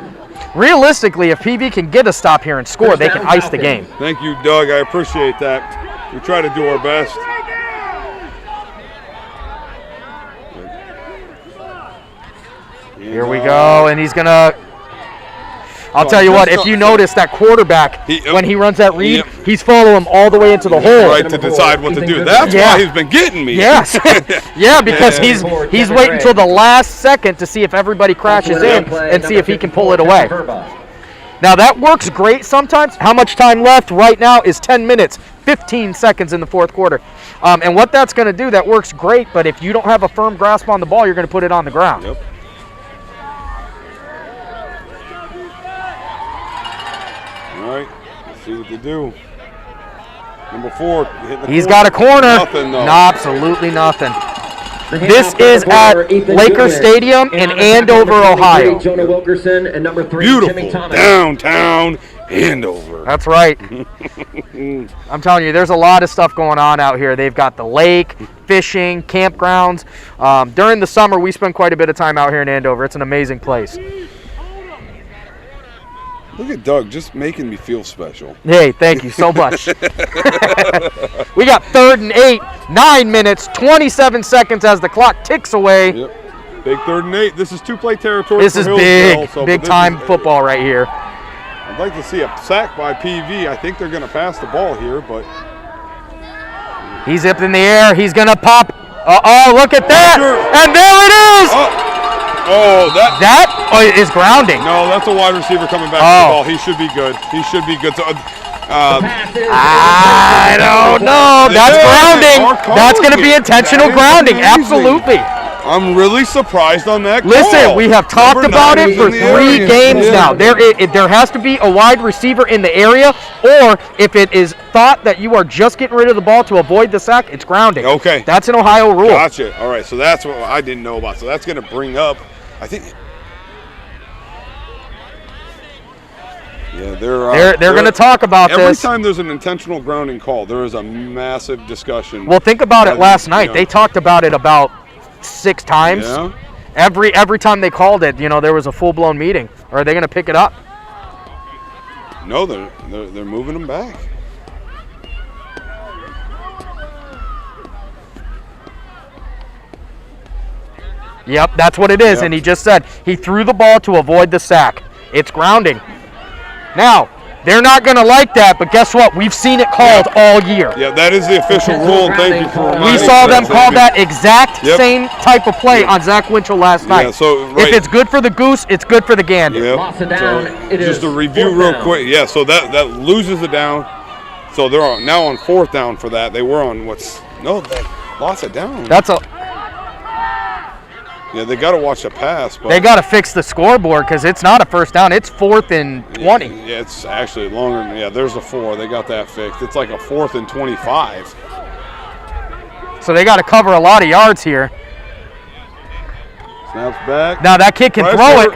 Realistically, if PV can get a stop here and score, they can ice the game. Thank you, Doug. I appreciate that. We try to do our best. Here we go, and he's going to... I'll tell you what, if you notice that quarterback, when he runs that read, he's following him all the way into the hole. Right, to decide what to do. That's why he's been getting me. Yes. Yeah, because he's waiting until the last second to see if everybody crashes in and see if he can pull it away. Now, that works great sometimes. How much time left right now is 10 minutes, 15 seconds in the 4th quarter. And what that's going to do, that works great, but if you don't have a firm grasp on the ball, you're going to put it on the ground. Yep. All right, let's see what they do. Number 4. He's got a corner. Nothing, though. Absolutely nothing. This is at Laker Stadium in Andover, Ohio. Jonah Wilkerson and number 3, Beautiful Jimmy Thomas. Downtown Andover. That's right. I'm telling you, there's a lot of stuff going on out here. They've got the lake, fishing, campgrounds. During the summer, we spend quite a bit of time out here in Andover. It's an amazing place. Look at Doug, just making me feel special. Hey, thank you so much. We got 3rd and 8, 9 minutes, 27 seconds as the clock ticks away. Yep. Big 3rd and 8. This is two-play territory. This is big, also, big time football right here. I'd like to see a sack by PV. I think they're going to pass the ball here, but he's up in the air. He's going to pop. Uh-oh, look at that. And there it is. That is grounding. No, that's a wide receiver coming back to the ball. He should be good. He should be good. So, I don't know. That's grounding. That's going to be intentional grounding. Absolutely. I'm really surprised on that call. Listen, we have talked about it for 3 games now. There has to be a wide receiver in the area, or if it is thought that you are just getting rid of the ball to avoid the sack, it's grounding. Okay. That's an Ohio rule. Gotcha. All right, so that's what I didn't know about. So that's going to bring up, I think. Yeah, they're going to talk about every this. Every time there's an intentional grounding call, there is a massive discussion. Well, think about it last night. They talked about it about 6 times. Yeah. Every time they called it, there was a full-blown meeting. Are they going to pick it up? No, they're moving them back. Yep, that's what it is. Yep. And he just said he threw the ball to avoid the sack. It's grounding. Now, they're not going to like that, but guess what? We've seen it called all year. Yeah, that is the official rule. Thank you for reminding me. We saw them call that exact same type of play on Zach Winchell last night. Yeah, so, if it's good for the goose, it's good for the gander. Yep. Lost it down. So, just to review real quick. Yeah, so that loses the down. So they're now on 4th down for that. They were on they lost it down. Yeah, they got to watch the pass. But they got to fix the scoreboard because it's not a 1st down. It's 4th and 20. Yeah, it's actually longer. Yeah, there's a 4. They got that fixed. It's like a 4th and 25. So they got to cover a lot of yards here. Snaps back. Now that kid can throw it.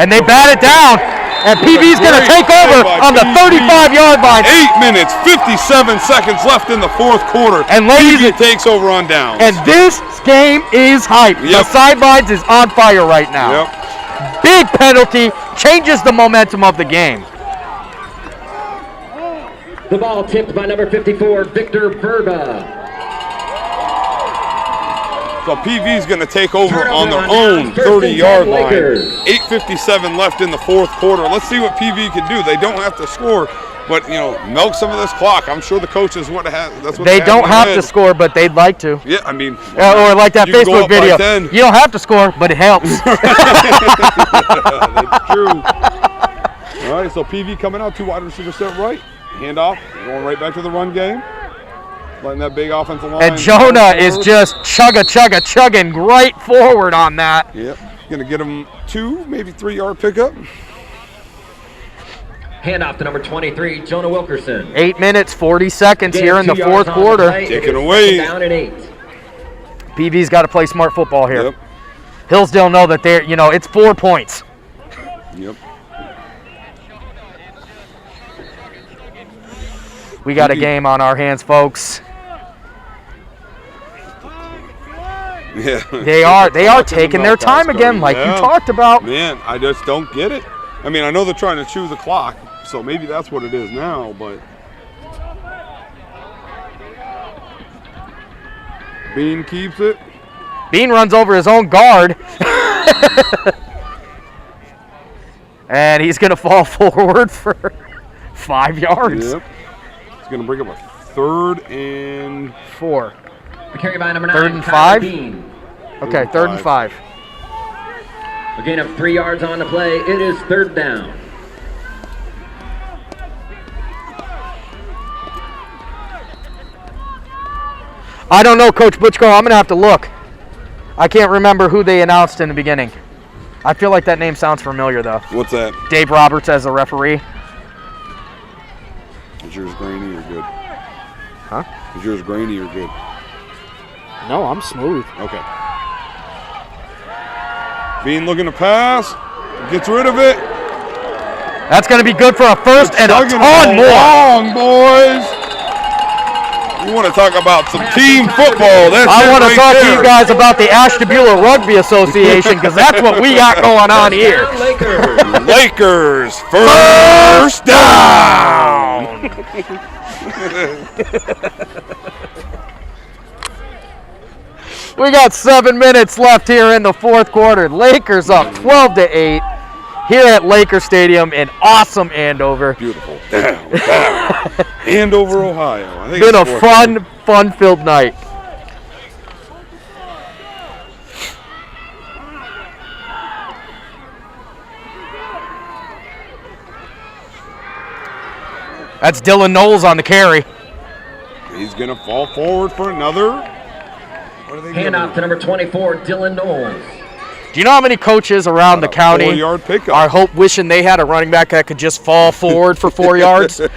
And they bat it down. And PV's going to take over on the 35-yard line. 8 minutes, 57 seconds left in the 4th quarter. And ladies, PV takes over on downs. And this game is hype. Yep. The sidelines is on fire right now. Yep. Big penalty, changes the momentum of the game. The ball tipped by number 54, Victor Verba. So PV's going to take over on their own 30-yard line. 8:57 left in the 4th quarter. Let's see what PV can do. They don't have to score, but milk some of this clock. I'm sure the coaches want to have. That's what they don't have to score, but they'd like to. Yeah, I mean, or like that Facebook video. You don't have to score, but it helps. That's true. All right, so PV coming out, 2 wide receivers set right, handoff, going right back to the run game. Letting that big offensive line. And Jonah is just chugging right forward on that. Yep. Going to get him 2, maybe 3-yard pickup. Handoff to number 23, Jonah Wilkerson. 8 minutes, 40 seconds here in the 4th quarter. Taking away. Down and 8. PV's got to play smart football here. Yep. Hillsdale know that they're, it's 4 points. Yep. We got a game on our hands, folks. Yeah. They are taking their time again, like you talked about. Man, I just don't get it. I mean, I know they're trying to chew the clock, so maybe that's what it is now, but Bean keeps it. Bean runs over his own guard. And he's going to fall forward for 5 yards. Yep. He's going to bring up a 3rd and 4. The carry by number 9, 3rd and 5? Bean. Okay, 3rd and 5. A gain of 3 yards on the play. It is 3rd down. I don't know, Coach Butchko. I'm going to have to look. I can't remember who they announced in the beginning. I feel like that name sounds familiar, though. What's that? Dave Roberts as the referee. Is yours grainy or good? Huh? Is yours grainy or good? No, I'm smooth. Okay. Bean looking to pass. Gets rid of it. That's going to be good for a 1st and a ton more. Long, boys. You want to talk about some team football? That's I want to right talk to there. you guys about the Ashtabula Rugby Association because that's what we got going on here. Lakers first down. We got 7 minutes left here in the fourth quarter. Lakers up 12-8 here at Laker Stadium in awesome Andover. Beautiful. Down. Andover, Ohio. I think Been it's a fourth. fun-filled night. That's Dylan Knowles on the carry. He's going to fall forward for another. What are they doing? Handoff to number 24, Dylan Knowles. Do you know how many coaches around the county 4-yard pickup. are wishing they had a running back that could just fall forward for 4 yards? Yep.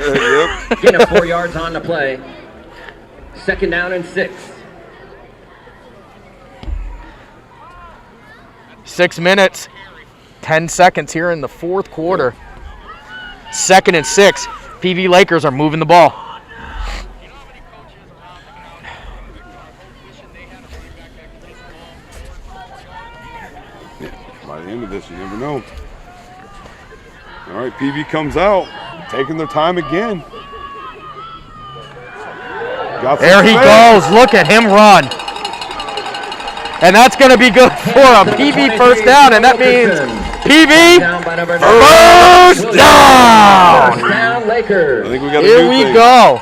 Gain of 4 yards on the play. 2nd down and 6. 6 minutes, 10 seconds here in the fourth quarter. 2nd and 6. PV Lakers are moving the ball. By the end of this, you never know. All right, PV comes out, taking their time again. Got some There he space. goes. Look at him run. And that's going to be good for a PV first down, and that means PV Down by number first down. First down, Lakers. I think we got a Here new we thing. go.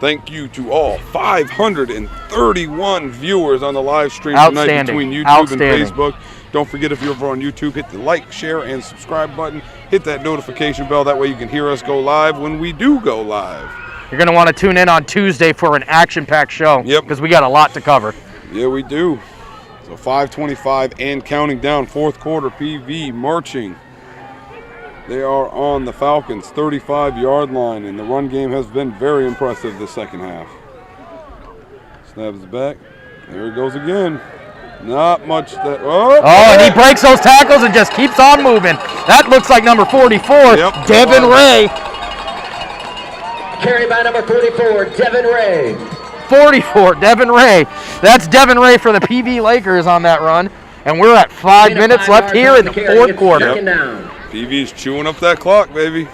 Thank you to all 531 viewers on the live stream tonight Outstanding. between YouTube Outstanding. and Facebook. Don't forget, if you're over on YouTube, hit the like, share, and subscribe button. Hit that notification bell. That way you can hear us go live when we do go live. You're going to want to tune in on Tuesday for an action-packed show. Yep. Because we got a lot to cover. Yeah, we do. So 5:25 and counting down, fourth quarter, PV marching. They are on the Falcons' 35-yard line, and the run game has been very impressive this second half. Snaps back. There he goes again. Not much that. Oh, and he breaks those tackles and just keeps on moving. That looks like number 44, Yep. Devin Ray. Carried by number 44, Devin Ray. 44, Devin Ray. That's Devin Ray for the PV Lakers on that run. And we're at 5 Gain of minutes 5 left yards here on in the the carry. fourth It's quarter. 2nd down. PV's chewing up that clock, baby.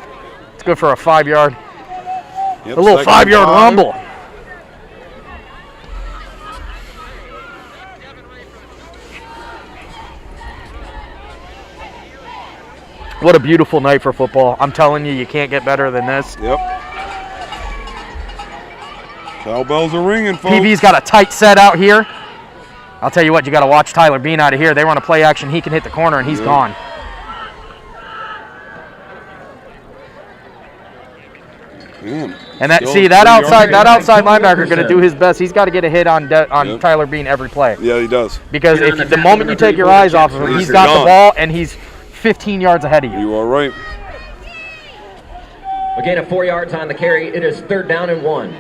It's good for a 5-yard, Yep, a little second 5-yard and 5. rumble. What a beautiful night for football. I'm telling you, you can't get better than this. Yep. Cowbells are ringing, folks. PV's got a tight set out here. I'll tell you what, you got to watch Tyler Bean out of here. They run a play action, he can hit the corner, and he's gone. Man, And that, still see, that 3 outside yards. linebacker going to do his best. He's got to get a hit on Yep. Tyler Bean every play. Yeah, he does. Because Get on if the the moment you take your eyes off of him, He's he's got gone. the ball and he's 15 yards ahead of you. You are right. A gain of 4 yards on the carry. It is 3rd down and 1.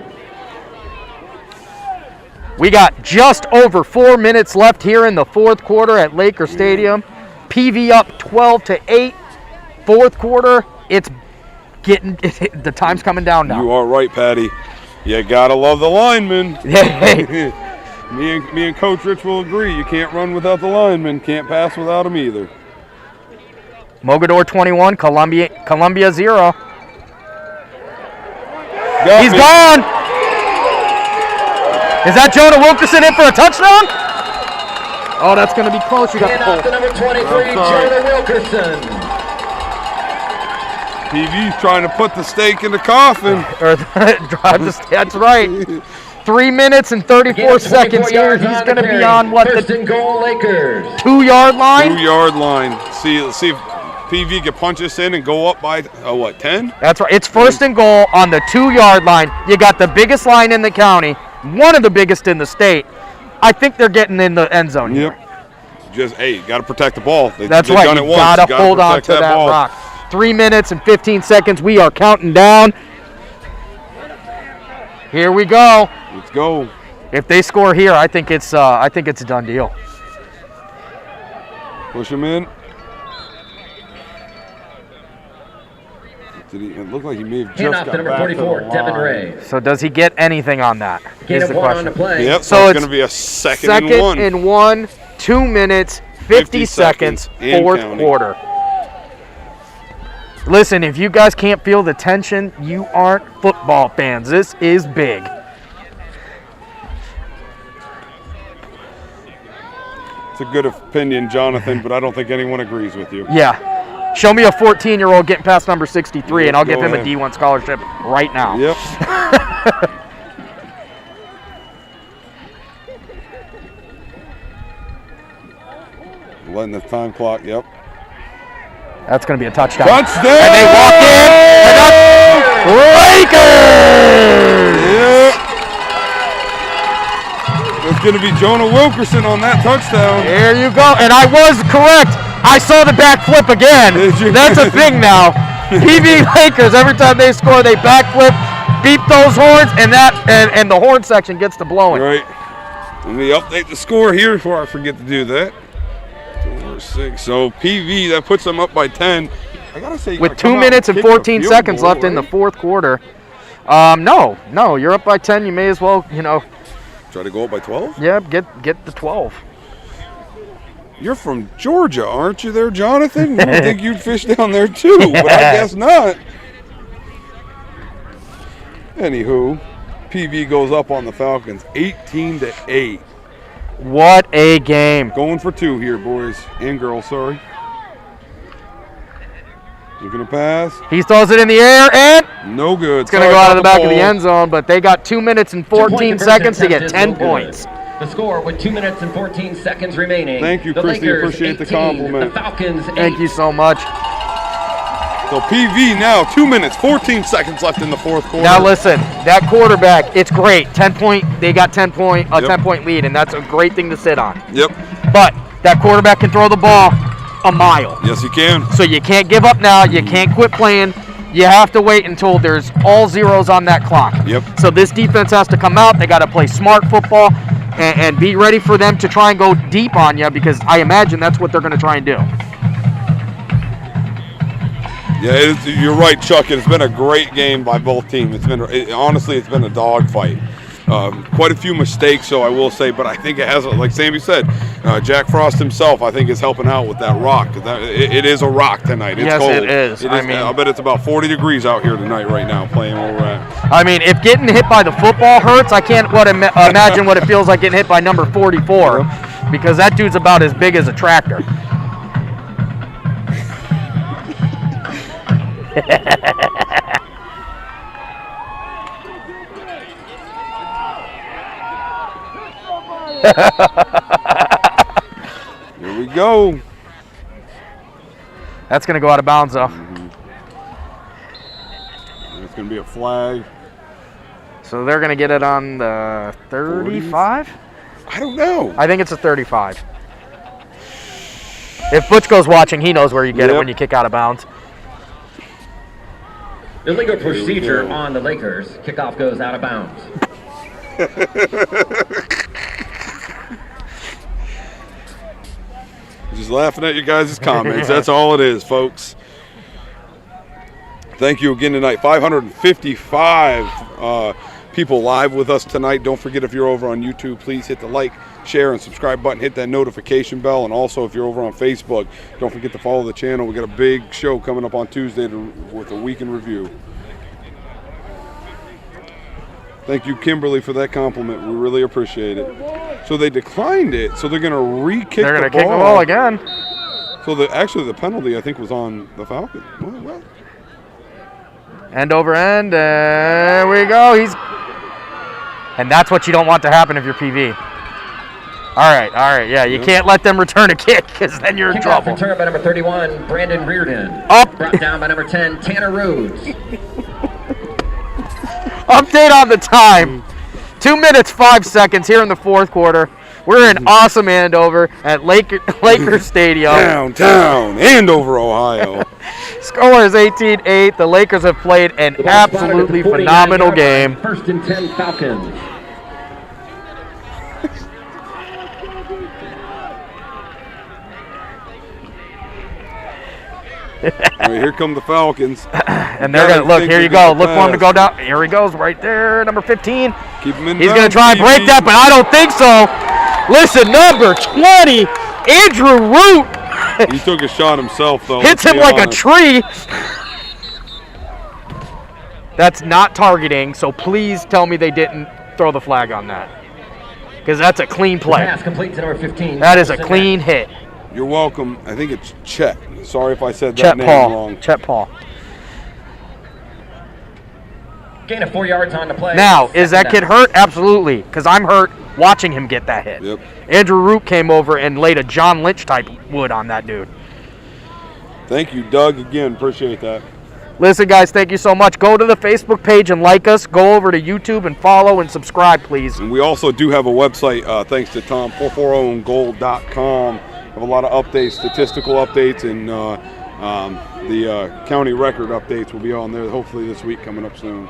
We got just over 4 minutes left here in the fourth quarter at Laker Stadium. PV up 12-8. Fourth quarter, it's getting the time's coming down now. You are right, Patty. You gotta love the linemen. Hey, me and Coach Rich will agree. You can't run without the linemen. Can't pass without them either. Mogador 21, Columbia 0. Got He's me. gone. Is that Jonah Wilkerson in for a touchdown? Oh, that's going to be close. You got And the off to pull. number 23, I'm sorry. Jonah Wilkerson. PV's trying to put the stake in the coffin. Or drive the that's right. 3 minutes and 34 seconds here. He's going to be on what, First the and goal, Lakers. 2-yard line? 2-yard line. Let's see if PV can punch us in and go up by, 10? That's right. It's first and goal on the 2-yard line. You got the biggest line in the county, one of the biggest in the state. I think they're getting in the end zone. Yep. Just, hey, got to protect the ball. That's they've right. done You it once. gotta Gotta hold on protect to that ball. rock. 3 minutes and 15 seconds. We are counting down. Here we go. Let's go. If they score here, I think it's a done deal. Push him in. It looked like he may have just Handoff got to number back 44, to the Devin line. Ray. So does he get anything on that? Gain Is of the 1 on the question. play. Yep, So so it's it's going to be a second Second and 1. and 1, 2 minutes, 50 seconds, and fourth counting. quarter. Listen, if you guys can't feel the tension, you aren't football fans. This is big. It's a good opinion, Jonathan, but I don't think anyone agrees with you. Yeah. Show me a 14-year-old getting past number 63, and I'll give Go him a ahead. D1 scholarship right now. Yep. Letting the time clock, yep. That's going to be a touchdown. Touchdown! And they walk in, and that's Lakers! Yep. It's going to be Jonah Wilkerson on that touchdown. There you go. And I was correct. I saw the backflip again. Did you? That's a thing now. PV Lakers, every time they score, they backflip, beep those horns, and the horn section gets to blowing. Right. Let me update the score here before I forget to do that. 4-6. So PV, that puts them up by 10. I gotta say, you With gotta 2 come out minutes and and kick a 14 field seconds goal, left in the right? fourth quarter. No, you're up by 10. You may as well, Try to go up by 12? yeah, get the 12. You're from Georgia, aren't you there, Jonathan? You would think you'd fish down there too, but I guess not. Anywho, PV goes up on the Falcons 18-8. What a game. Going for 2 here, boys and girls, sorry. Looking to pass. He throws it in the air, and No good. it's going to go out of the back of the end zone, but they got 2 minutes and 14 seconds to get 10 points. The score with 2 minutes and 14 seconds remaining. Thank you, the Christy. Lakers, Appreciate the 18, compliment. The Falcons, 8. Thank you so much. So PV now 2 minutes, 14 seconds left in the fourth quarter. Now listen, that quarterback, it's great. 10-point, they got 10-point, a Yep. 10-point lead, and that's a great thing to sit on. Yep. But that quarterback can throw the ball a mile. Yes, he can. So you can't give up now. You can't quit playing. You have to wait until there's all zeros on that clock. Yep. So this defense has to come out. They got to play smart football and be ready for them to try and go deep on you, because I imagine that's what they're going to try and do. Yeah, you're right, Chuck. It's been a great game by both teams. Honestly, it's been a dogfight. Quite a few mistakes, so I will say, but I think it has, like Sammy said, Jack Frost himself, I think, is helping out with that rock. It is a rock tonight. It's Yes, cold. it is. I bet it's about 40 degrees out here tonight right now playing where we're at. I mean, if getting hit by the football hurts, I can't imagine what it feels like getting hit by number 44, because that dude's about as big as a tractor. Here we go. That's going to go out of bounds, though. It's going to be a flag. So they're going to get it on the 35? I don't know. I think it's a 35. If Butchko's watching, he knows where you get it Yep. when you kick out of bounds. Illegal procedure on the Lakers. Kickoff goes out of bounds. Just laughing at you guys' comments. That's all it is, folks. Thank you again tonight. 555 people live with us tonight. Don't forget, if you're over on YouTube, please hit the like, share, and subscribe button. Hit that notification bell. And also, if you're over on Facebook, don't forget to follow the channel. We got a big show coming up on Tuesday with a week in review. Thank you, Kimberly, for that compliment. We really appreciate it. So they declined it, so they're going to re-kick the ball. They're going to kick the ball again. So actually the penalty, I think, was on the Falcons. Well. End over end. There we go. And that's what you don't want to happen if you're PV. All right. Yeah, you can't let them return a kick, because then you're in Kickoff trouble. return by number 31, Brandon Reardon. Up. Brought down by number 10, Tanner Rhodes. Update on the time. 2 minutes, 5 seconds here in the fourth quarter. We're in awesome Andover at Lakers Stadium. Downtown, Andover, Ohio. Score is 18-8. The Lakers have played an absolutely phenomenal game. First and 10 Falcons. All right, here come the Falcons. And they're going to look. Here you go. Look for him to go down. Here he goes right there, number 15. Keep him in. He's going to try and break that, but I don't think so. Listen, number 20, Andrew Root. He took a shot himself, though. Hits him like a tree. That's not targeting, so please tell me they didn't throw the flag on that. Because that's a clean play. Pass complete to number 15. That is a clean hit. You're welcome. I think it's Chet. Sorry if I said that name wrong. Chet Paul. Gain of 4 yards on the play. Now, is that kid hurt? Absolutely, because I'm hurt watching him get that hit. Yep. Andrew Root came over and laid a John Lynch type wood on that dude. Thank you, Doug. Again, appreciate that. Listen, guys, thank you so much. Go to the Facebook page and like us. Go over to YouTube and follow and subscribe, please. And we also do have a website, thanks to Tom, 440andgold.com. Have a lot of updates, statistical updates, and the county record updates will be on there hopefully this week coming up soon.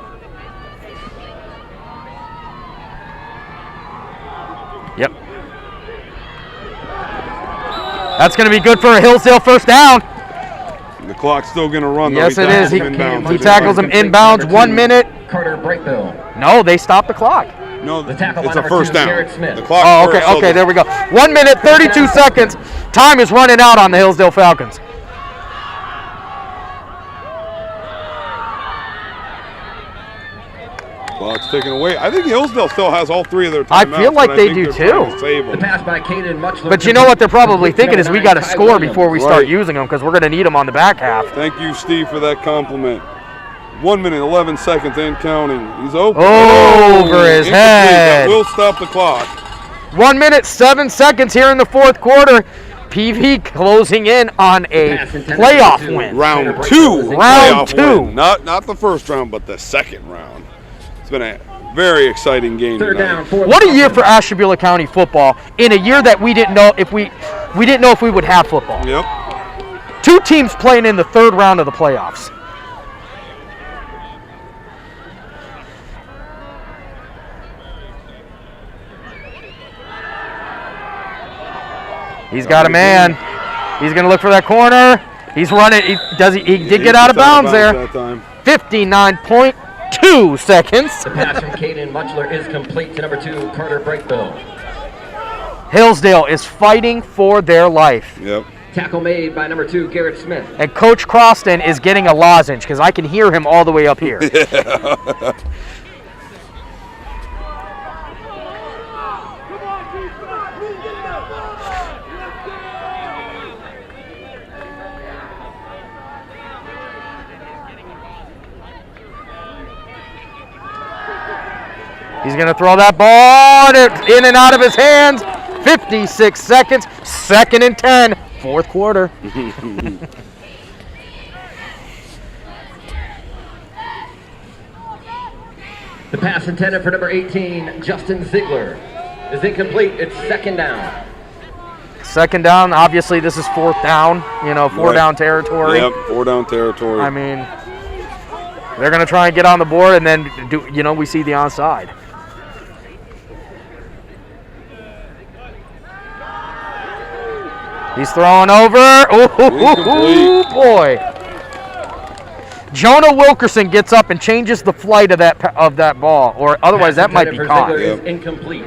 Yep. That's going to be good for a Hillsdale first down. The clock's still going to run, though. Yes, it is. He tackles him Complete inbounds. number 1 2, minute. Carter Breakbill. No, they stopped the clock. No, The tackle it's by a number first 2, down. Garrett Smith. The clock Oh, first, okay, there we go. 1 minute, 32 seconds. Time is running out on the Hillsdale Falcons. Clock's taken away. I think Hillsdale still has all 3 of their I timeouts. feel like but they think do they're trying too. to save The them. pass by Caden Muchler. But you know what they're probably thinking is we got to Ty score Williams. before we start Right. using them because we're going to need them on the back half. Thank you, Steve, for that compliment. 1 minute, 11 seconds and counting. He's open. Over his Incomplete. head. That will stop the clock. 1 minute, 7 seconds here in the fourth quarter. PV closing in on a playoff win. Round 2. Round playoff 2. win. Not the first round, but the second round. It's been a very exciting game Third tonight. down, 4. What a year for Ashtabula County football in a year that we didn't know if we didn't know if we would have football. Yep. 2 teams playing in the third round of the playoffs. He's got a man. He's going to look for that corner. He's running. He did get out of bounds there. That time. 59.2 seconds. The pass from Caden Muchler is complete to number 2, Carter Breakbill. Hillsdale is fighting for their life. Yep. Tackle made by number 2, Garrett Smith. And Coach Croston is getting a lozenge because I can hear him all the way up here. He's going to throw that ball in and out of his hands. 56 seconds. 2nd and 10. Fourth quarter. The pass intended for number 18, Justin Ziegler, is incomplete. It's 2nd down. 2nd down. Obviously, this is 4th down. 4 down territory. Yep, 4 down territory. I mean, they're going to try and get on the board, and then we see the onside. He's throwing over. Oh boy! Jonah Wilkerson gets up and changes the flight of that ball, or otherwise that might be caught. Is incomplete.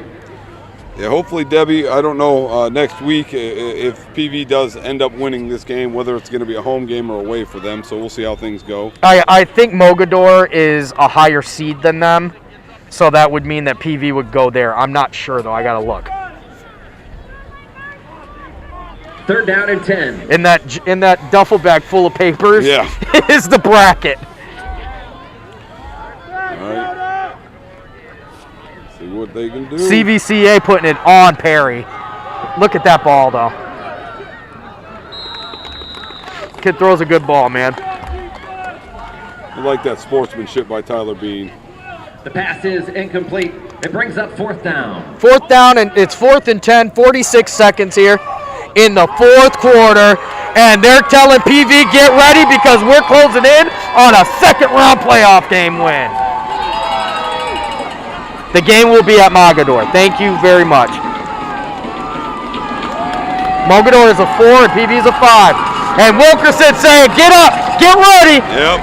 Yeah, hopefully, Debbie, I don't know, next week if PV does end up winning this game, whether it's going to be a home game or away for them, so we'll see how things go. I think Mogador is a higher seed than them, so that would mean that PV would go there. I'm not sure, though. I got to look. 3rd down and 10. In that duffel bag full of papers is the bracket. All right. See what they can do. CVCA putting it on Perry. Look at that ball, though. Kid throws a good ball, man. I like that sportsmanship by Tyler Bean. The pass is incomplete. It brings up 4th down. 4th down, and it's 4th and 10, 46 seconds here in the fourth quarter, and they're telling PV, get ready because we're closing in on a 2nd round playoff game win. The game will be at Mogador. Thank you very much. Mogador is a 4 and PV is a 5. And Wilkerson saying, get up, get ready. Yep.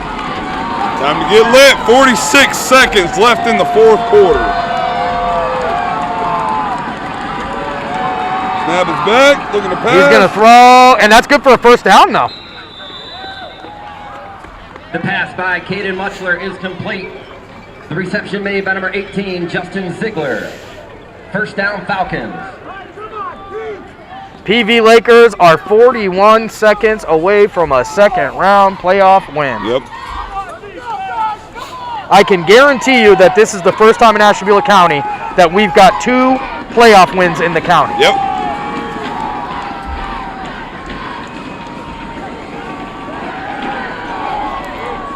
Time to get lit. 46 seconds left in the fourth quarter. Snap is back, looking to pass. He's going to throw, and that's good for a first down now. The pass by Caden Muchler is complete. The reception made by number 18, Justin Ziegler. First down, Falcons. PV Lakers are 41 seconds away from a second round playoff win. Yep. I can guarantee you that this is the first time in Ashtabula County that we've got 2 playoff wins in the county. Yep.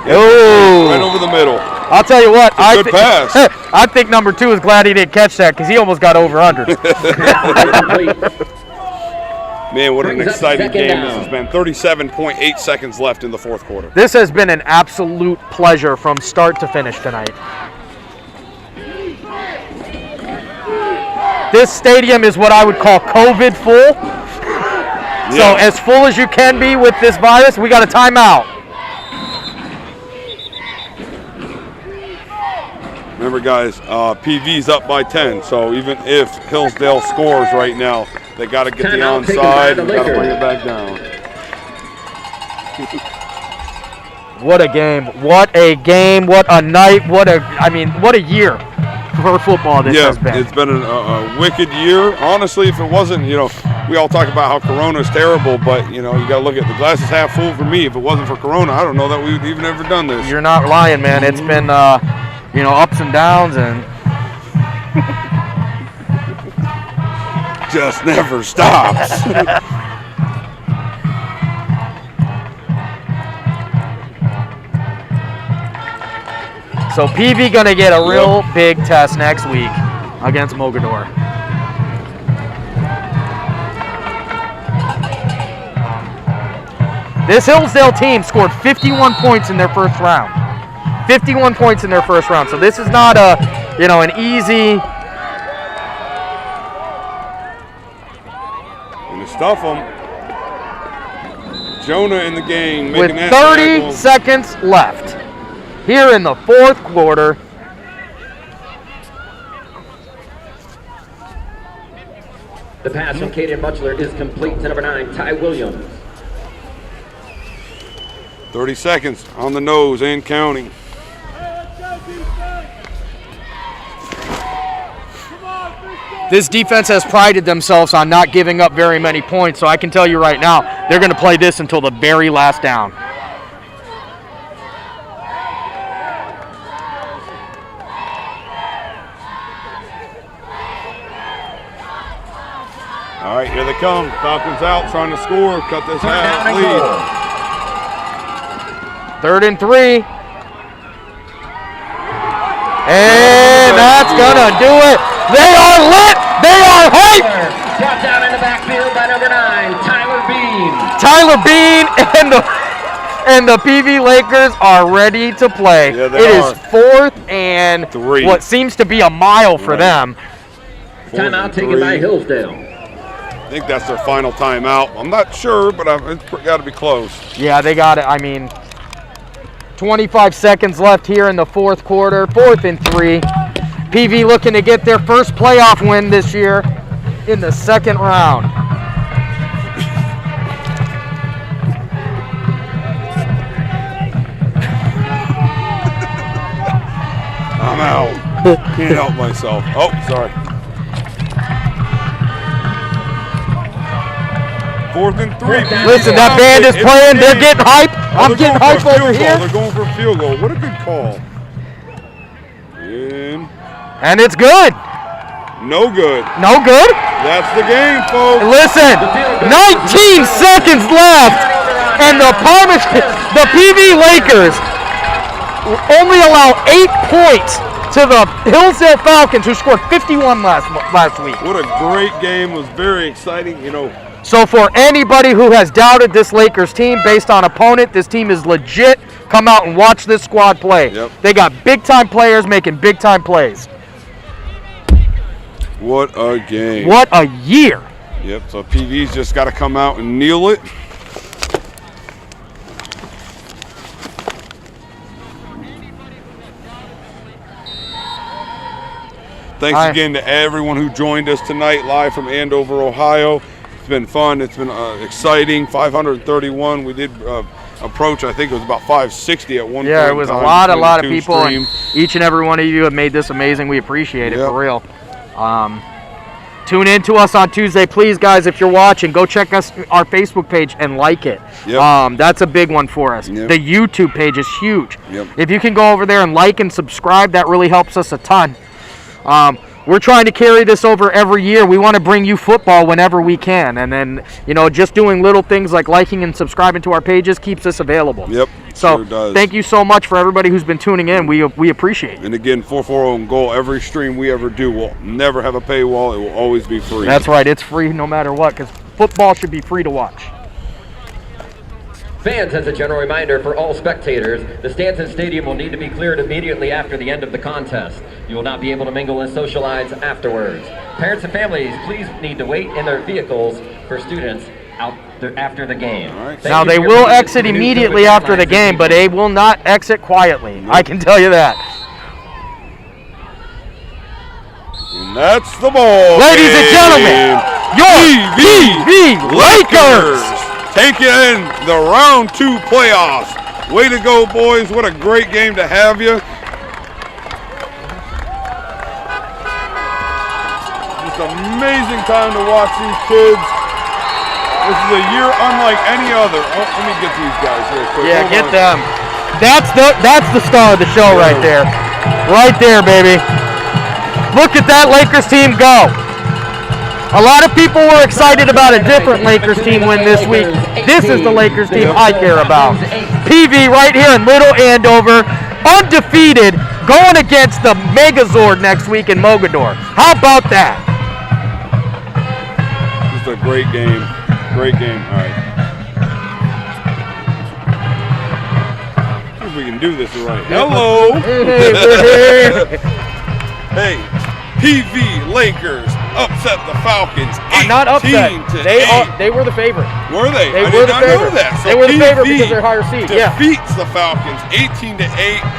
Oh, right over the middle. I'll tell you what. Good pass. I think number 2 is glad he didn't catch that because he almost got over under. Man, what an exciting game this has been. 37.8 seconds left in the fourth quarter. This has been an absolute pleasure from start to finish tonight. This stadium is what I would call COVID full. Yeah. So as full as you can be with this virus, we got a timeout. Remember, guys, PV's up by 10, so even if Hillsdale scores right now, they got to get the onside and got to bring it back down. What a game. What a game. What a night. What a year for football this has been. It's been a wicked year. Honestly, if it wasn't, we all talk about how Corona's terrible, but, you got to look at the glass is half full for me. If it wasn't for Corona, I don't know that we'd even ever done this. You're not lying, man. It's been, ups and downs and just never stops. So PV gonna get a real big test next week against Mogador. This Hillsdale team scored 51 points in their first round. 51 points in their first round. So this is not an easy. And to stuff them. Jonah in the game. With Making 30 seconds left here in the fourth quarter. The pass from Caden Muchler is complete to number 9, Ty Williams. 30 seconds on the nose and counting. This defense has prided themselves on not giving up very many points, so I can tell you right now, they're going to play this until the very last down. All right, here they come. Falcons out, trying to score, cut this half lead. 3rd and 3. And that's going to do it. They are lit. They are hyped. Brought down in the backfield by number 9, Tyler Bean. Tyler Bean and the PV Lakers are ready to play. Yeah, they it are. is 4th and 3. what seems to be a mile for them. Timeout taken by Hillsdale. I think that's their final timeout. I'm not sure, but it's got to be close. Yeah, they got it. 25 seconds left here in the fourth quarter. 4th and 3. PV looking to get their first playoff win this year in the second round. I'm out. Can't help myself. Oh, sorry. 4th and 3. Listen, that band is playing. They're getting hype. I'm getting hype over here. They're going for a field goal. What a good call. And it's good. No good. No good? That's the game, folks. Listen, 19 seconds left, and the PV Lakers only allow 8 points to the Hillsdale Falcons, who scored 51 last week. What a great game. It was very exciting, So for anybody who has doubted this Lakers team based on opponent, this team is legit. Come out and watch this squad play. Yep. They got big-time players making big-time plays. What a game. What a year. Yep, so PV's just got to come out and kneel it. Thanks again to everyone who joined us tonight live from Andover, Ohio. It's been fun. It's been exciting. 531. We did approach, I think it was about 560 at one point. Yeah, it was a lot of people, and each and every one of you have made this amazing. We appreciate it, for real. Tune in to us on Tuesday, please, guys. If you're watching, go check our Facebook page and like it. That's a big one for us. The YouTube page is huge. If you can go over there and like and subscribe, that really helps us a ton. We're trying to carry this over every year. We want to bring you football whenever we can, and then just doing little things like liking and subscribing to our pages keeps us available. So sure does. Thank you so much for everybody who's been tuning in. We appreciate it. And again, 440 goal. Every stream we ever do will never have a paywall. It will always be free. That's right. It's free no matter what, because football should be free to watch. Fans, as a general reminder for all spectators, the stands and stadium will need to be cleared immediately after the end of the contest. You will not be able to mingle and socialize afterwards. Parents and families, please need to wait in their vehicles for students out there after the game. Now, they will exit immediately after the game, but they will not exit quietly. I can tell you that. And that's the ball. Ladies and gentlemen, your PV Lakers taking in the round 2 playoffs. Way to go, boys. What a great game to have you. Just amazing time to watch these kids. This is a year unlike any other. Oh, let me get these guys real quick. Yeah, get them. That's the star of the show right there. Right there, baby. Look at that Lakers team go. A lot of people were excited about a different Lakers team win this week. This is the Lakers team I care about. PV right here in Little Andover, undefeated, going against the Megazord next week in Mogador. How about that? Just a great game. Great game. All right. See if we can do this right. Hello. Hey, we're here. Hey, PV Lakers upset the Falcons. Not upset. 18-8. They were the favorite. Were they? They I were did the not know favorite. that. So They were the favorite PV because they're higher seed. defeats the Falcons 18-8,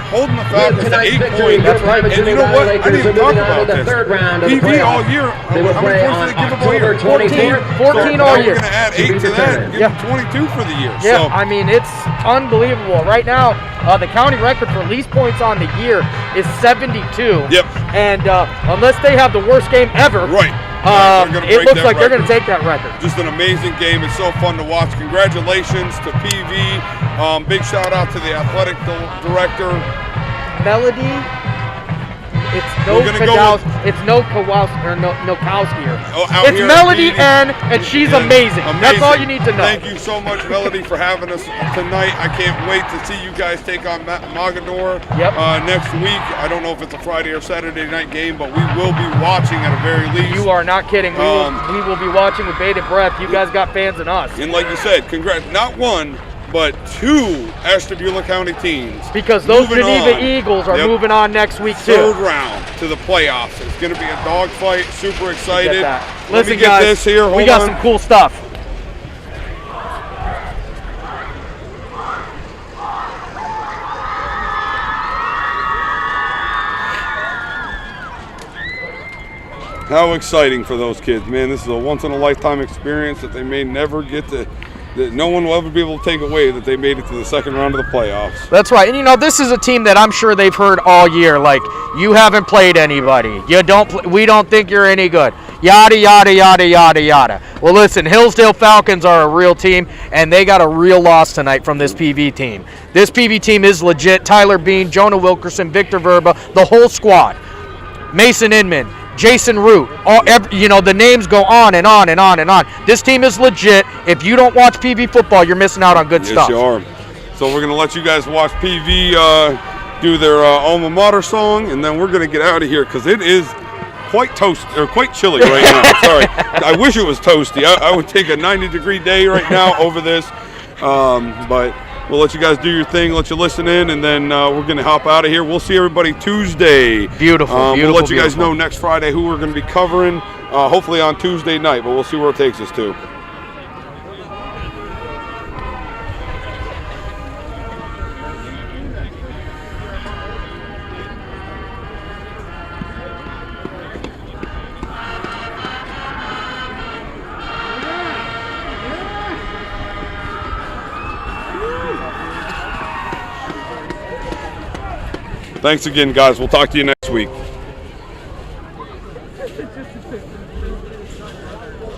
holding the Falcons to 8 points. That's right. And you know what? I didn't even talk about this. PV all year. They will How play many on points did they give up all year? October 14 So all now year. we're going to add 8 to that and give them 22 for the year. Yeah, So I mean, it's unbelievable. Right now, the county record for least points on the year is 72. Yep. And unless they have the worst game ever, right. it looks like they're going to take that record. Just an amazing game. It's so fun to watch. Congratulations to PV. Big shout out to the athletic director. Melody, it's no Kowalski or Nokowski here. It's Melody N, and she's amazing. That's all you need to know. Thank you so much, Melody, for having us tonight. I can't wait to see you guys take on Mogador next week. I don't know if it's a Friday or Saturday night game, but we will be watching at a very least. You are not kidding. We will be watching with bated breath. You guys got fans in us. And like you said, congrats. Not one, but 2 Ashtabula County teams. Because those Geneva Eagles are moving on next week, too. 3rd round to the playoffs. It's going to be a dogfight. Super excited. Listen, Let me get guys, this here. Hold we got on. some cool stuff. How exciting for those kids, man. This is a once-in-a-lifetime experience that they may never get to, that no one will ever be able to take away, that they made it to the 2nd round of the playoffs. That's right. And, this is a team that I'm sure they've heard all year, like, you haven't played anybody. We don't think you're any good. Yada, yada, yada, yada, yada. Well, listen, Hillsdale Falcons are a real team, and they got a real loss tonight from this PV team. This PV team is legit. Tyler Bean, Jonah Wilkerson, Victor Verba, the whole squad. Mason Inman, Jason Root, the names go on and on and on and on. This team is legit. If you don't watch PV football, you're missing out on good stuff. Yes, you are. So we're going to let you guys watch PV do their alma mater song, and then we're going to get out of here because it is quite chilly right now. Sorry. I wish it was toasty. I would take a 90-degree day right now over this, but we'll let you guys do your thing, let you listen in, and then we're going to hop out of here. We'll see everybody Tuesday. Beautiful. We'll let you guys know next Friday who we're going to be covering, hopefully on Tuesday night, but we'll see where it takes us to. Thanks again, guys. We'll talk to you next week.